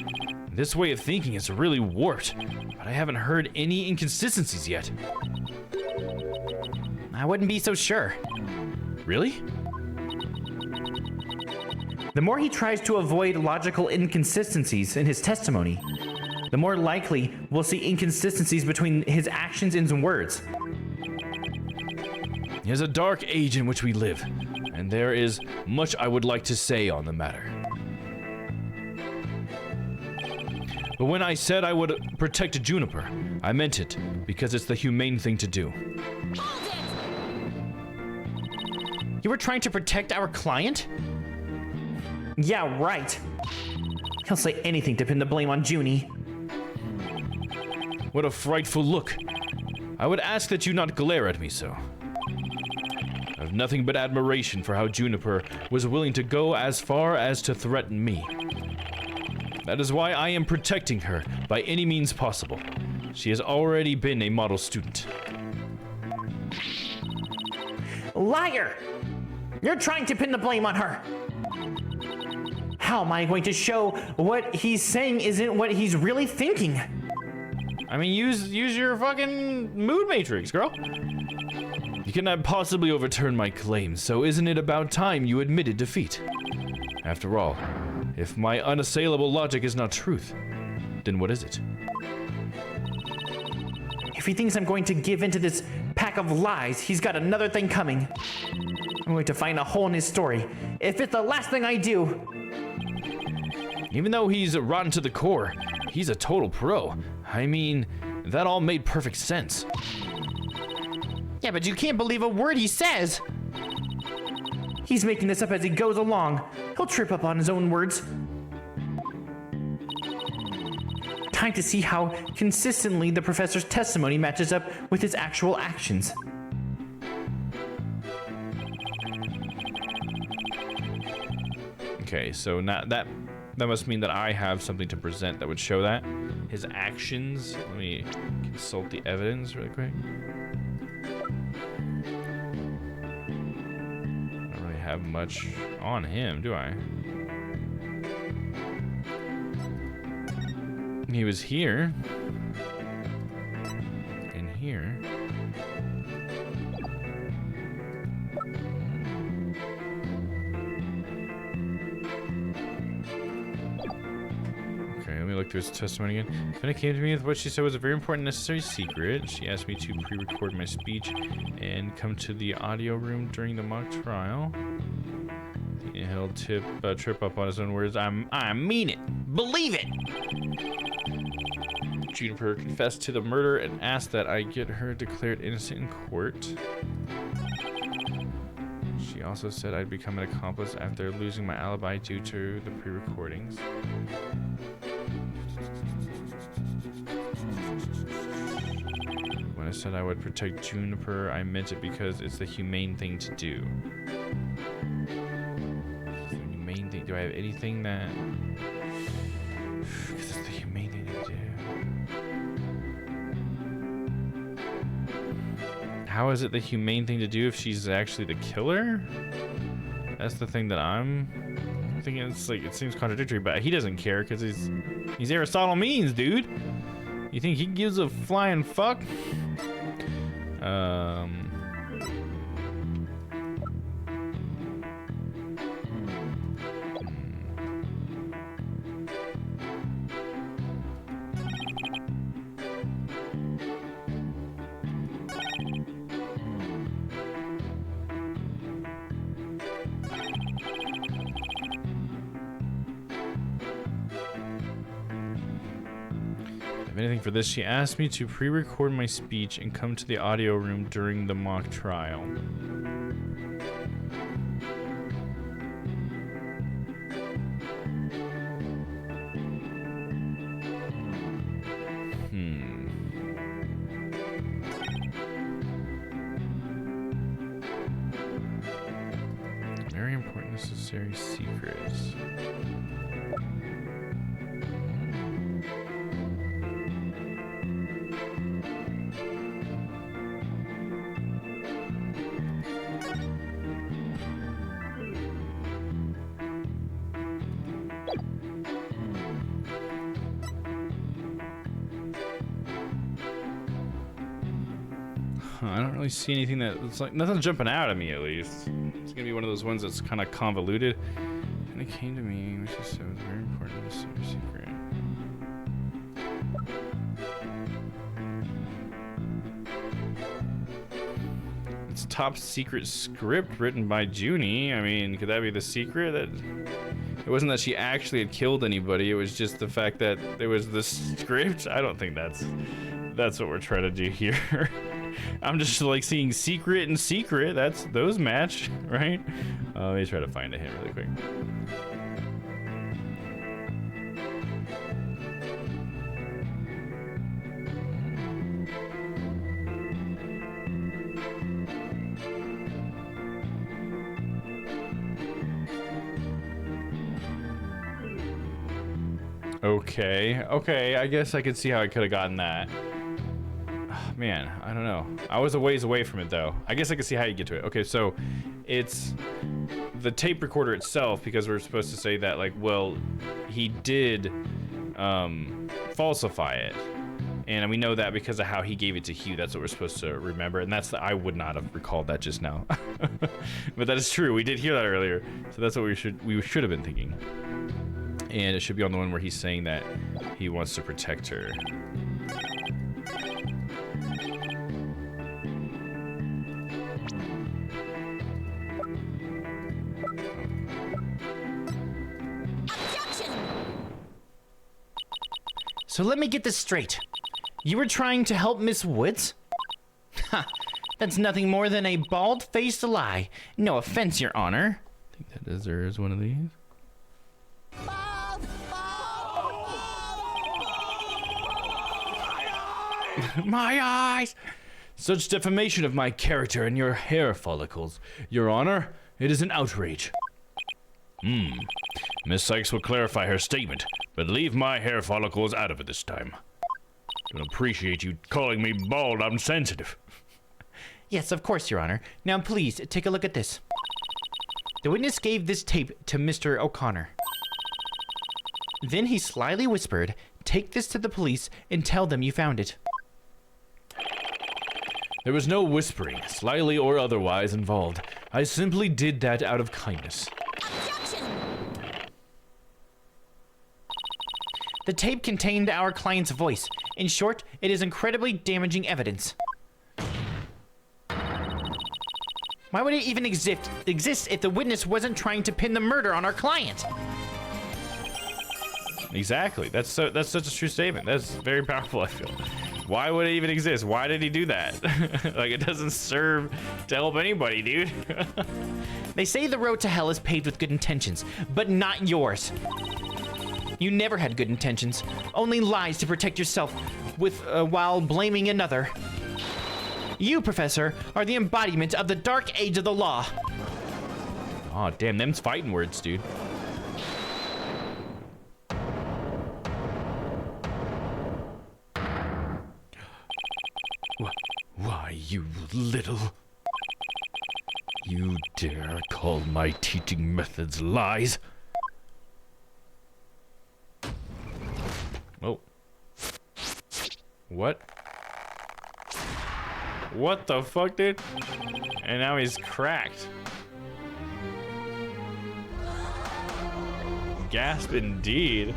This way of thinking is really warped, but I haven't heard any inconsistencies yet. I wouldn't be so sure. Really? The more he tries to avoid logical inconsistencies in his testimony, the more likely we'll see inconsistencies between his actions and words. It is a dark age in which we live, and there is much I would like to say on the matter. But when I said I would protect Juniper, I meant it because it's the humane thing to do. You were trying to protect our client? Yeah, right. He'll say anything to pin the blame on Junie. What a frightful look. I would ask that you not glare at me so. I have nothing but admiration for how Juniper was willing to go as far as to threaten me. That is why I am protecting her by any means possible. She has already been a model student. Liar! You're trying to pin the blame on her. How am I going to show what he's saying isn't what he's really thinking? I mean, use your fucking mood matrix, girl. You cannot possibly overturn my claims, so isn't it about time you admitted defeat? After all, if my unassailable logic is not truth, then what is it? If he thinks I'm going to give in to this pack of lies, he's got another thing coming. I'm going to find a hole in his story. If it's the last thing I do. Even though he's rotten to the core, he's a total pro. I mean, that all made perfect sense. Yeah, but you can't believe a word he says. He's making this up as he goes along. He'll trip up on his own words. Time to see how consistently the professor's testimony matches up with his actual actions. Okay, so not that must mean that I have something to present that would show that. His actions. Let me consult the evidence really quick. I don't really have much on him, do I? He was here. And here. Let me look through his testimony again. Finna came to me with what she said was a very important, necessary secret. She asked me to pre-record my speech and come to the audio room during the mock trial. He'll trip up on his own words. I mean it. Believe it. Juniper confessed to the murder and asked that I get her declared innocent in court. She also said I'd become an accomplice after losing my alibi due to the pre-recordings. When I said I would protect Juniper, I meant it because it's the humane thing to do. It's the humane thing. Do I have anything that... Because it's the humane thing to do. How is it the humane thing to do if she's actually the killer? That's the thing that I'm thinking. It's like, it seems contradictory, but he doesn't care because he's Aristotle Means, dude. You think he gives a flying fuck? Anything for this? She asked me to pre-record my speech and come to the audio room during the mock trial. Very important, necessary secrets. really see anything that's like, nothing's jumping out at me at least. It's gonna be one of those ones that's kind of convoluted. And it came to me, which is so very important, it's super secret. It's a top secret script written by Junie. I mean, could that be the secret? That it wasn't that she actually had killed anybody, it was just the fact that there was the script. I don't think that's what we're trying to do here. I'm just like seeing secret and secret. Those match, right? Let me try to find a hint really quick. Okay, I guess I could see how I could have gotten that. Man, I don't know. I was a ways away from it though. I guess I could see how you get to it. Okay, so it's the tape recorder itself, because we're supposed to say that, like, well, he did falsify it. And we know that because of how he gave it to Hugh. That's what we're supposed to remember. And I would not have recalled that just now. But that is true. We did hear that earlier. So that's what we should have been thinking. And it should be on the one where he's saying that he wants to protect her. So let me get this straight. You were trying to help Miss Woods? Ha! That's nothing more than a bald-faced lie. No offense, Your Honor. I think that deserves one of these. My eyes! Such defamation of my character and your hair follicles. Your Honor, it is an outrage. Miss Sykes will clarify her statement, but leave my hair follicles out of it this time. Don't appreciate you calling me bald. I'm sensitive. Yes, of course, Your Honor. Now, please, take a look at this. The witness gave this tape to Mr. O'Connor. Then he slyly whispered, "Take this to the police and tell them you found it." There was no whispering, slyly or otherwise, involved. I simply did that out of kindness. The tape contained our client's voice. In short, it is incredibly damaging evidence. Why would it even exist if the witness wasn't trying to pin the murder on our client? Exactly. That's such a true statement. That's very powerful, I feel. Why would it even exist? Why did he do that? Like, it doesn't serve to help anybody, dude. They say the road to hell is paved with good intentions, but not yours. You never had good intentions, only lies to protect yourself with while blaming another. You, Professor, are the embodiment of the dark age of the law. Oh, damn, them's fighting words, dude. Why, you little... You dare call my teaching methods lies? Oh. What? What the fuck, dude? And now he's cracked. Gasp indeed.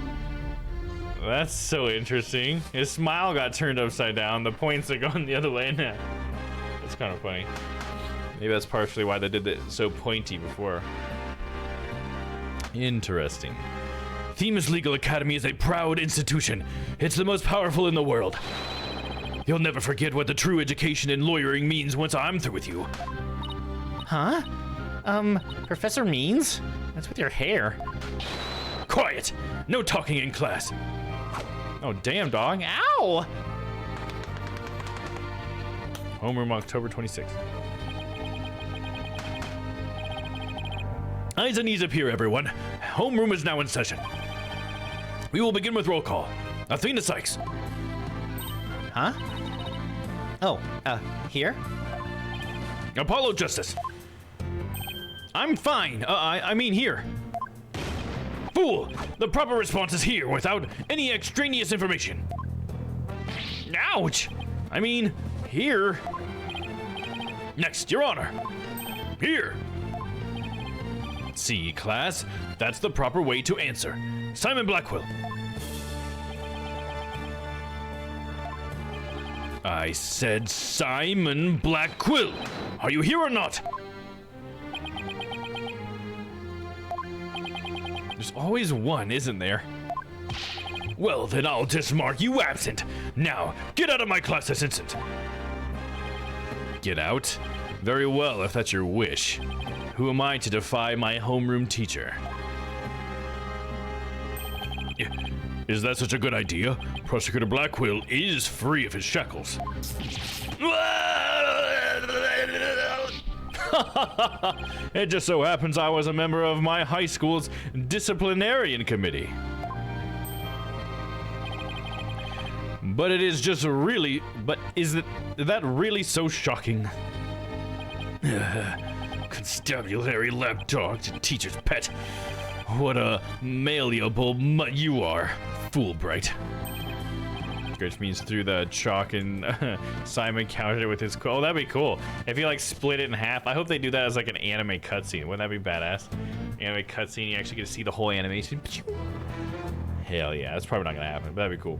That's so interesting. His smile got turned upside down. The points are going the other way now. That's kind of funny. Maybe that's partially why they did it so pointy before. Interesting. Themis Legal Academy is a proud institution. It's the most powerful in the world. You'll never forget what the true education in lawyering means once I'm through with you. Huh? Professor Means? What's with your hair? Quiet! No talking in class. Oh, damn, dog. Ow! Homeroom, October 26th. Eyes and knees up here, everyone. Homeroom is now in session. We will begin with roll call. Athena Sykes. Huh? Oh, here? Apollo Justice. I'm fine. I mean here. Fool! The proper response is here without any extraneous information. Ouch! I mean, here. Next, Your Honor. Here. See, class, that's the proper way to answer. Simon Blackquill. I said Simon Blackquill. Are you here or not? There's always one, isn't there? Well, then I'll just mark you absent. Now, get out of my class this instant. Get out? Very well, if that's your wish. Who am I to defy my homeroom teacher? Is that such a good idea? Prosecutor Blackquill is free of his shackles. It just so happens I was a member of my high school's disciplinarian committee. But it is just really, is that really so shocking? Constabulary lapdog to teacher's pet. What a malleable mutt you are, Fulbright. Which means through the chalk and Simon countered it with his oh, that'd be cool. If you like split it in half. I hope they do that as like an anime cutscene. Wouldn't that be badass? Anime cutscene, you actually get to see the whole animation. Hell yeah, that's probably not gonna happen, but that'd be cool.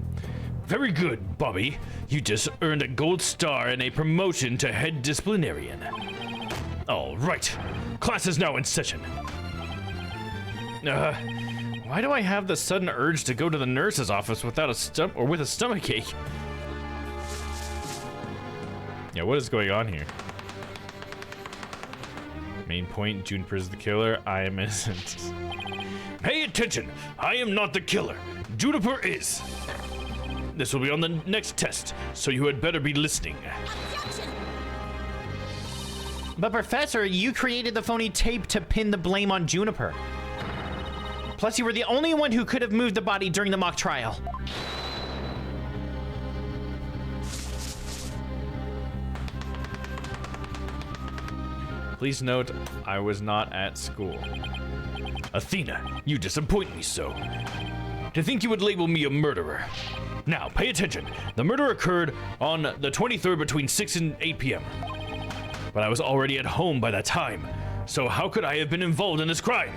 Very good, Bobby. You just earned a gold star and a promotion to head disciplinarian. All right, class is now in session. Why do I have the sudden urge to go to the nurse's office without with a stomach ache? Yeah, what is going on here? Main point, Juniper's the killer. I am innocent. Pay attention! I am not the killer. Juniper is. This will be on the next test, so you had better be listening. But Professor, you created the phony tape to pin the blame on Juniper. Plus, you were the only one who could have moved the body during the mock trial. Please note, I was not at school. Athena, you disappoint me so. To think you would label me a murderer. Now, pay attention. The murder occurred on the 23rd between 6 and 8 p.m. But I was already at home by that time. So how could I have been involved in this crime?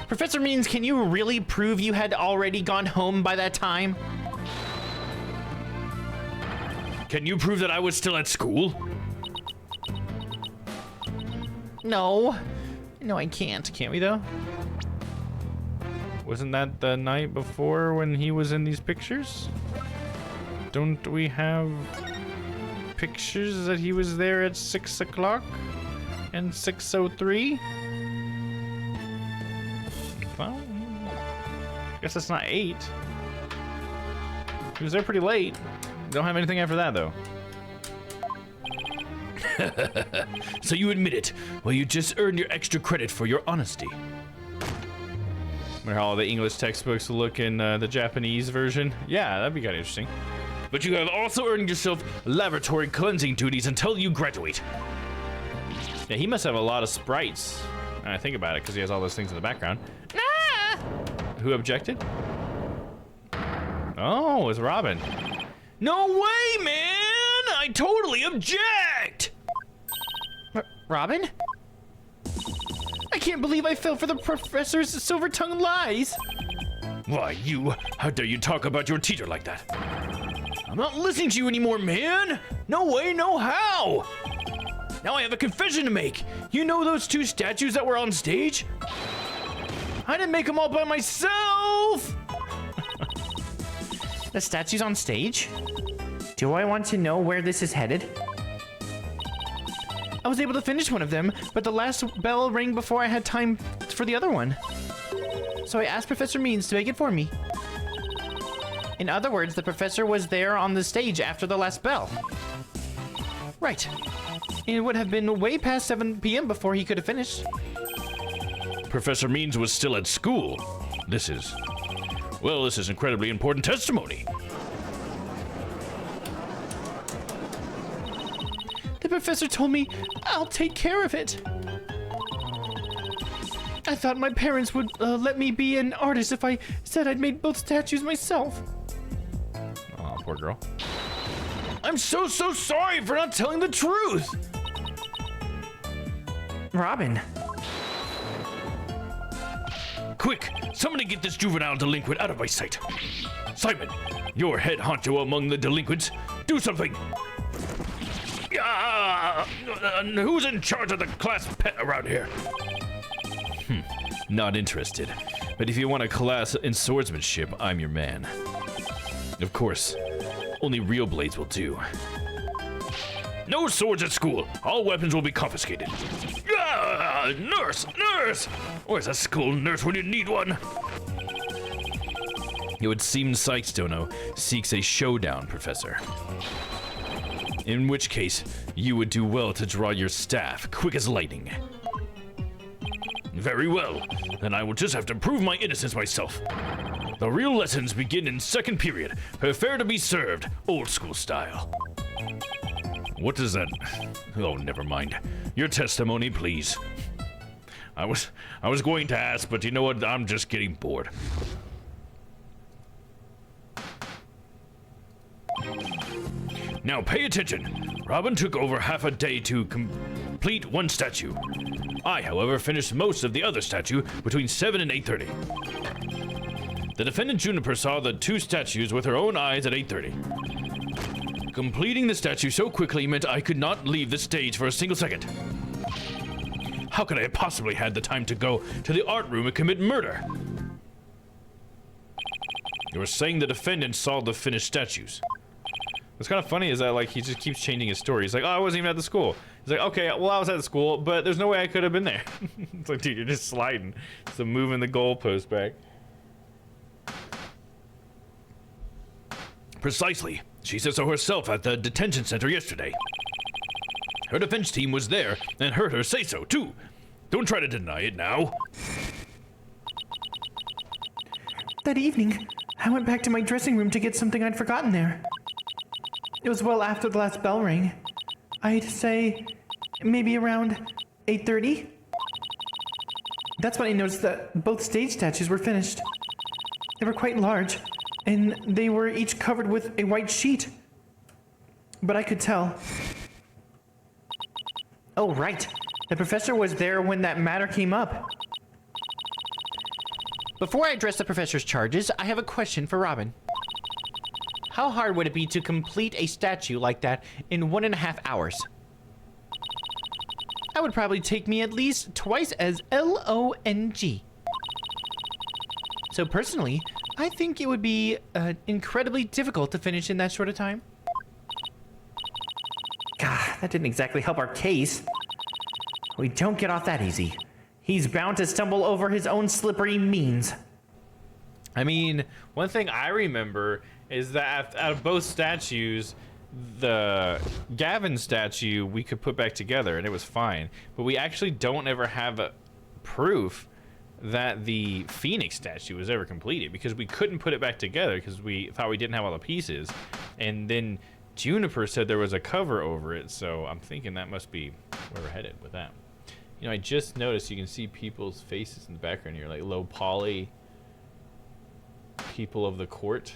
Professor Means, can you really prove you had already gone home by that time? Can you prove that I was still at school? No. No, I can't. Can't we, though? Wasn't that the night before when he was in these pictures? Don't we have pictures that he was there at 6 o'clock and 6:03? Well, I guess that's not 8. He was there pretty late. Don't have anything after that, though. So you admit it. Well, you just earned your extra credit for your honesty. Where all the English textbooks look in the Japanese version. Yeah, that'd be kind of interesting. But you have also earned yourself laboratory cleansing duties until you graduate. Yeah, he must have a lot of sprites. When I think about it, because he has all those things in the background. Ah! Who objected? Oh, it's Robin. No way, man! I totally object! Robin? I can't believe I fell for the professor's silver-tongued lies. Why, how dare you talk about your teacher like that? I'm not listening to you anymore, man! No way, no how! Now I have a confession to make. You know those 2 statues that were on stage? I didn't make them all by myself! The statues on stage? Do I want to know where this is headed? I was able to finish one of them, but the last bell rang before I had time for the other one. So I asked Professor Means to make it for me. In other words, the professor was there on the stage after the last bell. Right. It would have been way past 7 p.m. before he could have finished. Professor Means was still at school. This is incredibly important testimony. The professor told me I'll take care of it. I thought my parents would let me be an artist if I said I'd made both statues myself. Oh, poor girl. I'm so sorry for not telling the truth. Robin. Quick, somebody get this juvenile delinquent out of my sight. Simon, you're head honcho among the delinquents. Do something. Who's in charge of the class pet around here? Not interested. But if you want a class in swordsmanship, I'm your man. Of course, only real blades will do. No swords at school. All weapons will be confiscated. Nurse! Where's a school nurse when you need one? It would seem Sykes-Dono seeks a showdown, Professor. In which case, you would do well to draw your staff quick as lightning. Very well. Then I will just have to prove my innocence myself. The real lessons begin in second period. Prepare to be served, old school style. What does that... Oh, never mind. Your testimony, please. I was going to ask, but you know what? I'm just getting bored. Now pay attention. Robin took over half a day to complete one statue. I, however, finished most of the other statue between 7 and 8:30. The defendant Juniper saw the two statues with her own eyes at 8:30. Completing the statue so quickly meant I could not leave the stage for a single second. How could I have possibly had the time to go to the art room and commit murder? You were saying the defendant saw the finished statues. What's kind of funny is that, like, he just keeps changing his story. He's like, oh, I wasn't even at the school. He's like, okay, well, I was at the school, but there's no way I could have been there. It's like, dude, you're just sliding. So moving the goalpost back. Precisely. She said so herself at the detention center yesterday. Her defense team was there and heard her say so, too. Don't try to deny it now. That evening, I went back to my dressing room to get something I'd forgotten there. It was well after the last bell rang. I'd say maybe around 8:30. That's when I noticed that both stage statues were finished. They were quite large, and they were each covered with a white sheet. But I could tell. Oh, right. The professor was there when that matter came up. Before I address the professor's charges, I have a question for Robin. How hard would it be to complete a statue like that in 1.5 hours? That would probably take me at least twice as long. So personally, I think it would be incredibly difficult to finish in that short a time. God, that didn't exactly help our case. We don't get off that easy. He's bound to stumble over his own slippery means. I mean, one thing I remember is that out of both statues, the Gavin statue we could put back together and it was fine. But we actually don't ever have proof that the Phoenix statue was ever completed because we couldn't put it back together because we thought we didn't have all the pieces. And then Juniper said there was a cover over it, so I'm thinking that must be where we're headed with that. You know, I just noticed you can see people's faces in the background here, like low poly people of the court.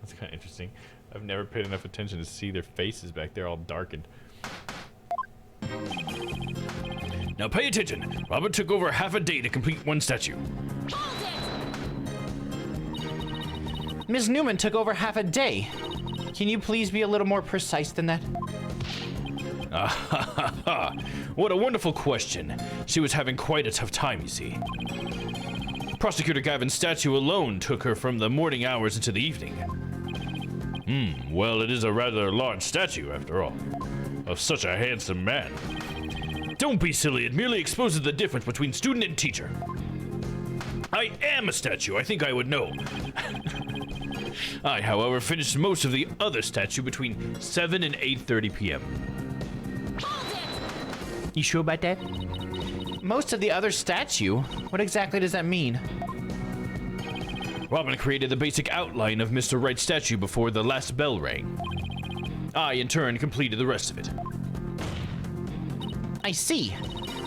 That's kind of interesting. I've never paid enough attention to see their faces back there all darkened. Now pay attention. Robert took over half a day to complete one statue. Ms. Newman took over half a day. Can you please be a little more precise than that? What a wonderful question. She was having quite a tough time, you see. Prosecutor Gavin's statue alone took her from the morning hours into the evening. Well, it is a rather large statue, after all, of such a handsome man. Don't be silly, it merely exposes the difference between student and teacher. I am a statue, I think I would know. I, however, finished most of the other statue between 7 and 8:30 p.m. You sure about that? Most of the other statue? What exactly does that mean? Robin created the basic outline of Mr. Wright's statue before the last bell rang. I, in turn, completed the rest of it. I see.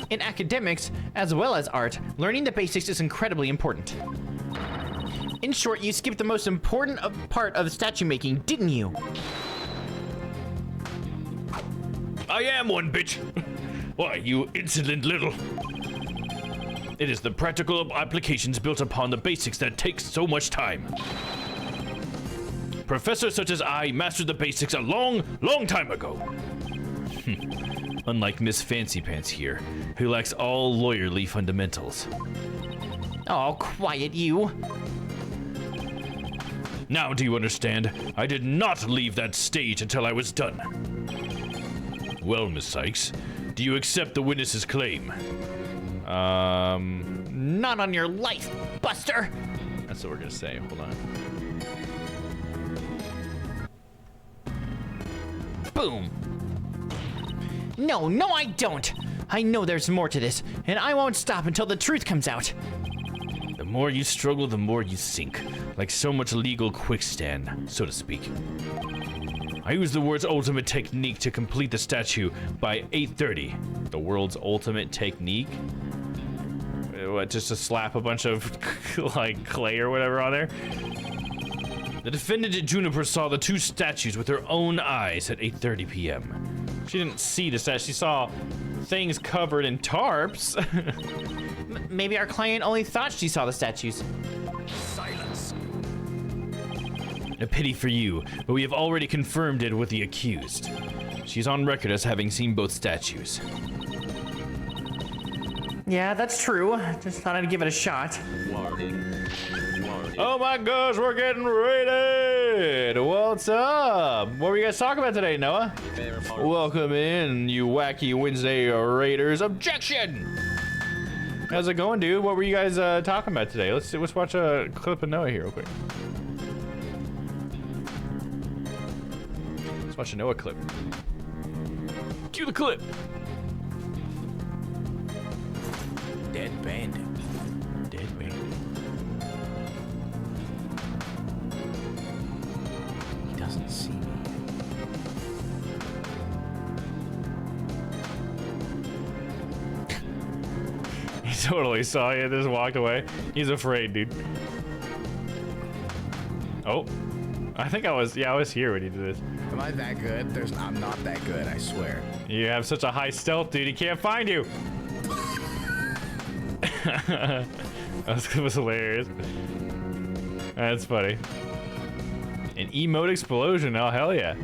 In academics, as well as art, learning the basics is incredibly important. In short, you skipped the most important part of statue making, didn't you? I am one, bitch. Why, you insolent little... It is the practical applications built upon the basics that take so much time. Professors such as I mastered the basics a long, long time ago. Unlike Miss Fancy Pants here, who lacks all lawyerly fundamentals. Oh, quiet you. Now do you understand? I did not leave that stage until I was done. Well, Miss Sykes, do you accept the witness's claim? Not on your life, Buster! That's what we're gonna say. Hold on. Boom. No, I don't. I know there's more to this, and I won't stop until the truth comes out. The more you struggle, the more you sink, like so much legal quicksand, so to speak. I use the world's ultimate technique to complete the statue by 8:30. The world's ultimate technique? What, just to slap a bunch of like clay or whatever on there? The defendant at Juniper saw the two statues with her own eyes at 8:30 p.m. She didn't see the statue. She saw things covered in tarps. Maybe our client only thought she saw the statues. Silence. A pity for you, but we have already confirmed it with the accused. She's on record as having seen both statues. Yeah, that's true. Just thought I'd give it a shot. Oh my gosh, we're getting raided! What's up? What were you guys talking about today, Noah? Welcome in, you wacky Wednesday raiders. Objection! How's it going, dude? What were you guys talking about today? Let's watch a clip of Noah here real quick. Let's watch a Noah clip. Cue the clip. Dead bandit. Dead bandit. He doesn't see me. He totally saw you, just walked away. He's afraid, dude. Oh. I think I was here when you did this. Am I that good? I'm not that good, I swear. You have such a high stealth, dude. He can't find you. That was hilarious. That's funny. An emote explosion. Oh, hell yeah.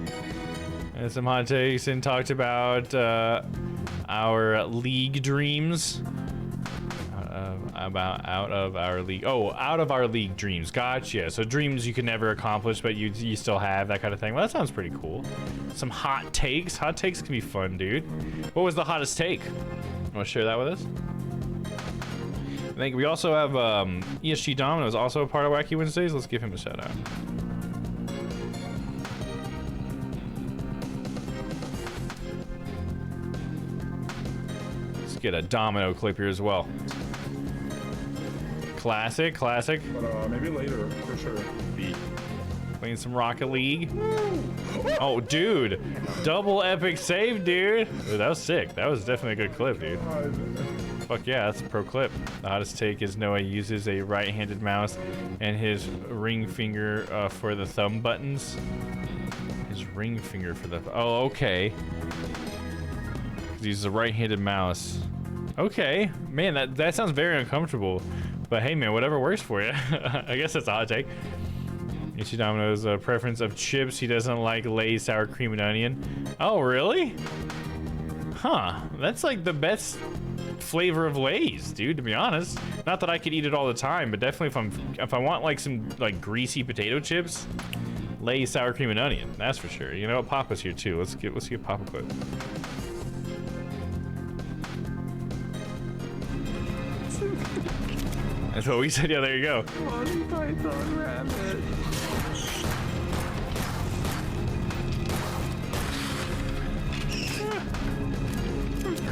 And some hot takes and talked about our league dreams. Out of our league. Oh, out of our league dreams. Gotcha. So dreams you can never accomplish, but you still have, that kind of thing. Well, that sounds pretty cool. Some hot takes. Hot takes can be fun, dude. What was the hottest take? You want to share that with us? I think we also have ESG Domm is also a part of Wacky Wednesdays. Let's give him a shout out. Let's get a domino clip here as well. Classic. But maybe later, for sure. Playing some Rocket League. Oh, dude. Double epic save, dude. Ooh, that was sick. That was definitely a good clip, dude. Fuck yeah, that's a pro clip. The hottest take is Noah uses a right-handed mouse and his ring finger for the thumb buttons. His ring finger for the... Oh, okay. He uses a right-handed mouse. Okay. Man, that sounds very uncomfortable. But hey, man, whatever works for you. I guess that's a hot take. Ichi Domino's preference of chips. He doesn't like Lay's sour cream and onion. Oh, really? Huh. That's like the best flavor of Lay's, dude, to be honest. Not that I could eat it all the time, but definitely if I want like some like greasy potato chips, Lay's sour cream and onion. That's for sure. You know what? Papa's here too. Let's get Papa clip. That's what we said. Yeah, there you go. Monty Python Rabbit.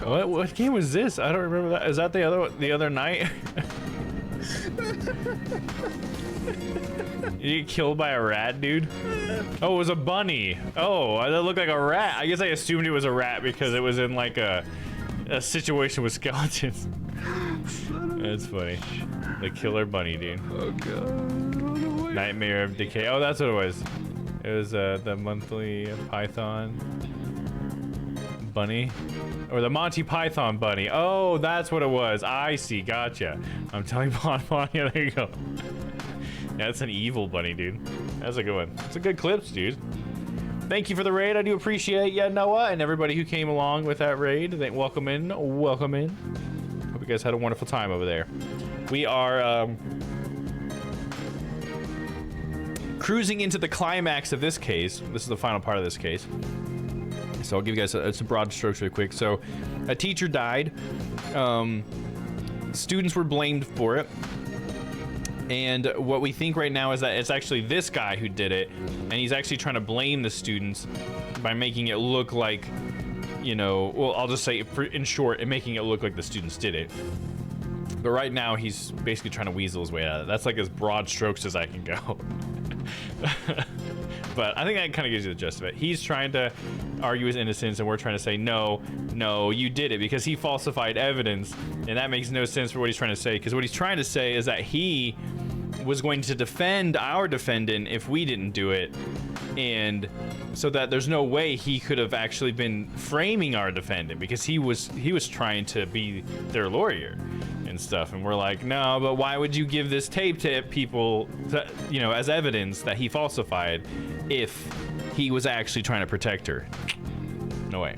What game was this? I don't remember that. Is that the other night? You get killed by a rat, dude? Oh, it was a bunny. Oh, that looked like a rat. I guess I assumed it was a rat because it was in like a situation with skeletons. That's funny. The killer bunny, dude. Oh god. Nightmare of Decay. Oh, that's what it was. It was the monthly Python bunny. Or the Monty Python bunny. Oh, that's what it was. I see. Gotcha. I'm telling Bon. Yeah, there you go. Yeah, that's an evil bunny, dude. That's a good one. It's a good clips, dude. Thank you for the raid. I do appreciate you, Noah, and everybody who came along with that raid. Welcome in. Welcome in. Hope you guys had a wonderful time over there. We are cruising into the climax of this case. This is the final part of this case. So I'll give you guys some broad strokes really quick. So a teacher died. Students were blamed for it. And what we think right now is that it's actually this guy who did it. And he's actually trying to blame the students by making it look like, you know, well, I'll just say in short, and making it look like the students did it. But right now he's basically trying to weasel his way out of it. That's like as broad strokes as I can go. But I think that kind of gives you the gist of it. He's trying to argue his innocence, and we're trying to say, no, you did it, because he falsified evidence, and that makes no sense for what he's trying to say, because what he's trying to say is that he was going to defend our defendant if we didn't do it, and so that there's no way he could have actually been framing our defendant, because he was trying to be their lawyer and stuff. And we're like, no, but why would you give this tape to people to, you know, as evidence that he falsified if he was actually trying to protect her? No way.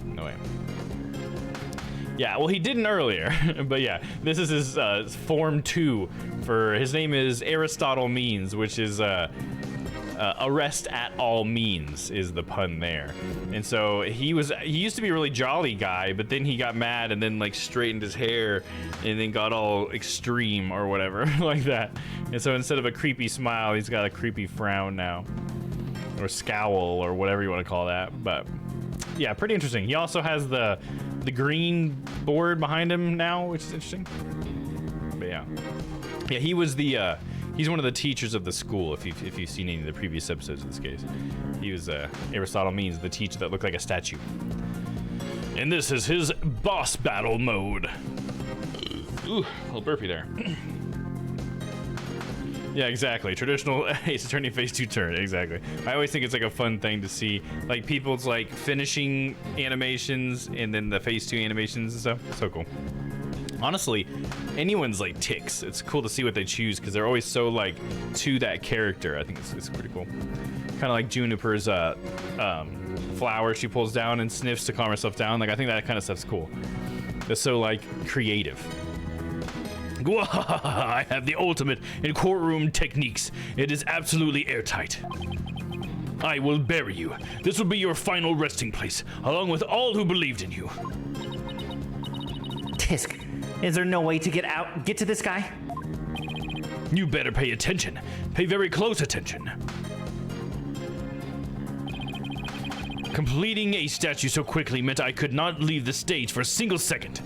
Yeah, well, he didn't earlier, but yeah, this is his form 2 for, his name is Aristotle Means, which is arrest at all means is the pun there. And so he used to be a really jolly guy, but then he got mad and then like straightened his hair and then got all extreme or whatever like that. And so instead of a creepy smile, he's got a creepy frown now, or scowl, or whatever you want to call that. But yeah, pretty interesting. He also has the green board behind him now, which is interesting. But yeah, he was the he's one of the teachers of the school. If you've seen any of the previous episodes of this case, he was Aristotle Means, the teacher that looked like a statue. And this is his boss battle mode. Ooh, a little burpee there. Yeah, exactly. Traditional Ace Attorney Phase 2 turn. Exactly. I always think it's like a fun thing to see, like people's like finishing animations and then the Phase 2 animations and stuff. So cool. Honestly, anyone's like ticks, it's cool to see what they choose because they're always so like to that character. I think it's pretty cool. Kind of like Juniper's flower she pulls down and sniffs to calm herself down. Like I think that kind of stuff's cool. It's so like creative. I have the ultimate in courtroom techniques. It is absolutely airtight. I will bury you. This will be your final resting place, along with all who believed in you. Tisk, is there no way to get to this guy? You better pay attention. Pay very close attention. Completing a statue so quickly meant I could not leave the stage for a single second.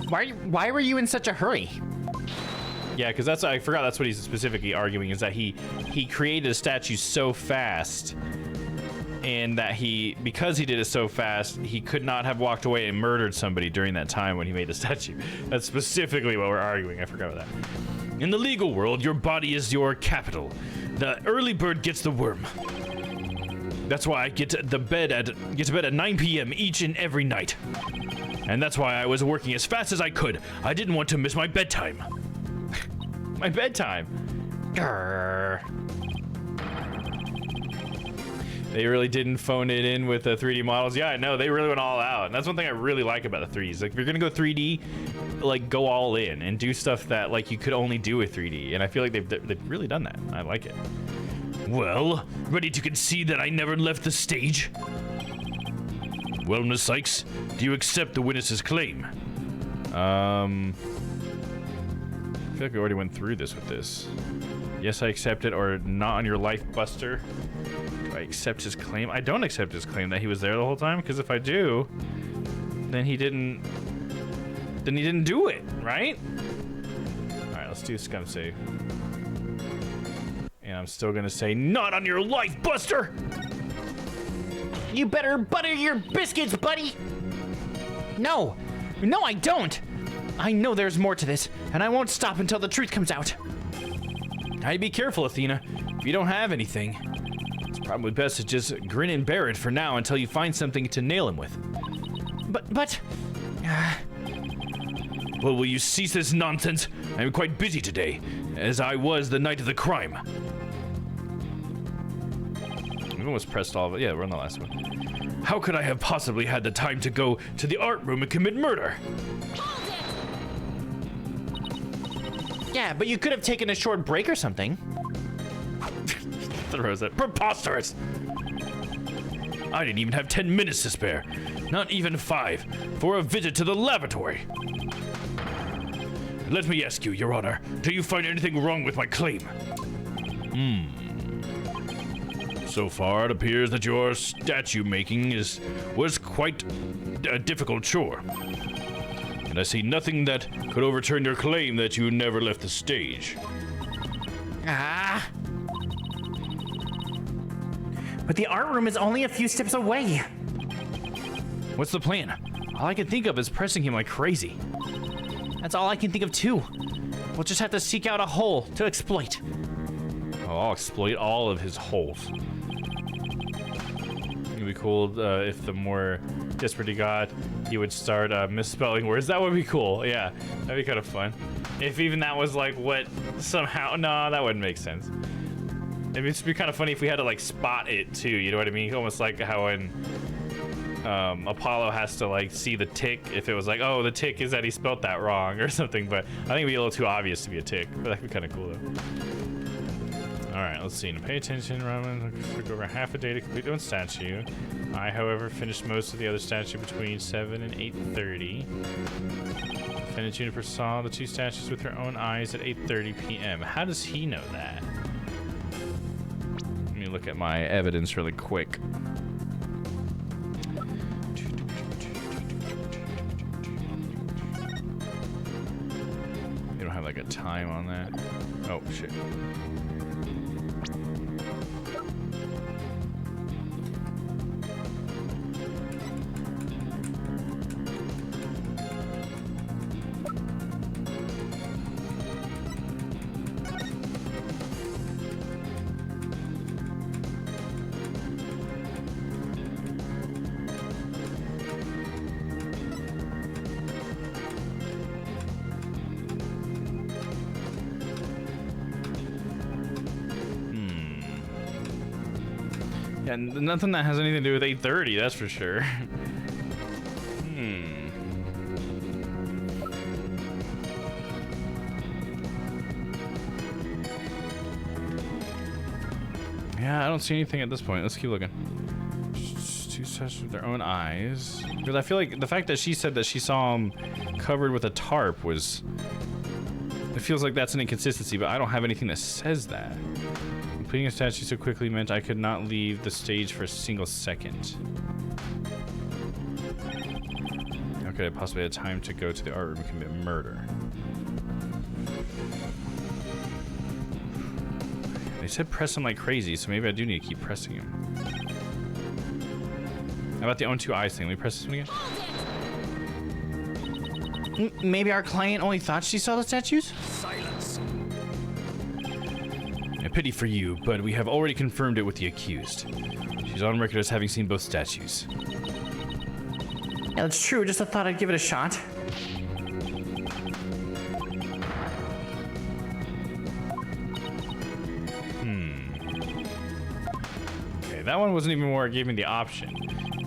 Why were you in such a hurry? Yeah, because I forgot that's what he's specifically arguing, is that he created a statue so fast, and that because he did it so fast, he could not have walked away and murdered somebody during that time when he made the statue. That's specifically what we're arguing. I forgot about that. In the legal world, your body is your capital. The early bird gets the worm. That's why I get to bed at 9 p.m. each and every night. And that's why I was working as fast as I could. I didn't want to miss my bedtime. My bedtime. Grrr. They really didn't phone it in with the 3D models. Yeah, no, they really went all out. And that's one thing I really like about the 3Ds. Like, if you're gonna go 3D, like, go all in and do stuff that, like, you could only do with 3D. And I feel like they've really done that. I like it. Well, ready to concede that I never left the stage? Well, Miss Sykes, do you accept the witness's claim? I feel like we already went through this with this. Yes, I accept it, or not on your life, Buster. Do I accept his claim? I don't accept his claim that he was there the whole time, because if I do, then he didn't do it, right? All right, let's do scum save. And I'm still gonna say, not on your life, Buster! You better butter your biscuits, buddy! No, I don't! I know there's more to this, and I won't stop until the truth comes out. I'd be careful, Athena. If you don't have anything, it's probably best to just grin and bear it for now until you find something to nail him with. But... Well, will you cease this nonsense? I'm quite busy today, as I was the night of the crime. We almost pressed all of it. Yeah, we're on the last one. How could I have possibly had the time to go to the art room and commit murder? Yeah, but you could have taken a short break or something. Throws it. Preposterous! I didn't even have 10 minutes to spare. Not even 5 for a visit to the lavatory. Let me ask you, Your Honor, do you find anything wrong with my claim? So far, it appears that your statue making was quite a difficult chore. And I see nothing that could overturn your claim that you never left the stage. But the art room is only a few steps away. What's the plan? All I can think of is pressing him like crazy. That's all I can think of too. We'll just have to seek out a hole to exploit. Oh, I'll exploit all of his holes. It'd be cool if the more desperate he got, he would start misspelling words. That would be cool. Yeah, that'd be kind of fun. If even that was like what somehow... No, that wouldn't make sense. It'd just be kind of funny if we had to like spot it too, you know what I mean? Almost like how in Apollo has to like see the tick if it was like, oh, the tick is that he spelt that wrong or something, but I think it'd be a little too obvious to be a tick, but that'd be kind of cool though. All right, let's see. Now pay attention, Roman. Took over half a day to complete one statue. I, however, finished most of the other statue between 7 and 8:30. Defendant Juniper saw the 2 statues with her own eyes at 8:30 p.m. How does he know that? Let me look at my evidence really quick. You don't have like a time on that. Oh shit. Yeah, nothing that has anything to do with 8:30, that's for sure. Yeah, I don't see anything at this point. Let's keep looking. 2 statues with their own eyes. Because I feel like the fact that she said that she saw him covered with a tarp was... It feels like that's an inconsistency, but I don't have anything that says that. Completing a statue so quickly meant I could not leave the stage for a single second. How could I possibly have time to go to the art room and commit murder? They said press him like crazy, so maybe I do need to keep pressing him. How about the own 2 eyes thing? Let me press this one again. Maybe our client only thought she saw the statues? Silence. A pity for you, but we have already confirmed it with the accused. She's on record as having seen both statues. Yeah, that's true. Just I thought I'd give it a shot. Okay, that one wasn't even where it gave me the option.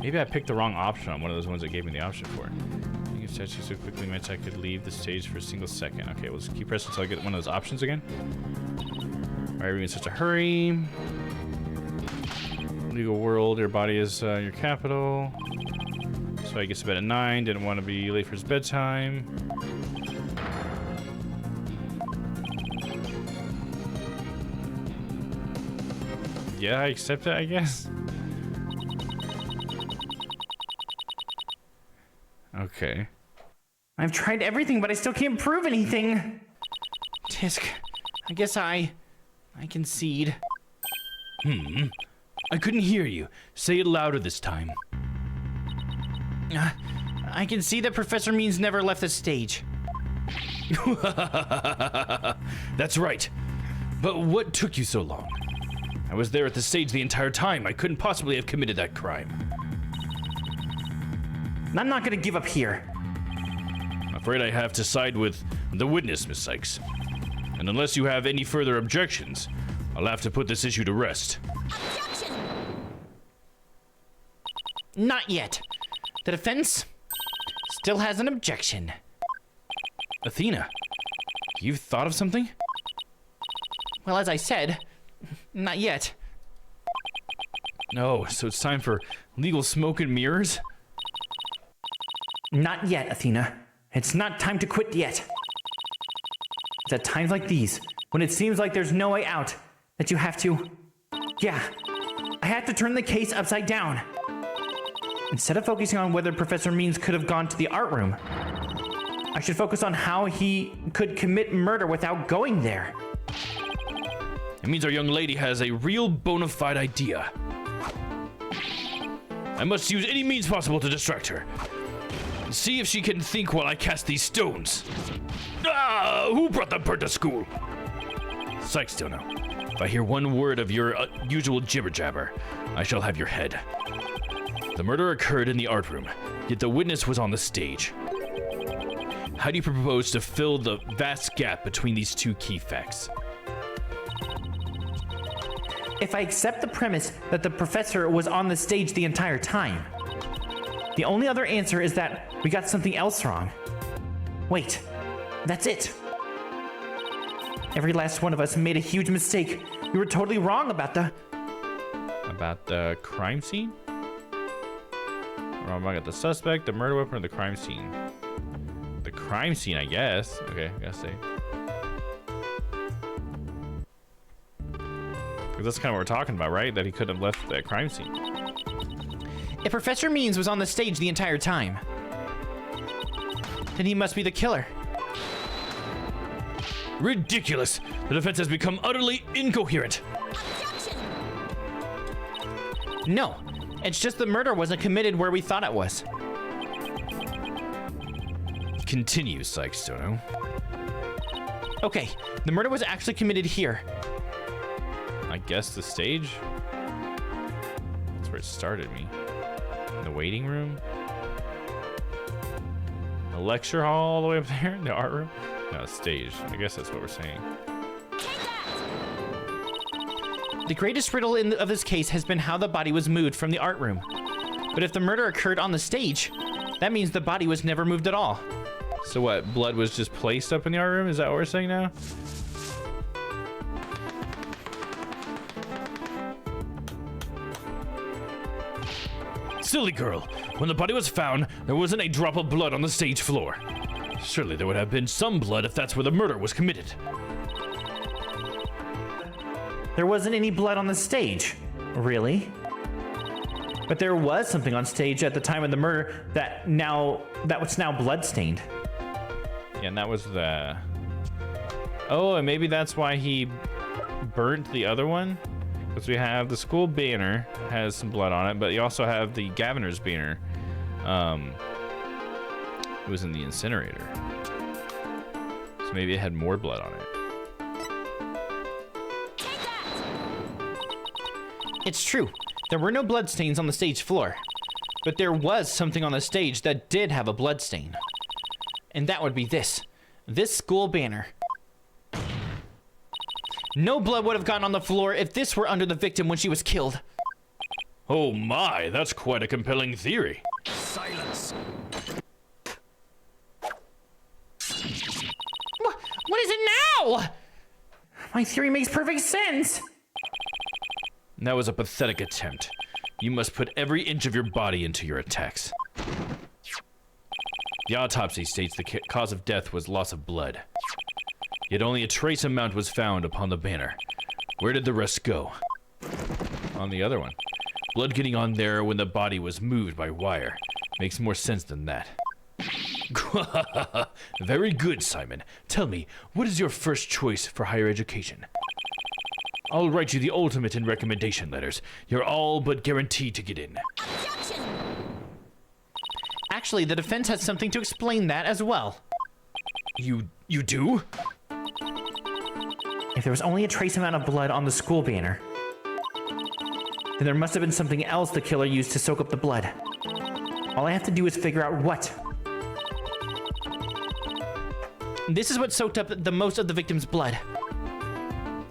Maybe I picked the wrong option on one of those ones that gave me the option for. Taking a statue so quickly meant I could leave the stage for a single second. Okay, we'll just keep pressing until I get one of those options again. Why are we in such a hurry? Legal world, your body is your capital. So he gets to bed at 9, didn't want to be late for his bedtime. Yeah, I accept it, I guess. Okay. I've tried everything, but I still can't prove anything. Tisk, I guess I concede. I couldn't hear you. Say it louder this time. I can see that Professor Means never left the stage. That's right. But what took you so long? I was there at the stage the entire time. I couldn't possibly have committed that crime. I'm not gonna give up here. I'm afraid I have to side with the witness, Miss Sykes. And unless you have any further objections, I'll have to put this issue to rest. Not yet. The defense still has an objection. Athena, you've thought of something? Well, as I said, not yet. No, so it's time for legal smoke and mirrors? Not yet, Athena. It's not time to quit yet. It's at times like these, when it seems like there's no way out, that you have to... Yeah, I have to turn the case upside down. Instead of focusing on whether Professor Means could have gone to the art room, I should focus on how he could commit murder without going there. It means our young lady has a real bona fide idea. I must use any means possible to distract her. See if she can think while I cast these stones. Ah! Who brought the bird to school? Sykes, don't know. If I hear one word of your usual jibber-jabber, I shall have your head. The murder occurred in the art room, yet the witness was on the stage. How do you propose to fill the vast gap between these two key facts? If I accept the premise that the professor was on the stage the entire time, the only other answer is that we got something else wrong. Wait, that's it. Every last one of us made a huge mistake. We were totally wrong about the... About the crime scene? Wrong about the suspect, the murder weapon, or the crime scene? The crime scene, I guess. Okay, I gotta say. Because that's kind of what we're talking about, right? That he couldn't have left that crime scene. If Professor Means was on the stage the entire time, then he must be the killer. Ridiculous! The defense has become utterly incoherent. No, it's just the murder wasn't committed where we thought it was. Continue, Sykes, Dono. Okay, the murder was actually committed here. I guess the stage? That's where it started me. In the waiting room? The lecture hall all the way up there? The art room? No, stage. I guess that's what we're saying. The greatest riddle of this case has been how the body was moved from the art room. But if the murder occurred on the stage, that means the body was never moved at all. So what, blood was just placed up in the art room? Is that what we're saying now? Silly girl. When the body was found, there wasn't a drop of blood on the stage floor. Surely there would have been some blood if that's where the murder was committed. There wasn't any blood on the stage. Really? But there was something on stage at the time of the murder that was now bloodstained. Yeah, and that was the... Oh, and maybe that's why he burnt the other one? Because we have the school banner has some blood on it, but you also have the governor's banner. It was in the incinerator. So maybe it had more blood on it. It's true. There were no bloodstains on the stage floor. But there was something on the stage that did have a bloodstain. And that would be this. This school banner. No blood would have gotten on the floor if this were under the victim when she was killed. Oh my, that's quite a compelling theory. Silence. What is it now? My theory makes perfect sense. That was a pathetic attempt. You must put every inch of your body into your attacks. The autopsy states the cause of death was loss of blood. Yet only a trace amount was found upon the banner. Where did the rest go? On the other one. Blood getting on there when the body was moved by wire. Makes more sense than that. Very good, Simon. Tell me, what is your first choice for higher education? I'll write you the ultimate in recommendation letters. You're all but guaranteed to get in. Actually, the defense has something to explain that as well. You do? If there was only a trace amount of blood on the school banner, then there must have been something else the killer used to soak up the blood. All I have to do is figure out what. This is what soaked up the most of the victim's blood.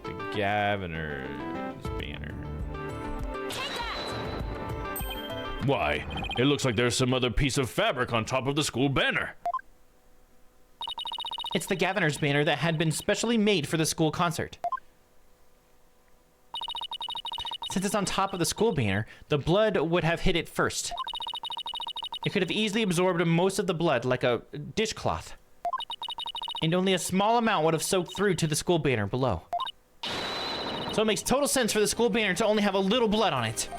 The Governor's banner. Why? It looks like there's some other piece of fabric on top of the school banner. It's the Governor's banner that had been specially made for the school concert. Since it's on top of the school banner, the blood would have hit it first. It could have easily absorbed most of the blood like a dishcloth. And only a small amount would have soaked through to the school banner below. So it makes total sense for the school banner to only have a little blood on it.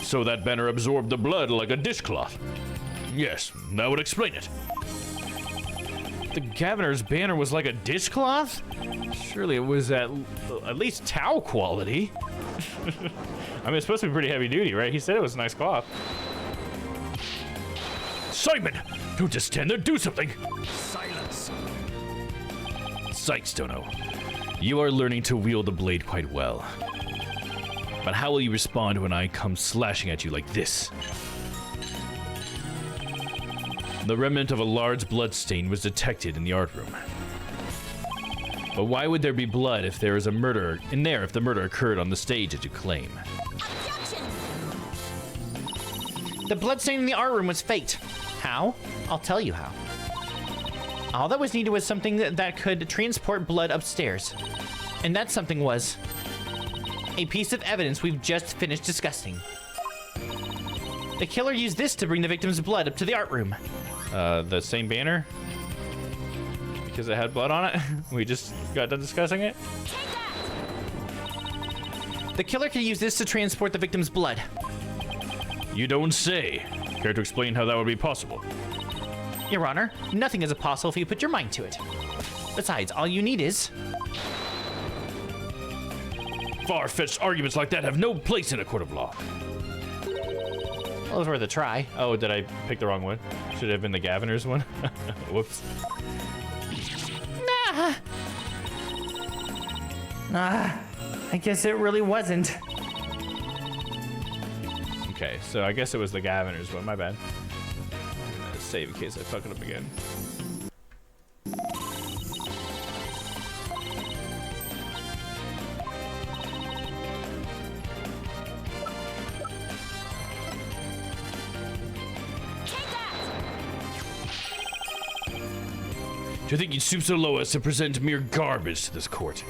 So that banner absorbed the blood like a dishcloth. Yes, that would explain it. The Governor's banner was like a dishcloth? Surely it was at least towel quality. I mean, it's supposed to be pretty heavy duty, right? He said it was a nice cloth. Simon! Don't just stand there, do something! Silence! Sykes, Dono. You are learning to wield the blade quite well. But how will you respond when I come slashing at you like this? The remnant of a large blood stain was detected in the art room. But why would there be blood if there is a murder in there if the murder occurred on the stage as you claim? The blood stain in the art room was faked. How? I'll tell you how. All that was needed was something that could transport blood upstairs. And that something was a piece of evidence we've just finished discussing. The killer used this to bring the victim's blood up to the art room. The same banner? Because it had blood on it? We just got done discussing it? The killer could use this to transport the victim's blood. You don't say. Care to explain how that would be possible? Your Honor, nothing is impossible if you put your mind to it. Besides, all you need is... Far-fetched arguments like that have no place in a court of law. Well, it was worth a try. Oh, did I pick the wrong one? Should it have been the Governor's one? Whoops. I guess it really wasn't. Okay, so I guess it was the Governor's one. My bad. I'm gonna save in case I fuck it up again. Do you think you'd stoop so low as to present mere garbage to this court?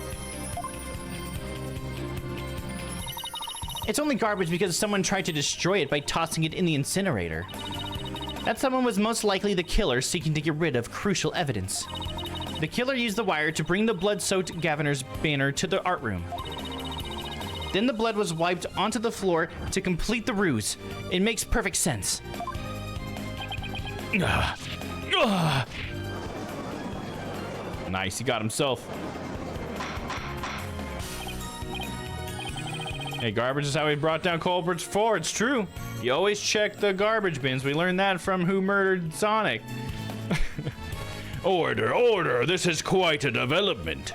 It's only garbage because someone tried to destroy it by tossing it in the incinerator. That someone was most likely the killer seeking to get rid of crucial evidence. The killer used the wire to bring the blood-soaked Governor's banner to the art room. Then the blood was wiped onto the floor to complete the ruse. It makes perfect sense. Nice, he got himself. Hey, garbage is how we brought down culprits before. It's true. You always check the garbage bins. We learned that from Who Murdered Sonic. Order, order! This is quite a development.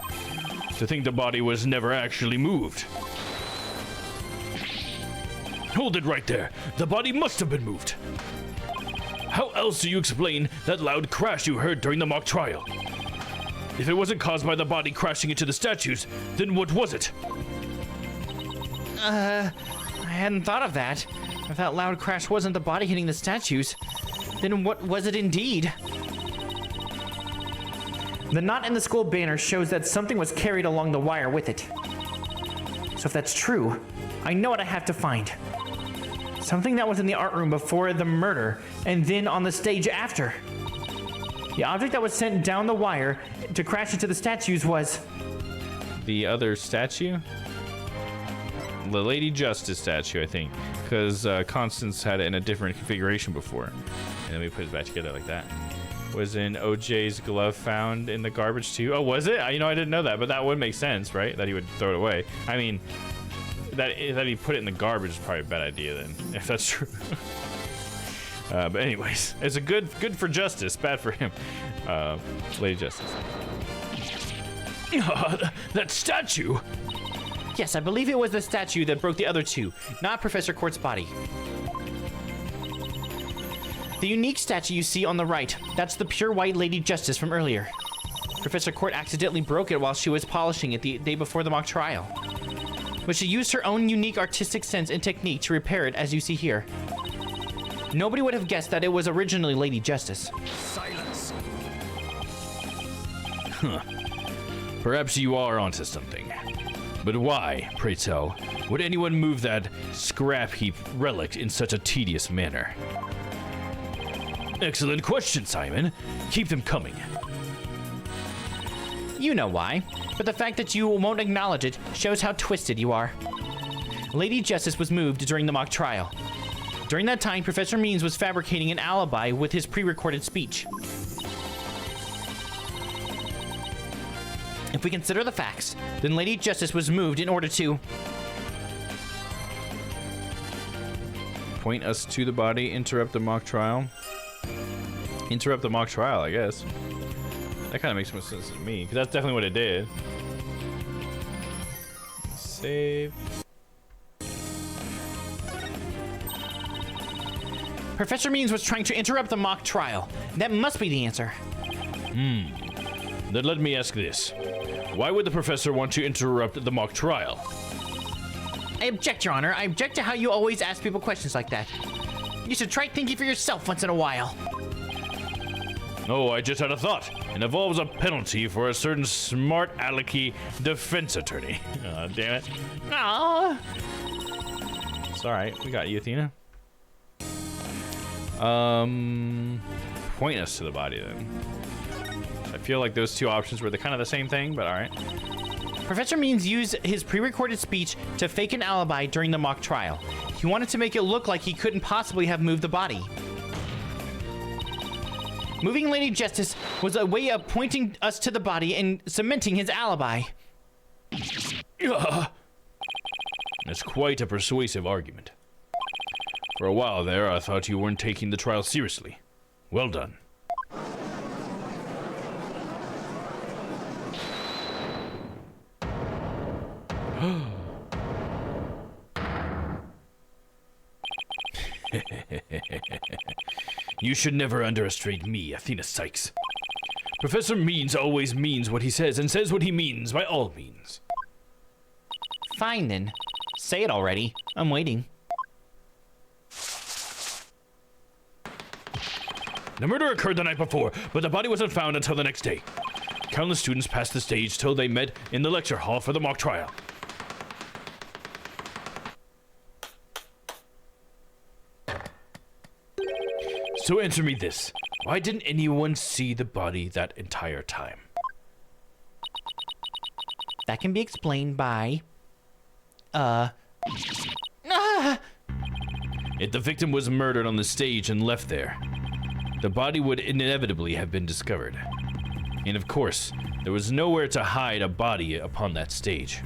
To think the body was never actually moved. Hold it right there. The body must have been moved. How else do you explain that loud crash you heard during the mock trial? If it wasn't caused by the body crashing into the statues, then what was it? I hadn't thought of that. If that loud crash wasn't the body hitting the statues, then what was it indeed? The knot in the school banner shows that something was carried along the wire with it. So if that's true, I know what I have to find. Something that was in the art room before the murder, and then on the stage after. The object that was sent down the wire to crash into the statues was... The other statue? The Lady Justice statue, I think. Because Constance had it in a different configuration before. And then we put it back together like that. Was in OJ's glove found in the garbage too? Oh, was it? You know, I didn't know that, but that would make sense, right? That he would throw it away. I mean, that he put it in the garbage is probably a bad idea then, if that's true. But anyways, it's a good for justice, bad for him. Lady Justice. That statue! Yes, I believe it was the statue that broke the other two, not Professor Court's body. The unique statue you see on the right, that's the pure white Lady Justice from earlier. Professor Court accidentally broke it while she was polishing it the day before the mock trial. But she used her own unique artistic sense and technique to repair it, as you see here. Nobody would have guessed that it was originally Lady Justice. Silence. Huh. Perhaps you are onto something. But why, pray tell, would anyone move that scrap heap relic in such a tedious manner? Excellent question, Simon. Keep them coming. You know why, but the fact that you won't acknowledge it shows how twisted you are. Lady Justice was moved during the mock trial. During that time, Professor Means was fabricating an alibi with his pre-recorded speech. If we consider the facts, then Lady Justice was moved in order to point us to the body, interrupt the mock trial. Interrupt the mock trial, I guess. That kind of makes more sense to me, because that's definitely what it did. Save. Professor Means was trying to interrupt the mock trial. That must be the answer. Then let me ask this. Why would the professor want to interrupt the mock trial? I object, Your Honor. I object to how you always ask people questions like that. You should try thinking for yourself once in a while. Oh, I just had a thought. It involves a penalty for a certain smart alecky defense attorney. Aw, damn it. Aww. It's alright. We got you, Athena. Point us to the body, then. I feel like those two options were kind of the same thing, but alright. Professor Means used his pre-recorded speech to fake an alibi during the mock trial. He wanted to make it look like he couldn't possibly have moved the body. Moving Lady Justice was a way of pointing us to the body and cementing his alibi. That's quite a persuasive argument. For a while there, I thought you weren't taking the trial seriously. Well done. You should never underestimate me, Athena Sykes. Professor Means always means what he says and says what he means by all means. Fine then. Say it already. I'm waiting. The murder occurred the night before, but the body wasn't found until the next day. Countless students passed the stage till they met in the lecture hall for the mock trial. So answer me this. Why didn't anyone see the body that entire time? That can be explained by... If the victim was murdered on the stage and left there, the body would inevitably have been discovered. And of course, there was nowhere to hide a body upon that stage.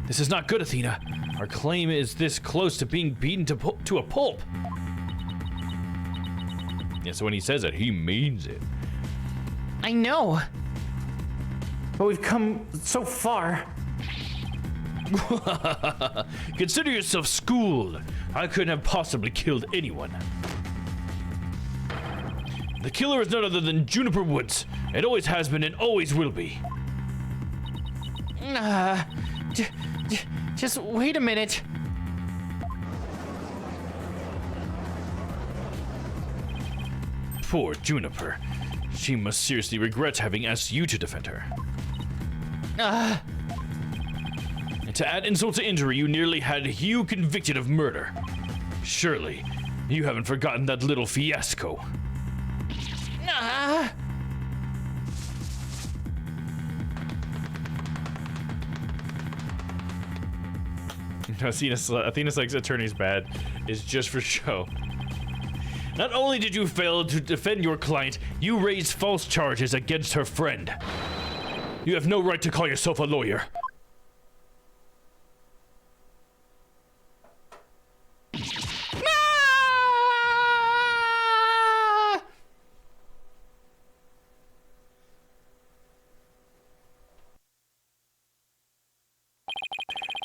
This is not good, Athena. Our claim is this close to being beaten to a pulp. Yeah, so when he says it, he means it. I know. But we've come so far. Consider yourself schooled. I couldn't have possibly killed anyone. The killer is none other than Juniper Woods. It always has been and always will be. Just wait a minute. Poor Juniper. She must seriously regret having asked you to defend her. And to add insult to injury, you nearly had Hugh convicted of murder. Surely, you haven't forgotten that little fiasco. Athena Sykes' attorney's bad is just for show. Not only did you fail to defend your client, you raised false charges against her friend. You have no right to call yourself a lawyer.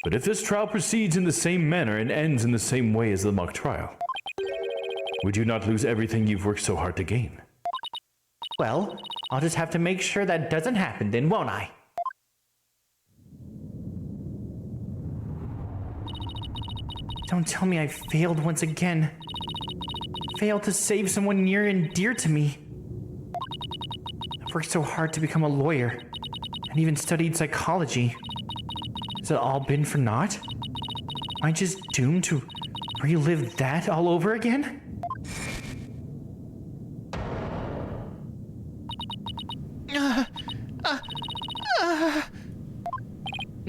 But if this trial proceeds in the same manner and ends in the same way as the mock trial, would you not lose everything you've worked so hard to gain? Well, I'll just have to make sure that doesn't happen then, won't I? Don't tell me I failed once again. Failed to save someone near and dear to me. I've worked so hard to become a lawyer, and even studied psychology. Has it all been for naught? Am I just doomed to relive that all over again?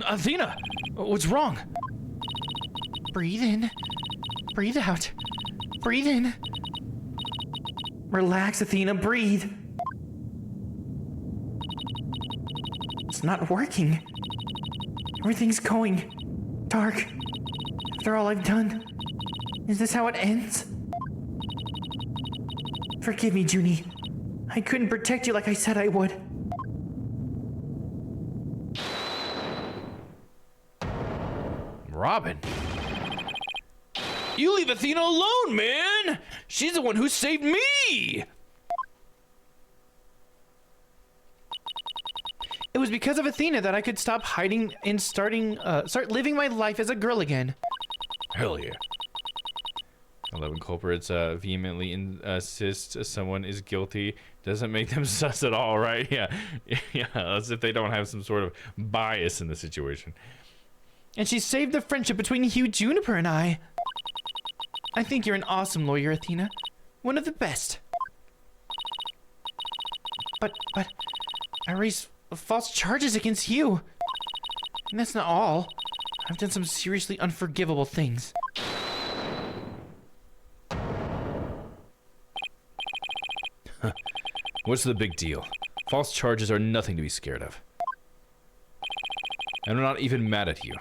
Athena, what's wrong? Breathe in. Breathe out. Breathe in. Relax, Athena, breathe. It's not working. Everything's going dark. After all I've done. Is this how it ends? Forgive me, Junie. I couldn't protect you like I said I would. Robin? You leave Athena alone, man! She's the one who saved me! It was because of Athena that I could stop hiding and start living my life as a girl again. Hell yeah. 11 culprits vehemently insist someone is guilty. Doesn't make them sus at all, right? Yeah. Yeah, as if they don't have some sort of bias in the situation. And she saved the friendship between Hugh Juniper and I. I think you're an awesome lawyer, Athena. One of the best. But I raised false charges against you. And that's not all. I've done some seriously unforgivable things. What's the big deal? False charges are nothing to be scared of. And I'm not even mad at you.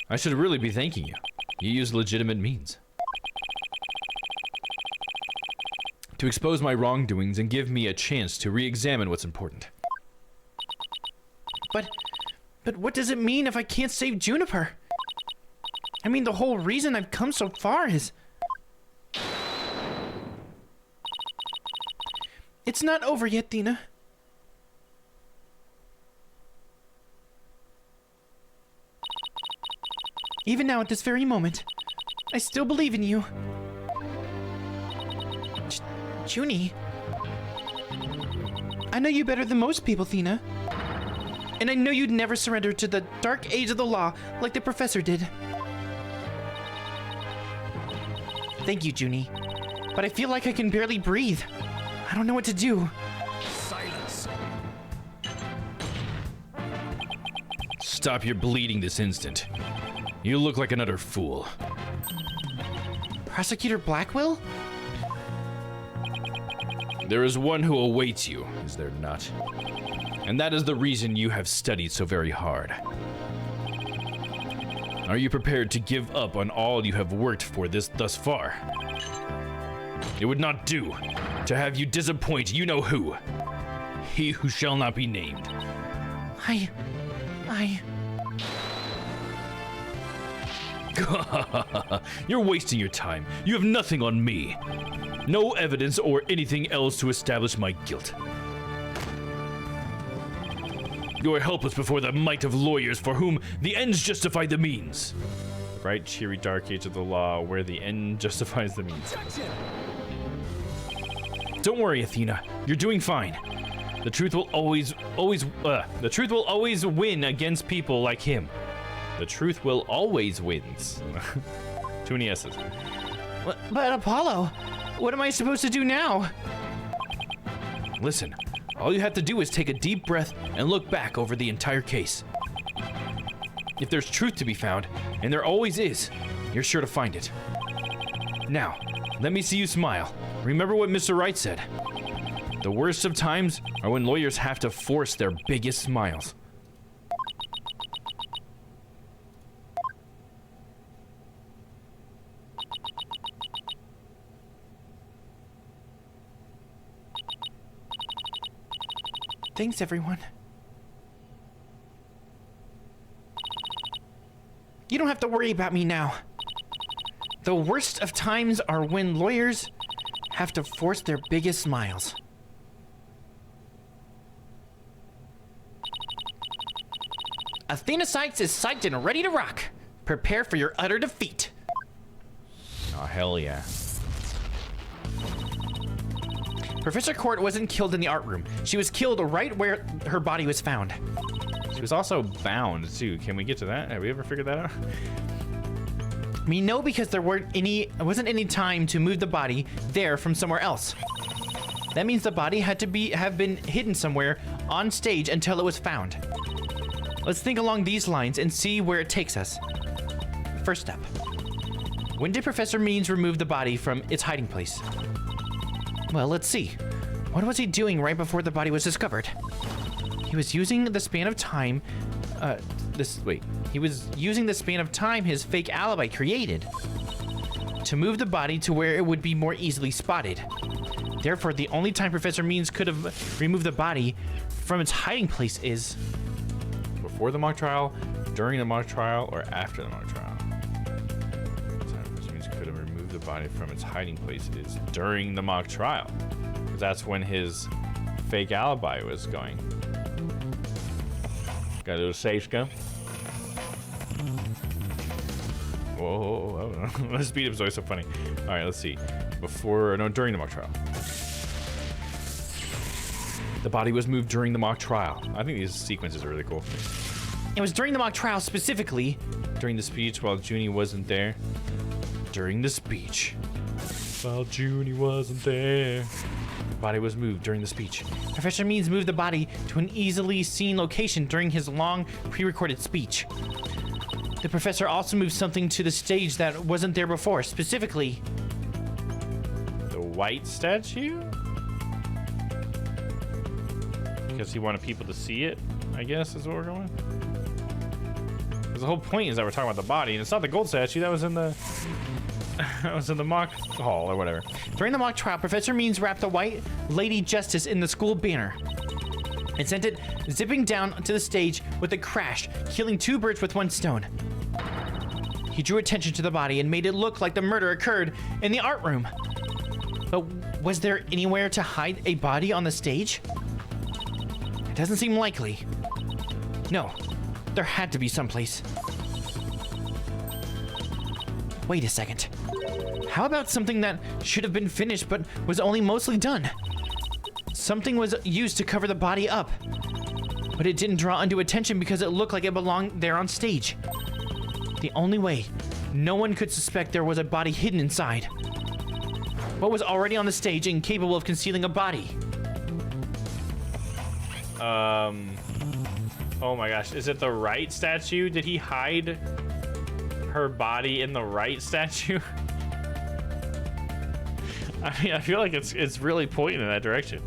I should really be thanking you. You used legitimate means to expose my wrongdoings and give me a chance to re-examine what's important. But what does it mean if I can't save Juniper? I mean, the whole reason I've come so far is... It's not over yet, Dina. Even now, at this very moment, I still believe in you. Junie. I know you better than most people, Thena. And I know you'd never surrender to the dark age of the law like the professor did. Thank you, Junie. But I feel like I can barely breathe. I don't know what to do. Silence. Stop your bleeding this instant. You look like an utter fool. Prosecutor Blackwell? There is one who awaits you, is there not? And that is the reason you have studied so very hard. Are you prepared to give up on all you have worked for thus far? It would not do to have you disappoint you know who. He who shall not be named. You're wasting your time. You have nothing on me. No evidence or anything else to establish my guilt. You are helpless before the might of lawyers for whom the ends justify the means. Bright, cheery, dark age of the law where the end justifies the means. Don't worry, Athena. You're doing fine. The truth will always win against people like him. The truth will always wins. Too many S's. But Apollo, what am I supposed to do now? Listen, all you have to do is take a deep breath and look back over the entire case. If there's truth to be found, and there always is, you're sure to find it. Now, let me see you smile. Remember what Mr. Wright said. The worst of times are when lawyers have to force their biggest smiles. Thanks, everyone. You don't have to worry about me now. The worst of times are when lawyers have to force their biggest smiles. Athenocytes is psyched and ready to rock. Prepare for your utter defeat. Oh, hell yeah. Professor Court wasn't killed in the art room. She was killed right where her body was found. She was also bound, too. Can we get to that? Have we ever figured that out? We know because there wasn't any time to move the body there from somewhere else. That means the body had to have been hidden somewhere on stage until it was found. Let's think along these lines and see where it takes us. First step. When did Professor Means remove the body from its hiding place? Well, let's see. What was he doing right before the body was discovered? He was using the span of time he was using the span of time his fake alibi created to move the body to where it would be more easily spotted. Therefore, the only time Professor Means could have removed the body from its hiding place is before the mock trial, during the mock trial, or after the mock trial. The time Professor Means could have removed the body from its hiding place is during the mock trial. Because that's when his fake alibi was going. Got a little safe scope. Whoa, the speed up is always so funny. All right, let's see. During the mock trial. The body was moved during the mock trial. I think these sequences are really cool. It was during the mock trial specifically. During the speech while Junie wasn't there. During the speech while Junie wasn't there. The body was moved during the speech. Professor Means moved the body to an easily seen location during his long pre-recorded speech. The professor also moved something to the stage that wasn't there before, specifically the white statue? Because he wanted people to see it, I guess is what we're going. Because the whole point is that we're talking about the body, and it's not the gold statue that was in the mock hall or whatever. During the mock trial, Professor Means wrapped the white Lady Justice in the school banner and sent it zipping down to the stage with a crash, killing two birds with one stone. He drew attention to the body and made it look like the murder occurred in the art room. But was there anywhere to hide a body on the stage? It doesn't seem likely. No, there had to be someplace. Wait a second. How about something that should have been finished but was only mostly done? Something was used to cover the body up, but it didn't draw undue attention because it looked like it belonged there on stage. The only way no one could suspect there was a body hidden inside. What was already on the stage and capable of concealing a body? Oh my gosh, is it the right statue? Did he hide her body in the right statue? I mean, I feel like it's really pointing in that direction.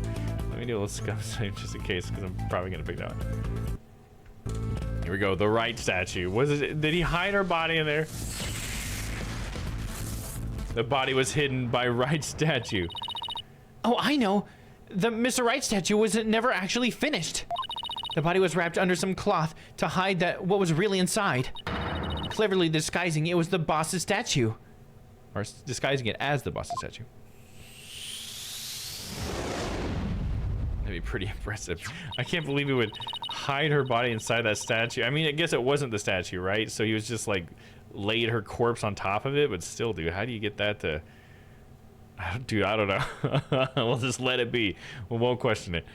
Let me do a little scum save just in case, because I'm probably gonna pick that one. Here we go, the right statue. Did he hide her body in there? The body was hidden by right statue. Oh, I know. The Mr. Right statue was never actually finished. The body was wrapped under some cloth to hide what was really inside. Cleverly disguising it was the boss's statue. Or disguising it as the boss's statue. That'd be pretty impressive. I can't believe he would hide her body inside that statue. I mean, I guess it wasn't the statue, right? So he was just like laid her corpse on top of it, but still, dude, how do you get that to... Dude, I don't know. We'll just let it be. We won't question it.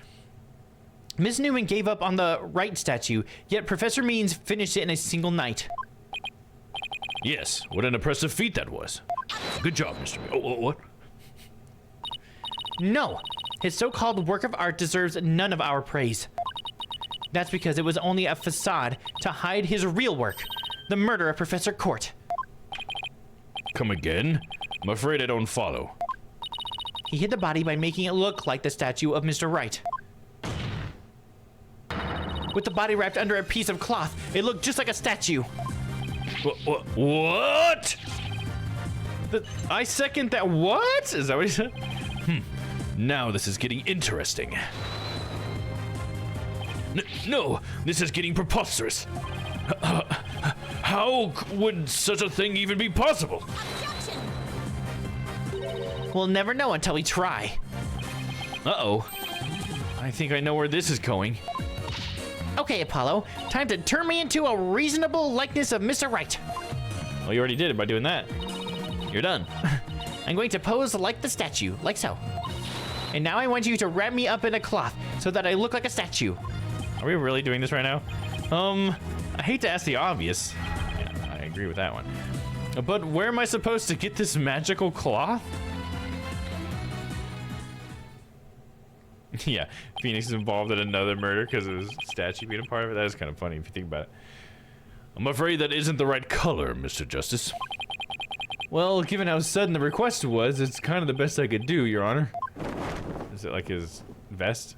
Ms. Newman gave up on the right statue, yet Professor Means finished it in a single night. Yes, what an impressive feat that was. Good job, Mr. What? No, his so-called work of art deserves none of our praise. That's because it was only a facade to hide his real work, the murder of Professor Court. Come again? I'm afraid I don't follow. He hid the body by making it look like the statue of Mr. Wright. With the body wrapped under a piece of cloth, it looked just like a statue. What? I second that. What? Is that what he said? Now this is getting interesting. No, this is getting preposterous. How would such a thing even be possible? We'll never know until we try. Uh-oh. I think I know where this is going. Okay, Apollo, time to turn me into a reasonable likeness of Mr. Right. Well, you already did it by doing that. You're done. I'm going to pose like the statue, like so. And now I want you to wrap me up in a cloth so that I look like a statue. Are we really doing this right now? I hate to ask the obvious. Yeah, I agree with that one. But where am I supposed to get this magical cloth? Yeah, Phoenix is involved in another murder because of his statue being a part of it. That is kind of funny if you think about it. I'm afraid that isn't the right color, Mr. Justice. Well, given how sudden the request was, it's kind of the best I could do, Your Honor. Is it like his vest?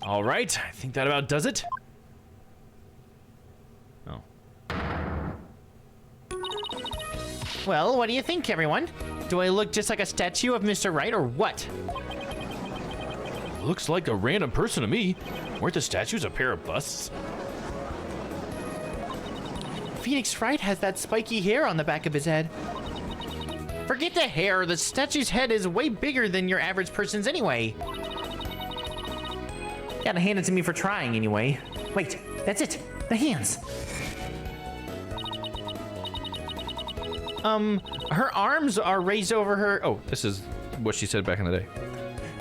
All right, I think that about does it. Oh. Well, what do you think, everyone? Do I look just like a statue of Mr. Right or what? Looks like a random person to me. Weren't the statues a pair of busts? Phoenix Wright has that spiky hair on the back of his head. Forget the hair, the statue's head is way bigger than your average person's anyway. Gotta hand it to me for trying anyway. Wait, that's it, the hands. Her arms are raised over her, oh, this is what she said back in the day.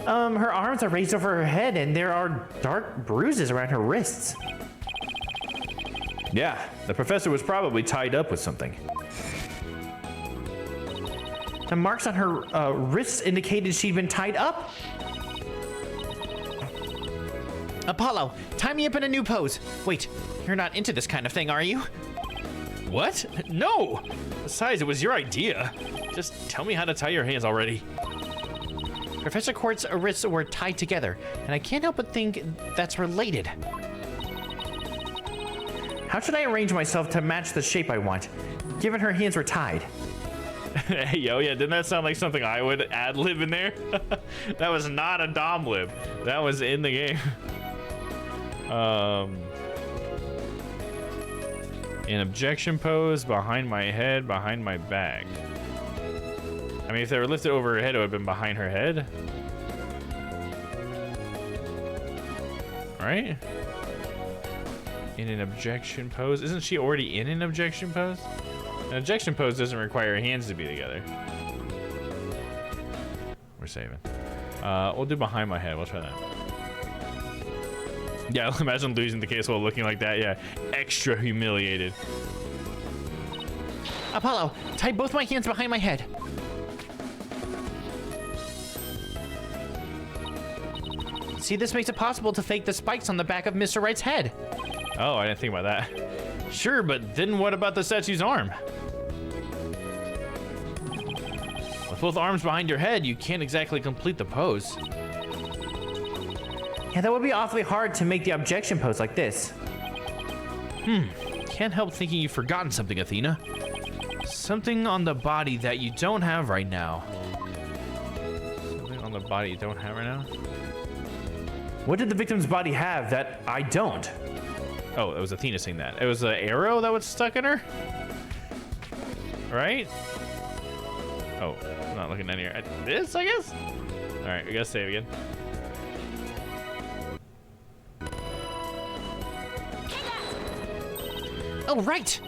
Her arms are raised over her head and there are dark bruises around her wrists. Yeah, the professor was probably tied up with something. The marks on her wrists indicated she'd been tied up. Apollo, tie me up in a new pose. Wait, you're not into this kind of thing, are you? What? No! Besides, it was your idea. Just tell me how to tie your hands already. Professor Quartz's wrists were tied together, and I can't help but think that's related. How should I arrange myself to match the shape I want, given her hands were tied? Hey, yo, yeah, didn't that sound like something I would ad-lib in there? That was not a Domm lib. That was in the game. An objection pose, behind my head, behind my back. I mean, if they were lifted over her head, it would have been behind her head. Right? In an objection pose? Isn't she already in an objection pose? An objection pose doesn't require her hands to be together. We're saving. We'll do behind my head. We'll try that. Yeah, imagine losing the case while looking like that. Yeah, extra humiliated. Apollo, tie both my hands behind my head. See, this makes it possible to fake the spikes on the back of Mr. Wright's head. Oh, I didn't think about that. Sure, but then what about the statue's arm? With both arms behind your head, you can't exactly complete the pose. Yeah, that would be awfully hard to make the objection pose like this. Can't help thinking you've forgotten something, Athena. Something on the body that you don't have right now. Something on the body you don't have right now? What did the victim's body have that I don't? Oh, it was Athena saying that. It was the arrow that was stuck in her? Right? Oh, I'm not looking at here. This, I guess? Alright, we gotta save again. Oh, right!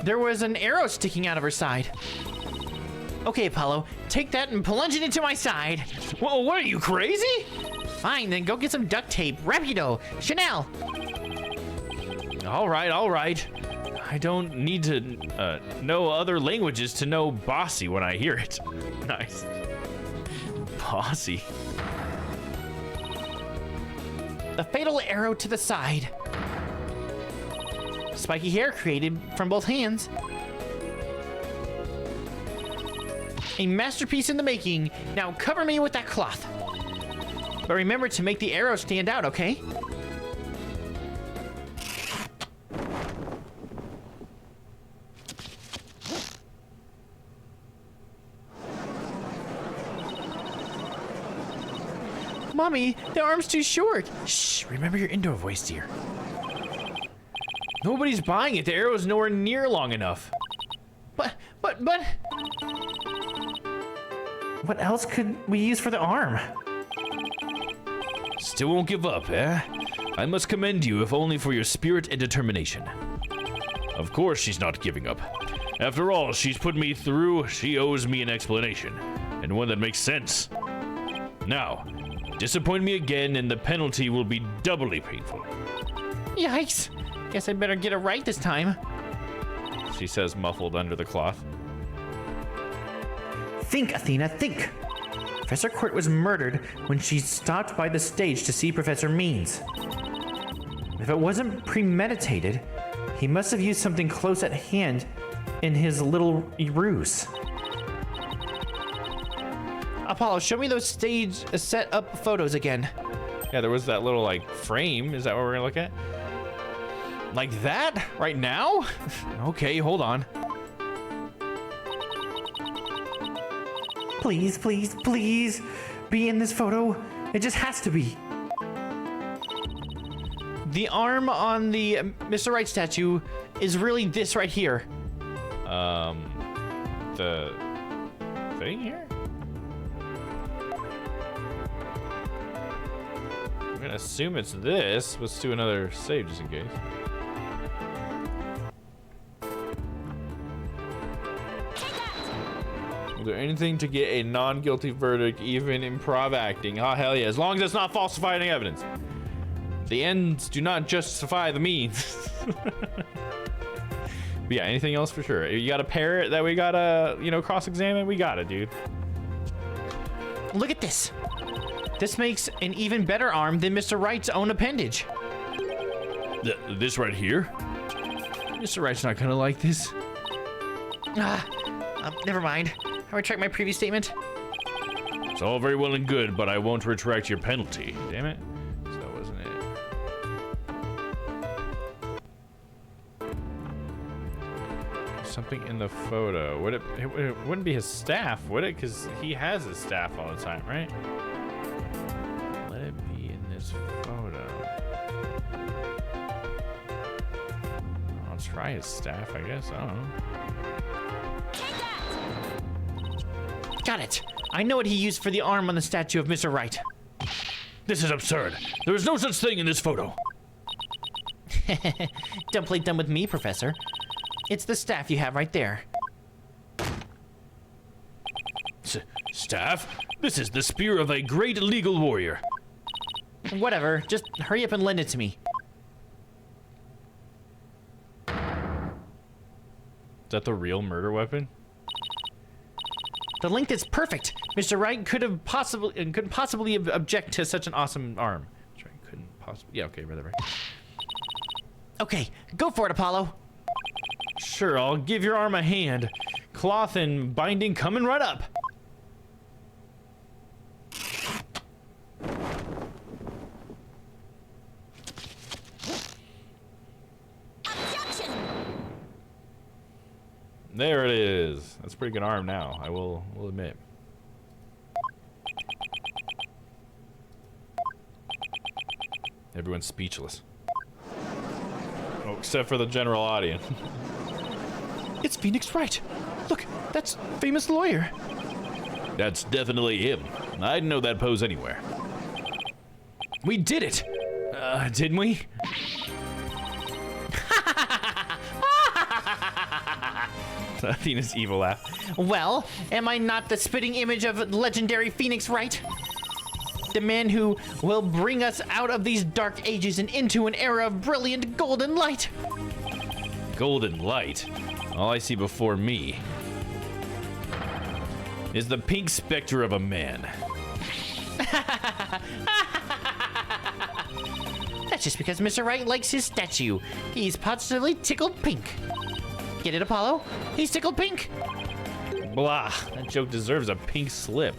There was an arrow sticking out of her side. Okay, Apollo, take that and plunge it into my side. Whoa, what are you, crazy? Fine, then go get some duct tape. Rapido! Chanel! All right. I don't need to know other languages to know bossy when I hear it. Nice. Bossy. The fatal arrow to the side. Spiky hair created from both hands. A masterpiece in the making. Now cover me with that cloth. But remember to make the arrow stand out, okay? Mommy, the arm's too short. Shh, remember your indoor voice, dear. Nobody's buying it. The arrow's nowhere near long enough. But... What else could we use for the arm? Still won't give up, eh? I must commend you, if only for your spirit and determination. Of course she's not giving up. After all she's put me through, she owes me an explanation, and one that makes sense. Now, disappoint me again and the penalty will be doubly painful. Yikes. Guess I better get it right this time. She says, muffled under the cloth. Think, Athena, think. Professor Quirt was murdered when she stopped by the stage to see Professor Means. If it wasn't premeditated, he must have used something close at hand in his little ruse. Apollo, show me those stage set up photos again. Yeah, there was that little, like, frame. Is that what we're gonna look at? Like that? Right now? Okay, hold on. Please, please, please be in this photo. It just has to be. The arm on the Mr. Right statue is really this right here. The thing here? I'm gonna assume it's this. Let's do another save just in case. We'll do anything to get a non-guilty verdict, even improv acting. Oh, hell yeah. As long as it's not falsifying evidence. The ends do not justify the means. But yeah, anything else for sure. You got a parrot that we gotta, you know, cross-examine? We got it, dude. Look at this. This makes an even better arm than Mr. Wright's own appendage. This right here? Mr. Wright's not gonna like this. Never mind. I retract my previous statement. It's all very well and good, but I won't retract your penalty. Damn it. So that wasn't it. Something in the photo. Would it wouldn't be his staff, would it? Because he has his staff all the time, right? Let it be in this photo. I'll try his staff, I guess. I don't know. Got it. I know what he used for the arm on the statue of Mr. Wright. This is absurd. There is no such thing in this photo. Don't play dumb with me, Professor. It's the staff you have right there. Staff? This is the spear of a great legal warrior. Whatever. Just hurry up and lend it to me. Is that the real murder weapon? The length is perfect. Mr. Wright couldn't possibly object to such an awesome arm. Mr. Wright couldn't possibly. Yeah, okay, whatever. Okay, go for it, Apollo. Sure, I'll give your arm a hand. Cloth and binding coming right up. There it is. That's a pretty good arm now, I will admit. Everyone's speechless. Oh, except for the general audience. It's Phoenix Wright. Look, that's famous lawyer. That's definitely him. I'd know that pose anywhere. We did it! Didn't we? Athena's evil laugh. Well, am I not the spitting image of legendary Phoenix Wright? The man who will bring us out of these dark ages and into an era of brilliant golden light. Golden light? All I see before me is the pink specter of a man. That's just because Mr. Wright likes his statue. He's positively tickled pink. Get it, Apollo? He's tickled pink. Blah. That joke deserves a pink slip.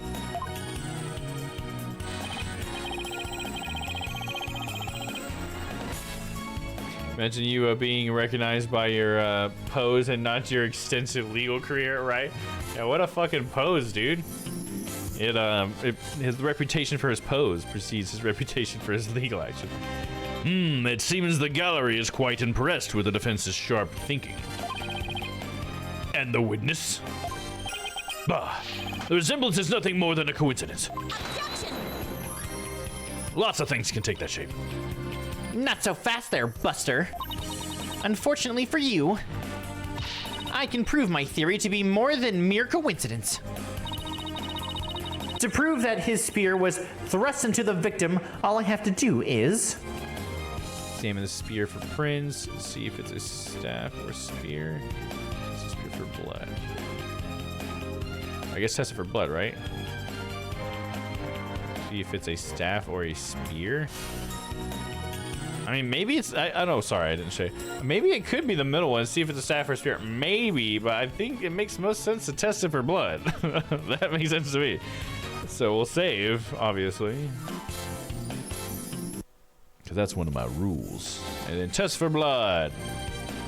Imagine you being recognized by your pose and not your extensive legal career, right? Yeah, what a fucking pose, dude. His reputation for his pose precedes his reputation for his legal action. It seems the gallery is quite impressed with the defense's sharp thinking. And the witness? Bah, the resemblance is nothing more than a coincidence. Lots of things can take that shape. Not so fast there, Buster. Unfortunately for you, I can prove my theory to be more than mere coincidence. To prove that his spear was thrust into the victim, all I have to do is... Examine the spear for prints, see if it's a staff or spear. It's a spear for blood. I guess test it for blood, right? See if it's a staff or a spear. I mean, maybe it's... I don't know, sorry, I didn't say. Maybe it could be the middle one, see if it's a staff or a spear. Maybe, but I think it makes most sense to test it for blood. That makes sense to me. So we'll save, obviously. Because that's one of my rules. And then test for blood.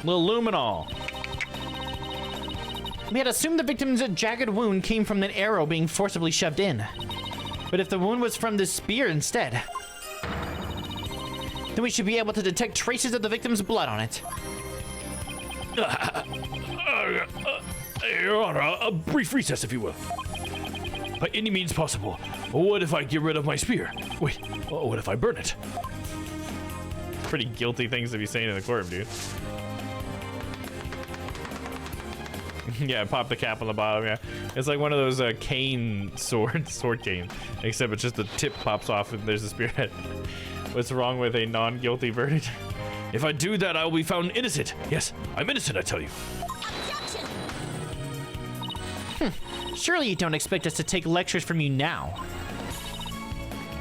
Little luminol. We had assumed the victim's jagged wound came from an arrow being forcibly shoved in. But if the wound was from the spear instead, then we should be able to detect traces of the victim's blood on it. Your Honor, a brief recess, if you will. By any means possible. What if I get rid of my spear? Wait, what if I burn it? Pretty guilty things to be saying in the courtroom, dude. Yeah, pop the cap on the bottom, yeah. It's like one of those cane sword cane, except it's just the tip pops off and there's a spearhead. What's wrong with a non-guilty verdict? If I do that, I will be found innocent. Yes, I'm innocent, I tell you. Surely you don't expect us to take lectures from you now.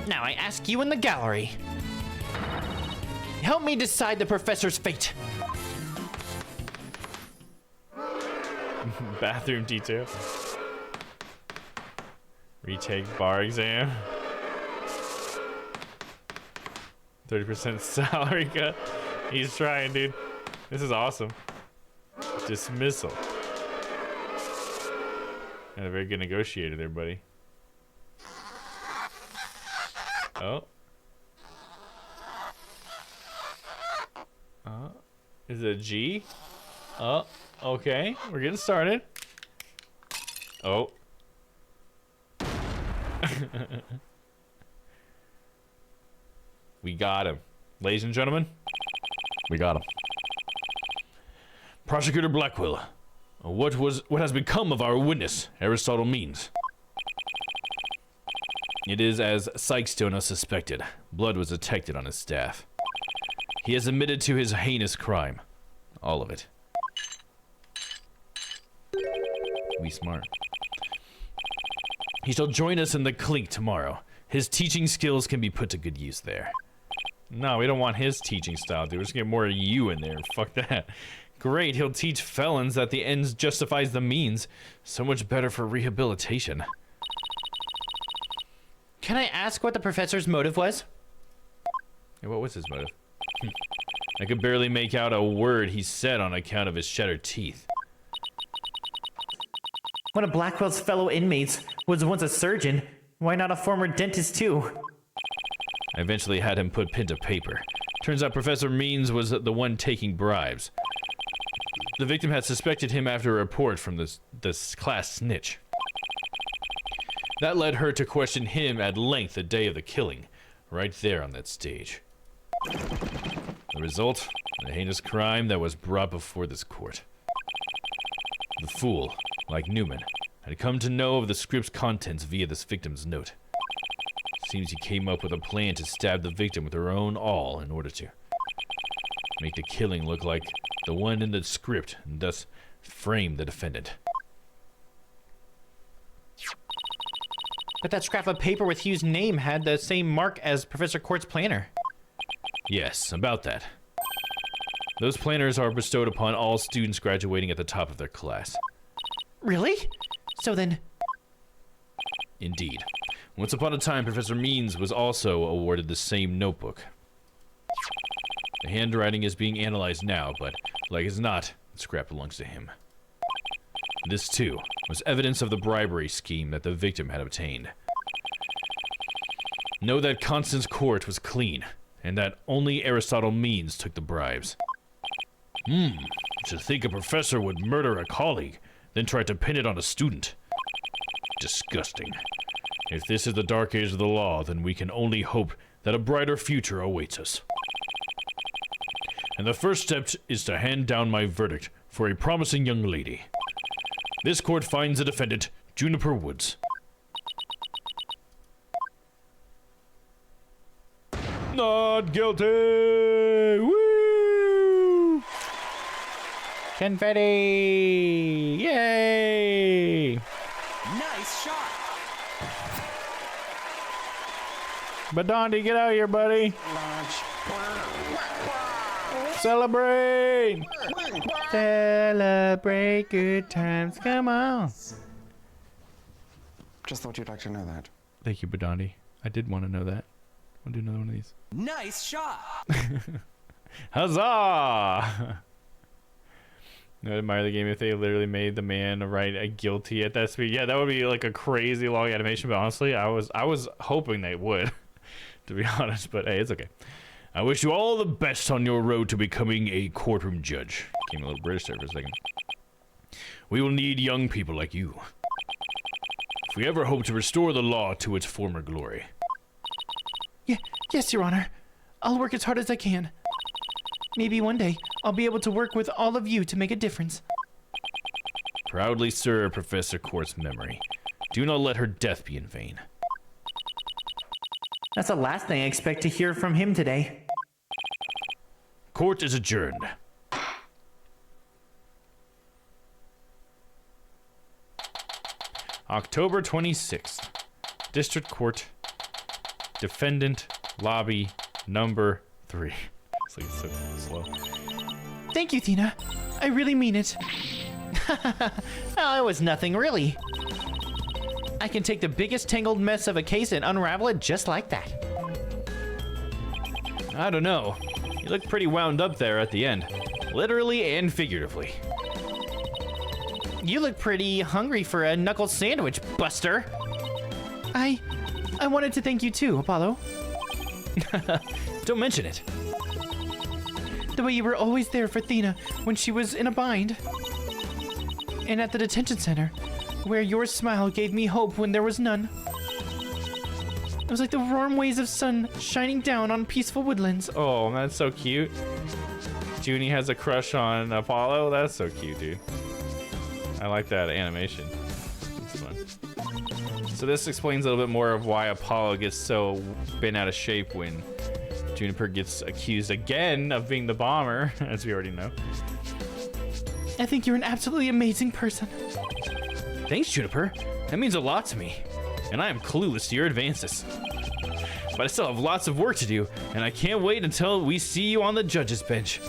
Now I ask you in the gallery. Help me decide the professor's fate. Bathroom detail. Retake bar exam. 30% salary cut. He's trying, dude. This is awesome. Dismissal. Got a very good negotiator there, buddy. Oh. Is it a G? Oh, okay. We're getting started. Oh. We got him. Ladies and gentlemen, we got him. Prosecutor Blackwell, what has become of our witness, Aristotle Means? It is as Sykestone suspected. Blood was detected on his staff. He has admitted to his heinous crime. All of it. We smart. He shall join us in the clink tomorrow. His teaching skills can be put to good use there. No, we don't want his teaching style, dude. We're just gonna get more of you in there. Fuck that. Great, he'll teach felons that the ends justifies the means. So much better for rehabilitation. Can I ask what the professor's motive was? Hey, what was his motive? I could barely make out a word he said on account of his shattered teeth. One of Blackwell's fellow inmates was once a surgeon. Why not a former dentist too? I eventually had him put pen to paper. Turns out Professor Means was the one taking bribes. The victim had suspected him after a report from this class snitch. That led her to question him at length the day of the killing, right there on that stage. The result, a heinous crime that was brought before this court. The fool, like Newman, had come to know of the script's contents via this victim's note. Seems he came up with a plan to stab the victim with her own awl in order to make the killing look like the one in the script and thus frame the defendant. But that scrap of paper with Hugh's name had the same mark as Professor Court's planner. Yes, about that. Those planners are bestowed upon all students graduating at the top of their class. Really? So then... Indeed. Once upon a time, Professor Means was also awarded the same notebook. The handwriting is being analyzed now, but like as not, the scrap belongs to him. This, too, was evidence of the bribery scheme that the victim had obtained. Know that Constance Court was clean, and that only Aristotle Means took the bribes. To think a professor would murder a colleague, then try to pin it on a student. Disgusting. If this is the dark age of the law, then we can only hope that a brighter future awaits us. And the first step is to hand down my verdict for a promising young lady. This court finds the defendant, Juniper Woods. Not guilty! Woo! Confetti! Yay! Nice shot. Badandi, get out here, buddy. Celebrate! Celebrate good times. Come on. Just thought you'd like to know that. Thank you, Badandi. I did want to know that. I'll do another one of these. Nice shot. Huzzah! I admire the game if they literally made the man write a guilty at that speed. Yeah, that would be like a crazy long animation, but honestly, I was hoping they would, to be honest, but hey, it's okay. I wish you all the best on your road to becoming a courtroom judge. Came a little British there for a second. We will need young people like you, if we ever hope to restore the law to its former glory. Yes, Your Honor. I'll work as hard as I can. Maybe one day I'll be able to work with all of you to make a difference. Proudly serve Professor Court's memory. Do not let her death be in vain. That's the last thing I expect to hear from him today. Court is adjourned. October 26th. District Court. Defendant Lobby number 3. It's like so slow. Thank you, Thina. I really mean it. Oh, it was nothing, really. I can take the biggest tangled mess of a case and unravel it just like that. I don't know. You look pretty wound up there at the end. Literally and figuratively. You look pretty hungry for a knuckle sandwich, Buster. I wanted to thank you too, Apollo. Don't mention it. The way you were always there for Thina when she was in a bind. And at the detention center, where your smile gave me hope when there was none. It was like the warm waves of sun shining down on peaceful woodlands. Oh, that's so cute. Junie has a crush on Apollo. That's so cute, dude. I like that animation. It's fun. So this explains a little bit more of why Apollo gets so bent out of shape when Juniper gets accused again of being the bomber, as we already know. I think you're an absolutely amazing person. Thanks, Juniper. That means a lot to me. And I am clueless to your advances. But I still have lots of work to do, and I can't wait until we see you on the judge's bench.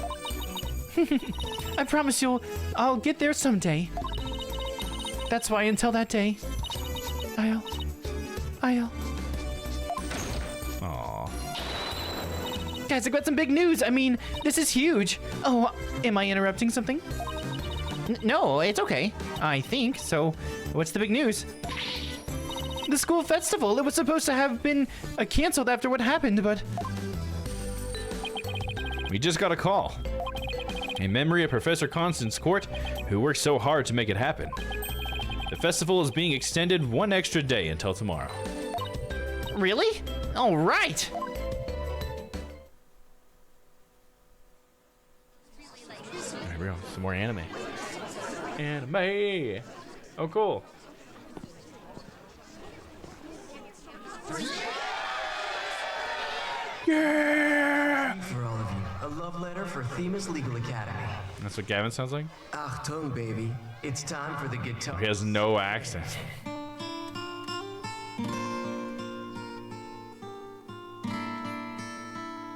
I promise I'll get there someday. That's why until that day, I'll. Aww. Guys, I got some big news. I mean, this is huge. Oh, am I interrupting something? No, it's okay. I think. So, what's the big news? The school festival. It was supposed to have been canceled after what happened, but... We just got a call. In memory of Professor Constance Court, who worked so hard to make it happen. The festival is being extended one extra day until tomorrow. Really? All right. There we go. Some more anime. Anime. Oh, cool. Yeah! For all of you, a love letter for Themis Legal Academy. That's what Gavin sounds like? Achtung, baby. It's time for the guitar. He has no accent.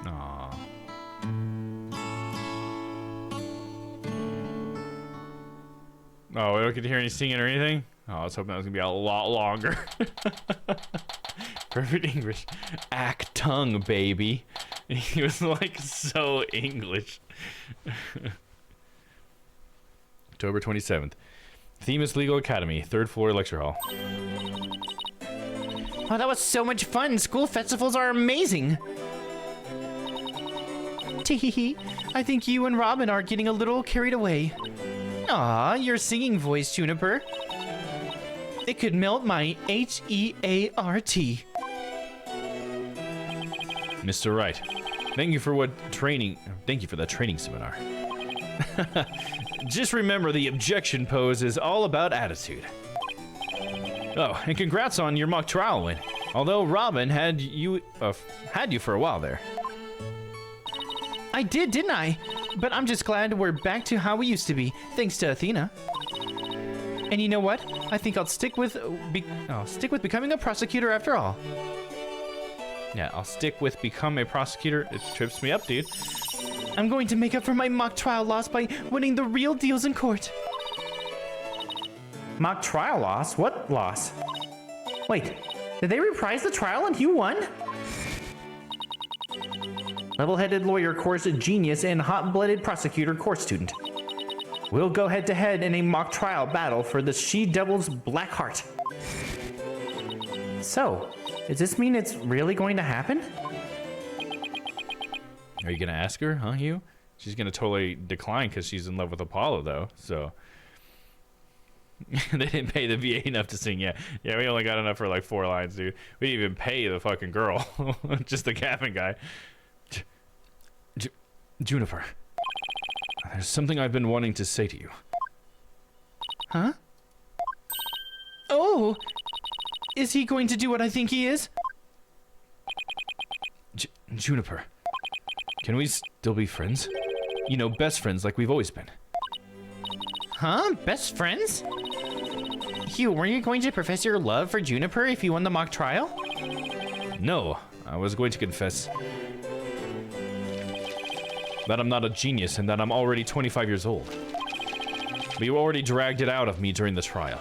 Aww. Oh, we don't get to hear any singing or anything? Oh, I was hoping that was gonna be a lot longer. Perfect English. Achtung, baby. He was like so English. October 27th. Themis Legal Academy, 3rd floor lecture hall. Oh, that was so much fun. School festivals are amazing. Tee-hee-hee. I think you and Robin are getting a little carried away. Aw, your singing voice, Juniper. It could melt my H-E-A-R-T. Mr. Wright, thank you for that training seminar. Just remember the objection pose is all about attitude. Oh, and congrats on your mock trial win. Although Robin had you for a while there. I did, didn't I? But I'm just glad we're back to how we used to be, thanks to Athena. And you know what? I think I'll stick with becoming a prosecutor after all. Yeah, I'll stick with become a prosecutor. It trips me up, dude. I'm going to make up for my mock trial loss by winning the real deals in court. Mock trial loss? What loss? Wait, did they reprise the trial and you won? Level-headed lawyer course genius and hot-blooded prosecutor course student. We'll go head-to-head in a mock trial battle for the she-devil's black heart. So, does this mean it's really going to happen? Are you gonna ask her, huh, Hugh? She's gonna totally decline because she's in love with Apollo, though, so... They didn't pay the VA enough to sing, yeah. Yeah, we only got enough for like 4 lines, dude. We didn't even pay the fucking girl. Just the cabin guy. Juniper, there's something I've been wanting to say to you. Huh? Oh! Is he going to do what I think he is? Juniper, can we still be friends? You know, best friends like we've always been. Huh? Best friends? Hugh, were you going to profess your love for Juniper if you won the mock trial? No, I was going to confess that I'm not a genius and that I'm already 25 years old. But you already dragged it out of me during the trial.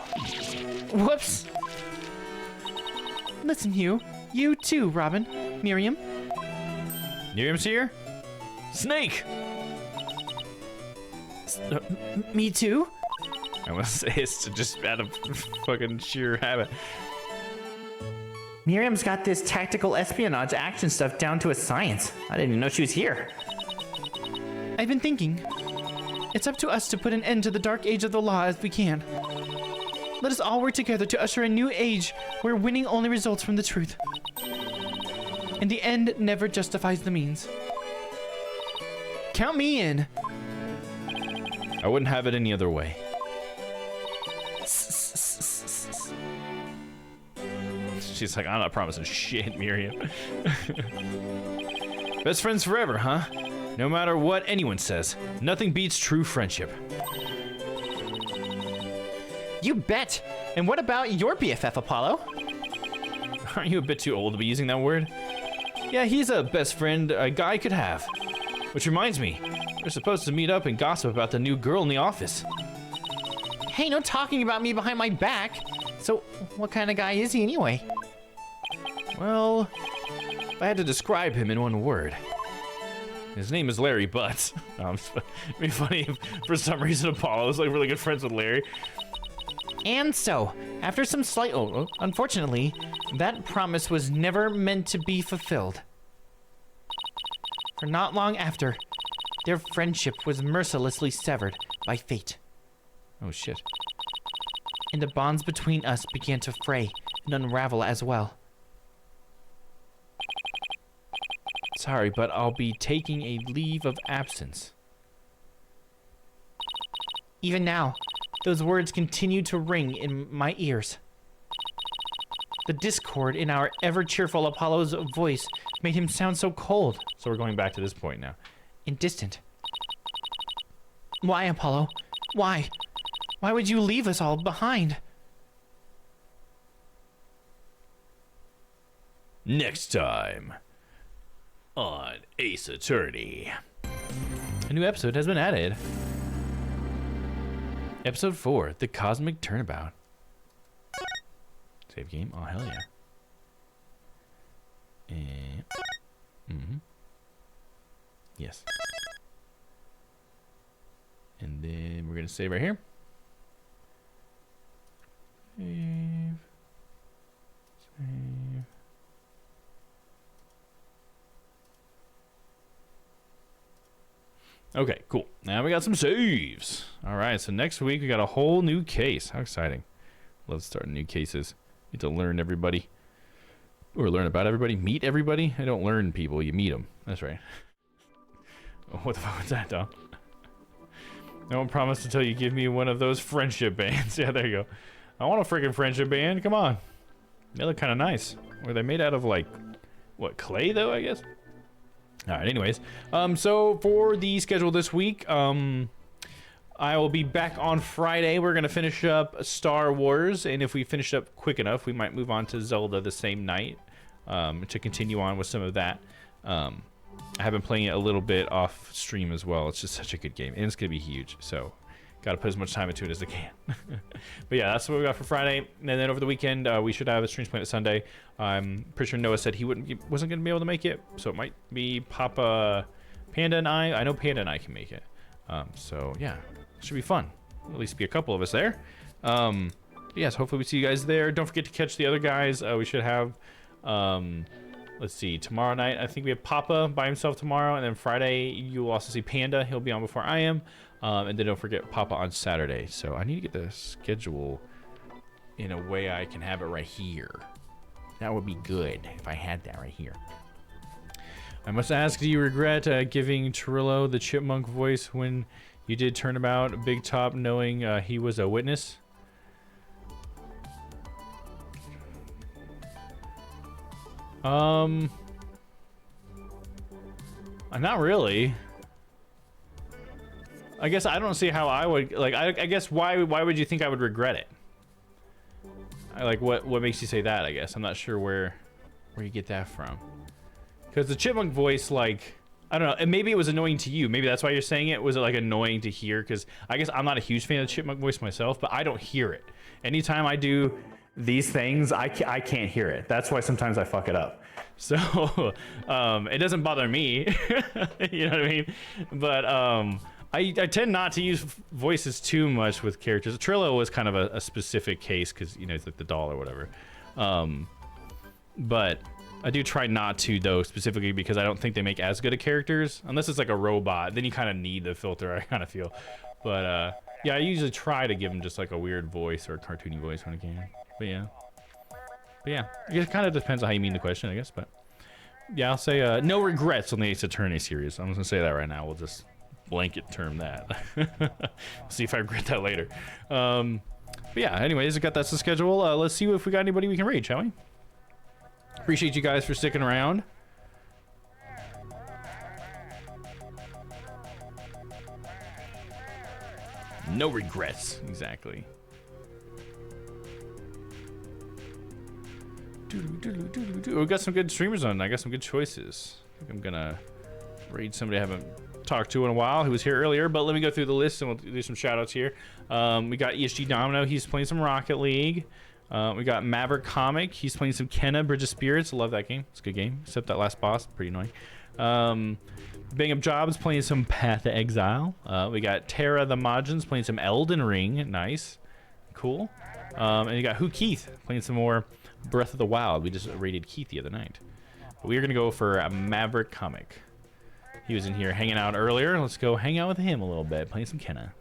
Whoops. Listen, Hugh. You too, Robin. Miriam. Miriam's here? Snake! Me too? I want to say it's just out of fucking sheer habit. Miriam's got this tactical espionage action stuff down to a science. I didn't even know she was here. I've been thinking. It's up to us to put an end to the dark age of the law as we can. Let us all work together to usher a new age where winning only results from the truth. And the end never justifies the means. Count me in. I wouldn't have it any other way. She's like, I'm not promising shit, Miriam. Best friends forever, huh? No matter what anyone says, nothing beats true friendship. You bet! And what about your BFF, Apollo? Aren't you a bit too old to be using that word? Yeah, he's a best friend a guy could have. Which reminds me, we're supposed to meet up and gossip about the new girl in the office. Hey, no talking about me behind my back. So, what kind of guy is he anyway? Well, if I had to describe him in one word, his name is Larry Butts. It'd be funny if for some reason Apollo was like really good friends with Larry. And so, after some slight... unfortunately, that promise was never meant to be fulfilled. For not long after, their friendship was mercilessly severed by fate. Oh shit. And the bonds between us began to fray and unravel as well. Sorry, but I'll be taking a leave of absence. Even now, those words continue to ring in my ears. The discord in our ever-cheerful Apollo's voice made him sound so cold. So we're going back to this point now. And distant. Why, Apollo? Why? Why would you leave us all behind? Next time on Ace Attorney. A new episode has been added. Episode 4, The Cosmic Turnabout. Save game? Oh, hell yeah. And, yes. And then we're going to save right here. Save. Save. Okay, cool. Now we got some saves. All right, so next week we got a whole new case. How exciting. Love starting new cases. Get to learn everybody. Or learn about everybody. Meet everybody. I don't learn people, you meet them. That's right. What the fuck was that, Dom? No one promised until you give me one of those friendship bands. Yeah, there you go. I want a freaking friendship band. Come on. They look kind of nice. Were they made out of, like, what, clay, though, I guess? All right, anyways. So for the schedule this week, I will be back on Friday. We're going to finish up Star Wars, and if we finish up quick enough, we might move on to Zelda the same night to continue on with some of that. I have been playing it a little bit off stream as well. It's just such a good game, and it's going to be huge, so got to put as much time into it as I can. But yeah, that's what we got for Friday, and then over the weekend, we should have a Streams Planet Sunday. I'm pretty sure Noah said he wasn't going to be able to make it, so it might be Papa, Panda, and I. I know Panda and I can make it. So yeah, should be fun. At least be a couple of us there. Yes, hopefully we see you guys there. Don't forget to catch the other guys. We should have, let's see, tomorrow night, I think we have Papa by himself tomorrow, and then Friday you will also see Panda. He'll be on before I am. And then don't forget Papa on Saturday. So I need to get the schedule in a way I can have it right here. That would be good if I had that right here. I must ask, do you regret giving Trillo the chipmunk voice when you did Turnabout Big Top, knowing he was a witness? Not really. I guess I don't see how I would, like, I guess why would you think I would regret it? What makes you say that, I guess? I'm not sure where you get that from. Because the chipmunk voice, like, I don't know, and maybe it was annoying to you. Maybe that's why you're saying it. Was it, like, annoying to hear? Because I guess I'm not a huge fan of the chipmunk voice myself, but I don't hear it. Anytime I do these things, I can't hear it. That's why sometimes I fuck it up. So, it doesn't bother me. You know what I mean? But, I tend not to use voices too much with characters. Trillo was kind of a specific case because, you know, it's like the doll or whatever. But I do try not to, though, specifically because I don't think they make as good of characters. Unless it's like a robot. Then you kind of need the filter, I kind of feel. But, yeah, I usually try to give them just like a weird voice or a cartoony voice when I can. But, yeah. It kind of depends on how you mean the question, I guess. But, yeah, I'll say no regrets on the Ace Attorney series. I'm just going to say that right now. We'll just blanket term that. See if I regret that later. But yeah, anyways, I got that's the schedule. Let's see if we got anybody we can raid, shall we? Appreciate you guys for sticking around. No regrets, exactly. We got some good streamers on. I got some good choices. I think I'm gonna raid somebody I haven't talked to in a while who was here earlier, but let me go through the list and we'll do some shout outs here. We got ESG Domino, he's playing some Rocket League. We got Maverick Comic, he's playing some Kenna Bridge of Spirits. Love that game, it's a good game, except that last boss, pretty annoying. Bang Up Jobs playing some Path of Exile. We got Tara the Majins playing some Elden Ring, nice, cool. And you got Who Keith playing some more Breath of the Wild. We just raided Keith the other night. But we are gonna go for a Maverick Comic. He was in here hanging out earlier. Let's go hang out with him a little bit, playing some Kenna.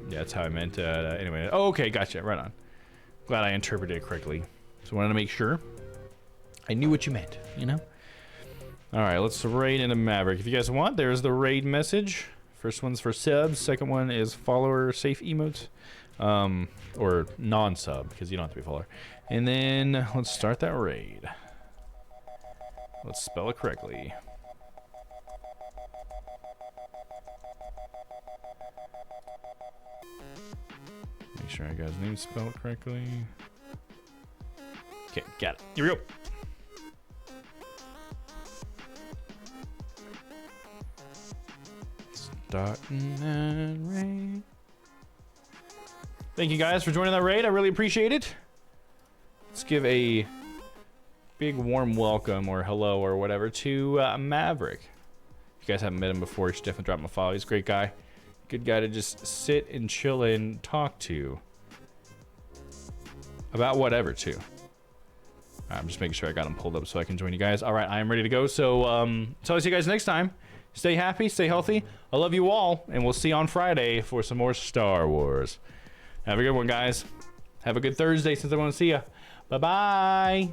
Yeah, that's how I meant. Anyway, oh, okay, gotcha. Right on. Glad I interpreted it correctly. So I wanted to make sure I knew what you meant, you know? All right, let's raid into Maverick. If you guys want, there's the raid message. First one's for subs. Second one is follower safe emotes. Or non-sub, because you don't have to be a follower. And then let's start that raid. Let's spell it correctly. Make sure I got his name spelled correctly. Okay, got it. Here we go. Starting that raid. Thank you guys for joining that raid. I really appreciate it. Let's give a big warm welcome or hello or whatever to Maverick. If you guys haven't met him before, you should definitely drop him a follow. He's a great guy. Good guy to just sit and chill and talk to. About whatever, too. I'm just making sure I got him pulled up so I can join you guys. All right, I am ready to go. So I'll see you guys next time. Stay happy, stay healthy. I love you all, and we'll see you on Friday for some more Star Wars. Have a good one, guys. Have a good Thursday since I want to see you. Bye-bye.